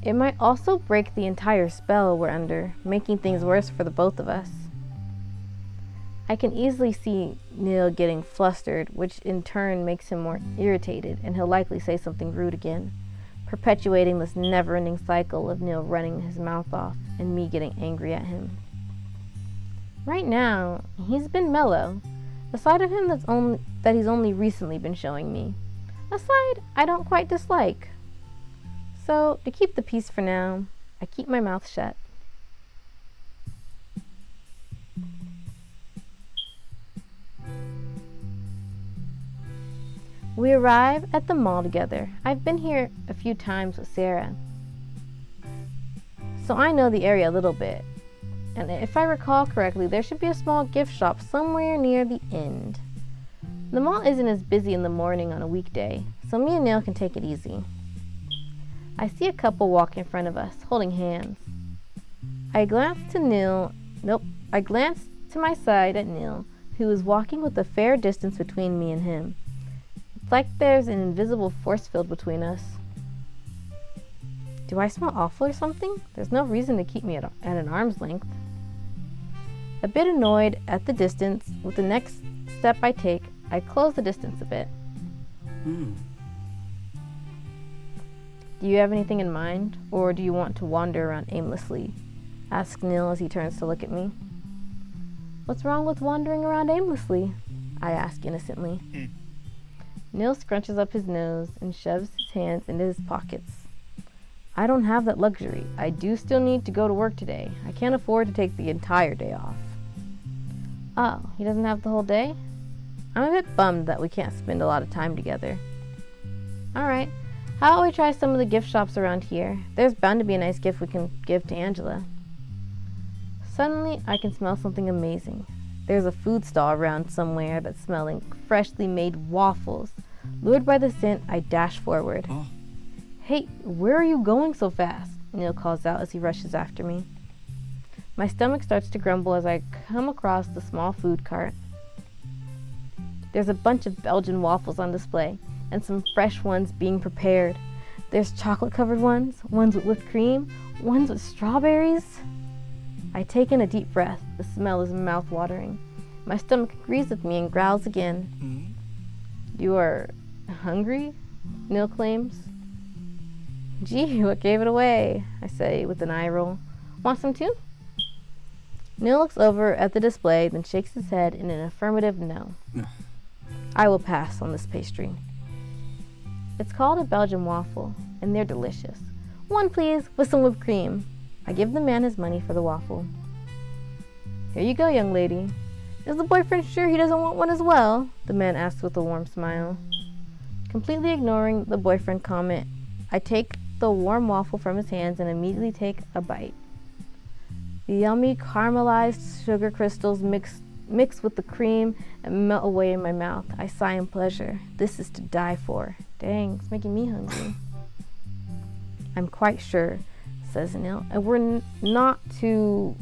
It might also break the entire spell we're under, making things worse for the both of us. I can easily see Neil getting flustered, which in turn makes him more irritated, and he'll likely say something rude again, perpetuating this never-ending cycle of Neil running his mouth off and me getting angry at him. Right now, he's been mellow, a side of him that he's only recently been showing me, a side I don't quite dislike. So, to keep the peace for now, I keep my mouth shut. We arrive at the mall together. I've been here a few times with Sarah, so I know the area a little bit. And if I recall correctly, there should be a small gift shop somewhere near the end. The mall isn't as busy in the morning on a weekday, so me and Neil can take it easy. I see a couple walk in front of us, holding hands. I glanced to my side at Neil, who was walking with a fair distance between me and him. It's like there's an invisible force field between us. Do I smell awful or something? There's no reason to keep me at an arm's length. A bit annoyed at the distance, with the next step I take, I close the distance a bit. Do you have anything in mind, or do you want to wander around aimlessly? Asks Neil as he turns to look at me. What's wrong with wandering around aimlessly? I ask innocently. Neil scrunches up his nose and shoves his hands into his pockets. I don't have that luxury. I do still need to go to work today. I can't afford to take the entire day off. Oh, he doesn't have the whole day? I'm a bit bummed that we can't spend a lot of time together. Alright, how about we try some of the gift shops around here? There's bound to be a nice gift we can give to Angela. Suddenly, I can smell something amazing. There's a food stall around somewhere that's smelling freshly made waffles. Lured by the scent, I dash forward. Oh. Hey, where are you going so fast? Neil calls out as he rushes after me. My stomach starts to grumble as I come across the small food cart. There's a bunch of Belgian waffles on display, and some fresh ones being prepared. There's chocolate-covered ones with whipped cream, ones with strawberries. I take in a deep breath. The smell is mouth-watering. My stomach agrees with me and growls again. You are hungry? Neil claims. Gee, what gave it away? I say with an eye roll. Want some too? Neil looks over at the display, then shakes his head in an affirmative no. I will pass on this pastry. It's called a Belgian waffle, and they're delicious. One, please, with some whipped cream. I give the man his money for the waffle. Here you go, young lady. Is the boyfriend sure he doesn't want one as well? The man asks with a warm smile. Completely ignoring the boyfriend comment, I take the warm waffle from his hands and immediately take a bite. The yummy caramelized sugar crystals mix with the cream and melt away in my mouth. I sigh in pleasure. This is to die for. Dang, it's making me hungry. I'm quite sure, says Neil, and we're not too...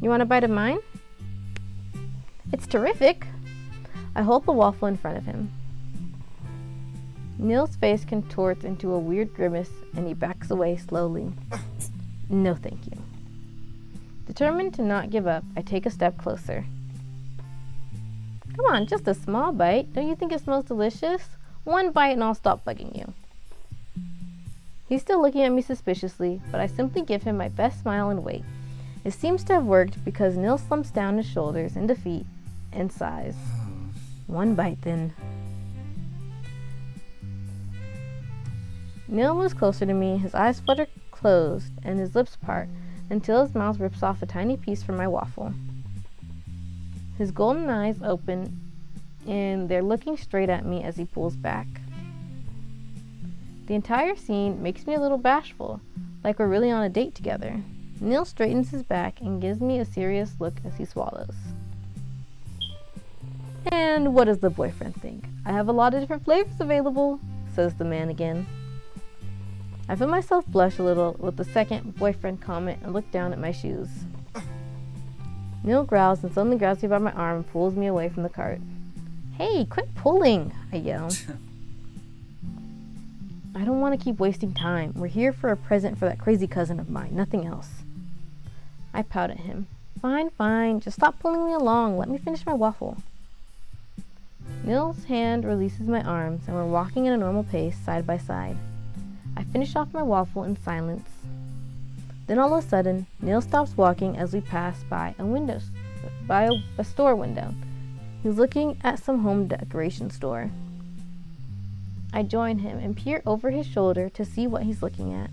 You want a bite of mine? It's terrific. I hold the waffle in front of him. Neil's face contorts into a weird grimace and he backs away slowly. No, thank you. Determined to not give up, I take a step closer. Come on, just a small bite. Don't you think it smells delicious? One bite and I'll stop bugging you. He's still looking at me suspiciously, but I simply give him my best smile and wait. It seems to have worked because Neil slumps down his shoulders in defeat and sighs. One bite then. Neil moves closer to me, his eyes flutter closed and his lips part until his mouth rips off a tiny piece from my waffle. His golden eyes open and they're looking straight at me as he pulls back. The entire scene makes me a little bashful, like we're really on a date together. Neil straightens his back and gives me a serious look as he swallows. And what does the boyfriend think? I have a lot of different flavors available, says the man again. I feel myself blush a little with the second boyfriend comment and look down at my shoes. Neil growls and suddenly grabs me by my arm and pulls me away from the cart. Hey, quit pulling, I yell. I don't want to keep wasting time. We're here for a present for that crazy cousin of mine, nothing else. I pout at him. Fine, just stop pulling me along. Let me finish my waffle. Neil's hand releases my arms and we're walking at a normal pace, side by side. I finish off my waffle in silence. Then all of a sudden, Neil stops walking as we pass by a store window. He's looking at some home decoration store. I join him and peer over his shoulder to see what he's looking at.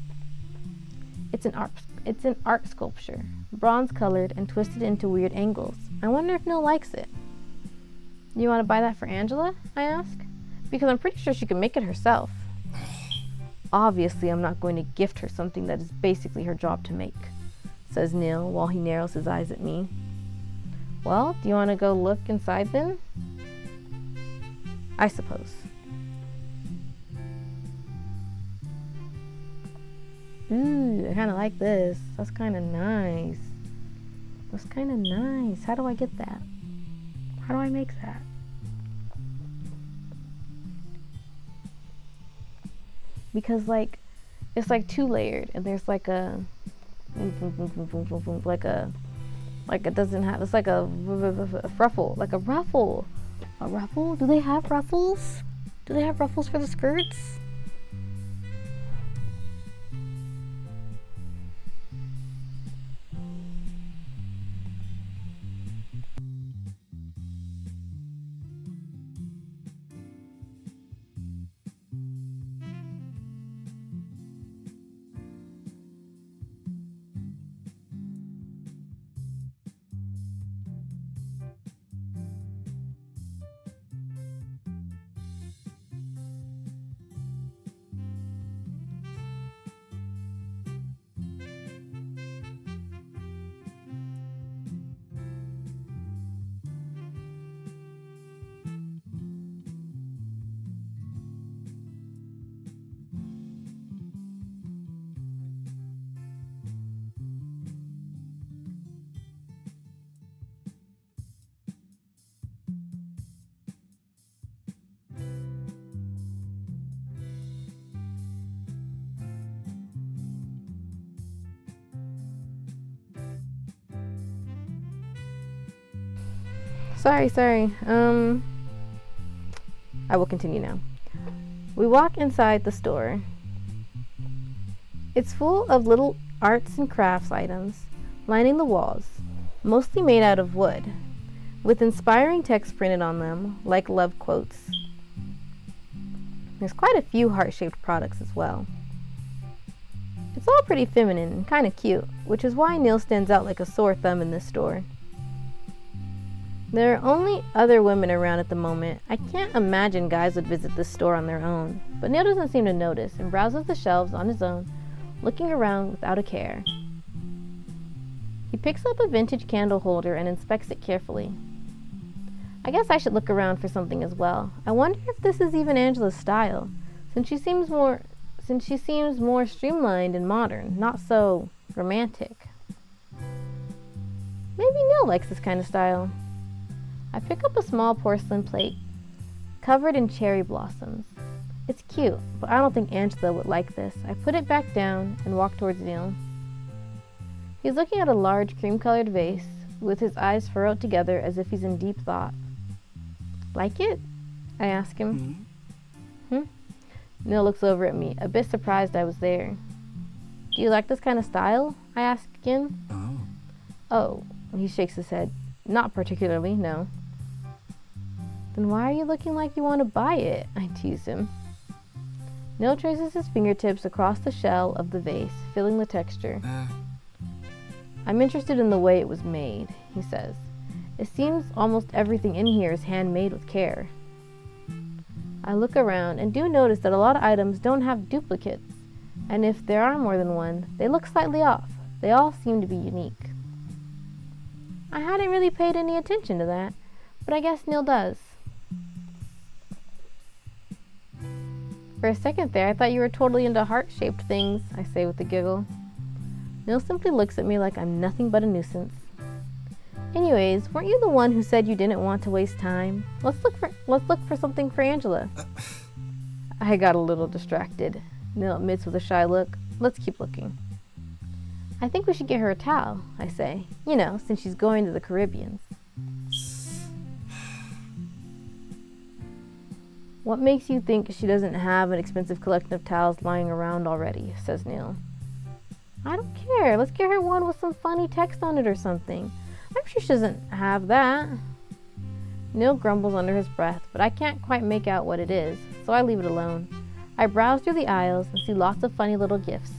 It's an art sculpture, bronze colored and twisted into weird angles. I wonder if Neil likes it. You want to buy that for Angela? I ask, because I'm pretty sure she can make it herself. Obviously, I'm not going to gift her something that is basically her job to make, says Neil while he narrows his eyes at me. Well, do you want to go look inside then? I suppose. Ooh, I kind of like this. That's kind of nice. That's kind of nice. How do I get that? How do I make that? Because like, it's like 2-layered, and there's like a, like it doesn't have. It's like a ruffle, like a ruffle. A ruffle? Do they have ruffles? Do they have ruffles for the skirts? Sorry. I will continue now. We walk inside the store. It's full of little arts and crafts items lining the walls, mostly made out of wood, with inspiring text printed on them, like love quotes. There's quite a few heart-shaped products as well. It's all pretty feminine and kind of cute, which is why Neil stands out like a sore thumb in this store. There are only other women around at the moment. I can't imagine guys would visit this store on their own, but Neil doesn't seem to notice and browses the shelves on his own, looking around without a care. He picks up a vintage candle holder and inspects it carefully. I guess I should look around for something as well. I wonder if this is even Angela's style, since she seems more streamlined and modern, not so romantic. Maybe Neil likes this kind of style. I pick up a small porcelain plate covered in cherry blossoms. It's cute, but I don't think Angela would like this. I put it back down and walk towards Neil. He's looking at a large cream-colored vase with his eyes furrowed together as if he's in deep thought. Like it? I ask him. Neil looks over at me, a bit surprised I was there. Do you like this kind of style? I ask again. Oh, he shakes his head. Not particularly, no. Then why are you looking like you want to buy it? I tease him. Neil traces his fingertips across the shell of the vase, feeling the texture. I'm interested in the way it was made, he says. It seems almost everything in here is handmade with care. I look around and do notice that a lot of items don't have duplicates, and if there are more than one, they look slightly off. They all seem to be unique. I hadn't really paid any attention to that, but I guess Neil does. For a second there, I thought you were totally into heart-shaped things, I say with a giggle. Neil simply looks at me like I'm nothing but a nuisance. Anyways, weren't you the one who said you didn't want to waste time? Let's look for something for Angela. I got a little distracted. Neil admits with a shy look. Let's keep looking. I think we should get her a towel, I say. You know, since she's going to the Caribbean. What makes you think she doesn't have an expensive collection of towels lying around already, says Neil. I don't care. Let's get her one with some funny text on it or something. I'm sure she doesn't have that. Neil grumbles under his breath, but I can't quite make out what it is, so I leave it alone. I browse through the aisles and see lots of funny little gifts.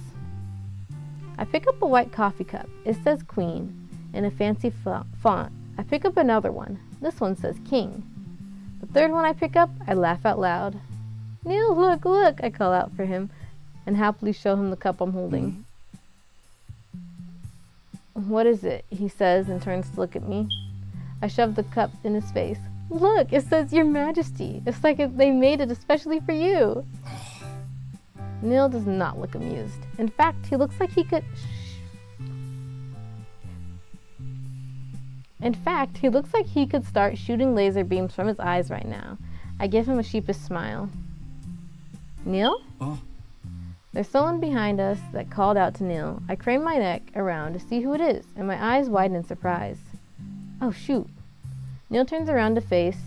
I pick up a white coffee cup. It says Queen in a fancy font. I pick up another one. This one says King. The third one I pick up, I laugh out loud. Neil, look, I call out for him and happily show him the cup I'm holding. What is it? He says and turns to look at me. I shove the cup in his face. Look, it says Your Majesty. It's like they made it especially for you. Neil does not look amused. In fact, he looks like he could... In fact, he looks like he could start shooting laser beams from his eyes right now. I give him a sheepish smile. Neil? Oh. There's someone behind us that called out to Neil. I crane my neck around to see who it is, and my eyes widen in surprise. Oh, shoot. Neil turns around to face...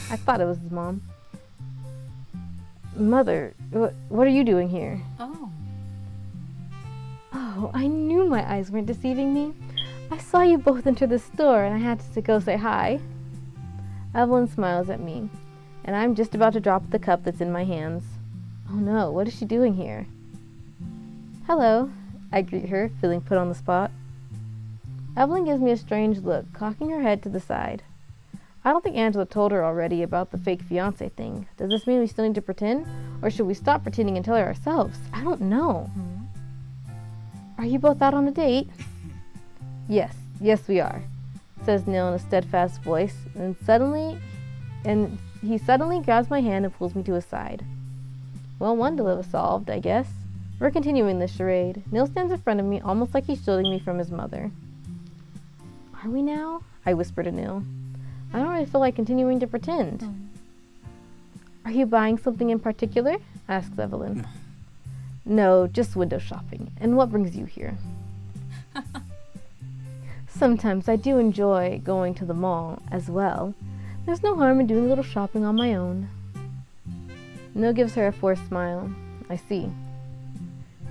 I thought it was his mom. Mother, what are you doing here? Oh. Oh, I knew my eyes weren't deceiving me. I saw you both enter the store, and I had to go say hi. Evelyn smiles at me, and I'm just about to drop the cup that's in my hands. Oh no, what is she doing here? Hello, I greet her, feeling put on the spot. Evelyn gives me a strange look, cocking her head to the side. I don't think Angela told her already about the fake fiancé thing. Does this mean we still need to pretend? Or should we stop pretending and tell her ourselves? I don't know. Are you both out on a date? Yes, we are, says Neil in a steadfast voice, and he suddenly grabs my hand and pulls me to his side. Well, one dilemma solved, I guess. We're continuing this charade. Neil stands in front of me, almost like he's shielding me from his mother. Are we now? I whisper to Neil. I don't really feel like continuing to pretend. Are you buying something in particular? Asks Evelyn. No, just window shopping. And what brings you here? Sometimes I do enjoy going to the mall as well. There's no harm in doing a little shopping on my own. Neil gives her a forced smile. I see.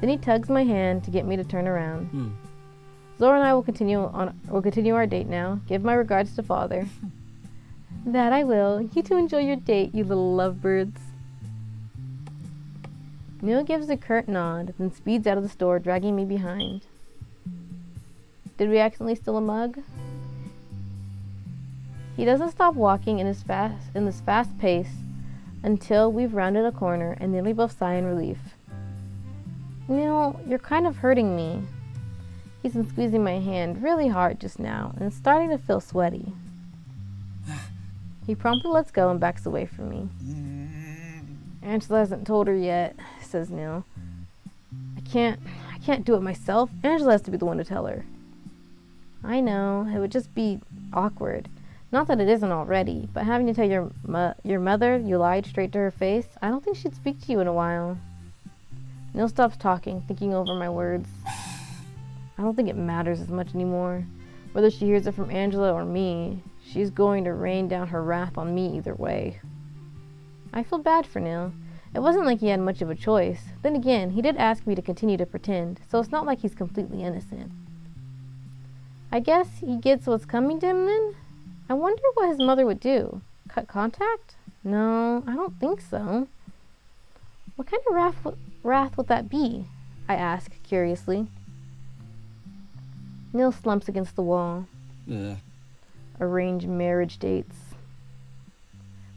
Then he tugs my hand to get me to turn around. Zora and I will continue our date now. Give my regards to father. That I will. You two enjoy your date, you little lovebirds. Neil gives a curt nod, then speeds out of the store, dragging me behind. Did we accidentally steal a mug? He doesn't stop walking in this fast pace until we've rounded a corner and then we both sigh in relief. Neil, you're kind of hurting me. He's been squeezing my hand really hard just now and it's starting to feel sweaty. He promptly lets go and backs away from me. Angela hasn't told her yet, says Neil. I can't do it myself. Angela has to be the one to tell her. I know, it would just be awkward. Not that it isn't already, but having to tell your mother you lied straight to her face, I don't think she'd speak to you in a while. Neil stops talking, thinking over my words. I don't think it matters as much anymore. Whether she hears it from Angela or me, she's going to rain down her wrath on me either way. I feel bad for Neil. It wasn't like he had much of a choice. Then again, he did ask me to continue to pretend, so it's not like he's completely innocent. I guess he gets what's coming to him then? I wonder what his mother would do. Cut contact? No, I don't think so. What kind of wrath would that be? I ask curiously. Neil slumps against the wall. Arrange marriage dates.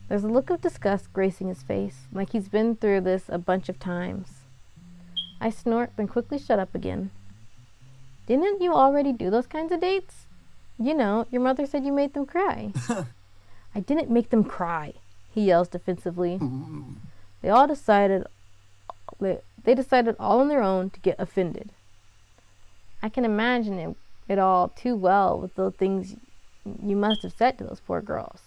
There's a look of disgust gracing his face, like he's been through this a bunch of times. I snort, then quickly shut up again. Didn't you already do those kinds of dates? You know, your mother said you made them cry. I didn't make them cry, he yells defensively. They decided all on their own to get offended. I can imagine it all too well with the things you must have said to those poor girls.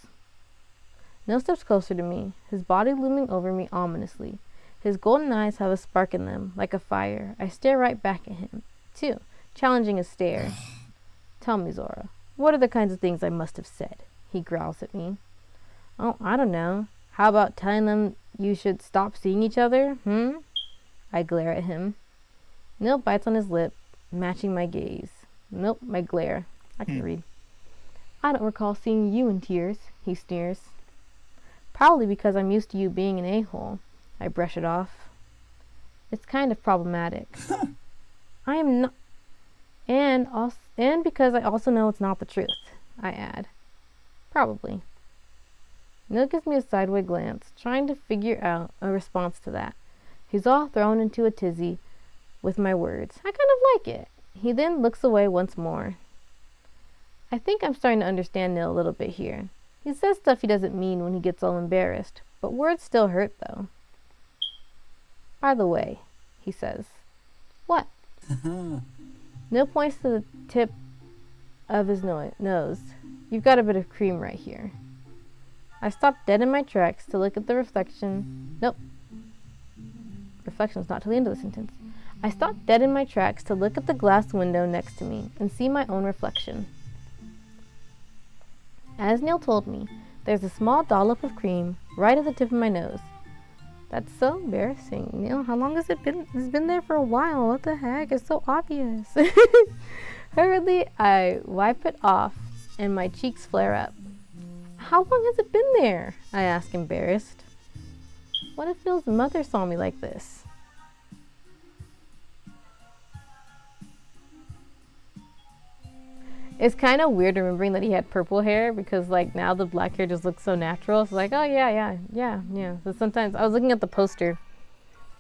Neil steps closer to me, his body looming over me ominously. His golden eyes have a spark in them, like a fire. I stare right back at him, too, challenging his stare. Tell me, Zora, what are the kinds of things I must have said? He growls at me. Oh, I don't know. How about telling them you should stop seeing each other? I glare at him. Neil bites on his lip, matching my gaze. Nope, my glare. I can read. I don't recall seeing you in tears, he sneers. Probably because I'm used to you being an a-hole. I brush it off. It's kind of problematic. I am not... And because I also know it's not the truth, I add. Probably. Neil gives me a sideways glance, trying to figure out a response to that. He's all thrown into a tizzy with my words. I kind of like it. He then looks away once more. I think I'm starting to understand Neil a little bit here. He says stuff he doesn't mean when he gets all embarrassed, but words still hurt though. By the way, he says. What? Neil points to the tip of his nose. You've got a bit of cream right here. I stopped dead in my tracks to look at the reflection. Nope. Reflection's not till the end of the sentence. I stopped dead in my tracks to look at the glass window next to me and see my own reflection. As Neil told me, there's a small dollop of cream right at the tip of my nose. That's so embarrassing. Neil, how long has it been? It's been there for a while. What the heck? It's so obvious. Hurriedly, I wipe it off and my cheeks flare up. How long has it been there? I ask, embarrassed. What if Neil's mother saw me like this? It's kind of weird remembering that he had purple hair because like now the black hair just looks so natural. It's like, oh yeah. So sometimes I was looking at the poster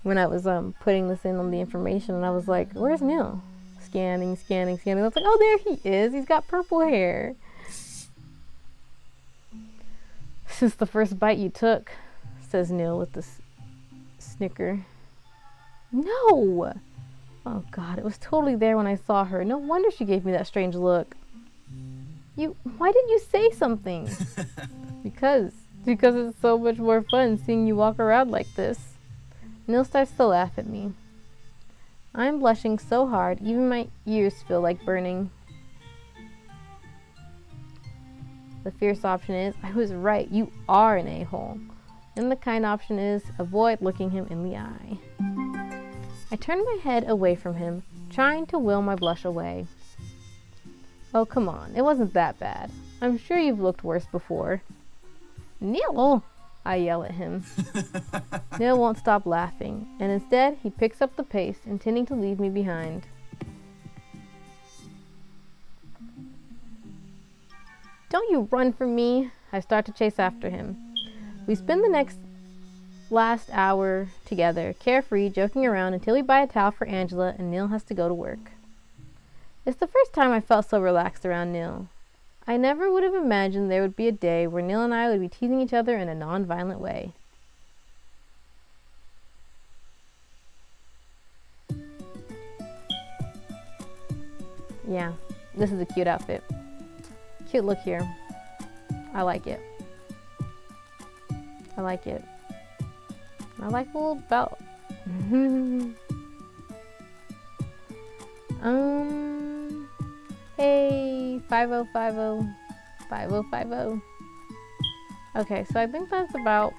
when I was putting this in on the information and I was like, where's Neil? Scanning. I was like, oh, there he is. He's got purple hair. Since the first bite you took, says Neil with this snicker. No! Oh God, it was totally there when I saw her. No wonder she gave me that strange look. Why didn't you say something? Because it's so much more fun seeing you walk around like this. Neil starts to laugh at me. I'm blushing so hard, even my ears feel like burning. The fierce option is, I was right, you are an a-hole. And the kind option is, avoid looking him in the eye. I turn my head away from him, trying to will my blush away. Oh, come on, it wasn't that bad. I'm sure you've looked worse before. Neil! I yell at him. Neil won't stop laughing, and instead he picks up the pace, intending to leave me behind. Don't you run from me! I start to chase after him. We spend the last hour together, carefree, joking around until we buy a towel for Angela and Neil has to go to work. It's the first time I felt so relaxed around Neil. I never would have imagined there would be a day where Neil and I would be teasing each other in a non-violent way. Yeah, this is a cute outfit. Cute look here. I like it. I like the little belt. Hey, 5050. Okay, so I think that's about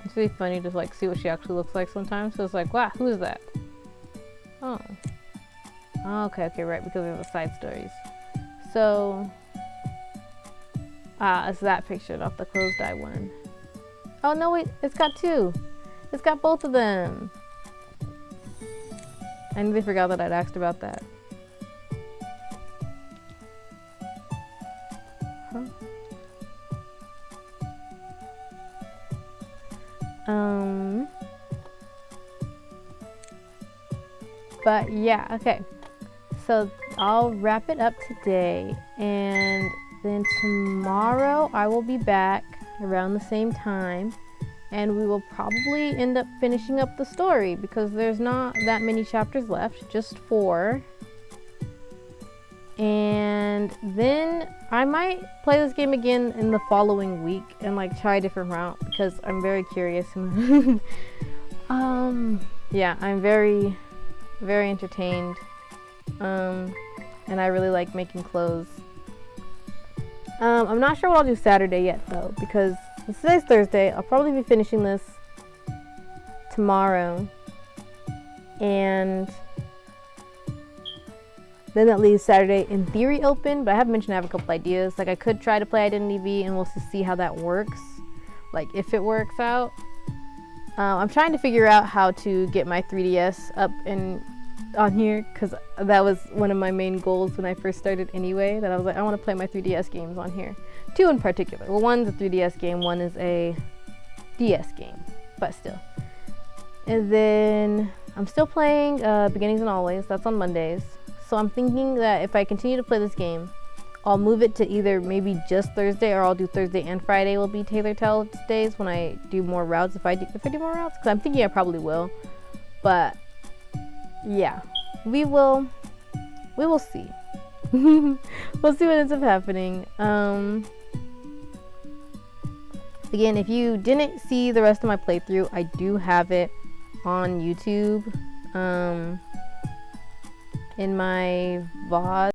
it's really funny to like see what she actually looks like sometimes. So it's like, wow, who is that? Oh, okay, right, because of the side stories. So it's that picture, not the closed eye one. Oh no, wait, it's got two. It's got both of them. I nearly forgot that I'd asked about that. Huh? But yeah, okay. So I'll wrap it up today, and then tomorrow I will be back around the same time. And we will probably end up finishing up the story because there's not that many chapters left, just 4. And then I might play this game again in the following week and like try a different route because I'm very curious. Yeah, I'm very, very entertained. And I really like making clothes. I'm not sure what I'll do Saturday yet though, because today's Thursday. I'll probably be finishing this tomorrow, and then that leaves Saturday in theory open, but I have mentioned I have a couple ideas. Like I could try to play Identity V and we'll see how that works, like if it works out. I'm trying to figure out how to get my 3DS up and on here because that was one of my main goals when I first started anyway, that I was like, I want to play my 3DS games on here. 2 in particular. Well, one's a 3DS game, one is a DS game, but still. And then I'm still playing Beginnings and Always. That's on Mondays. So I'm thinking that if I continue to play this game, I'll move it to either maybe just Thursday, or I'll do Thursday and Friday will be Tailor Tell days when I do more routes. If I do more routes, because I'm thinking I probably will. But yeah, we will see. We'll see what ends up happening. Again, if you didn't see the rest of my playthrough, I do have it on YouTube in my VOD.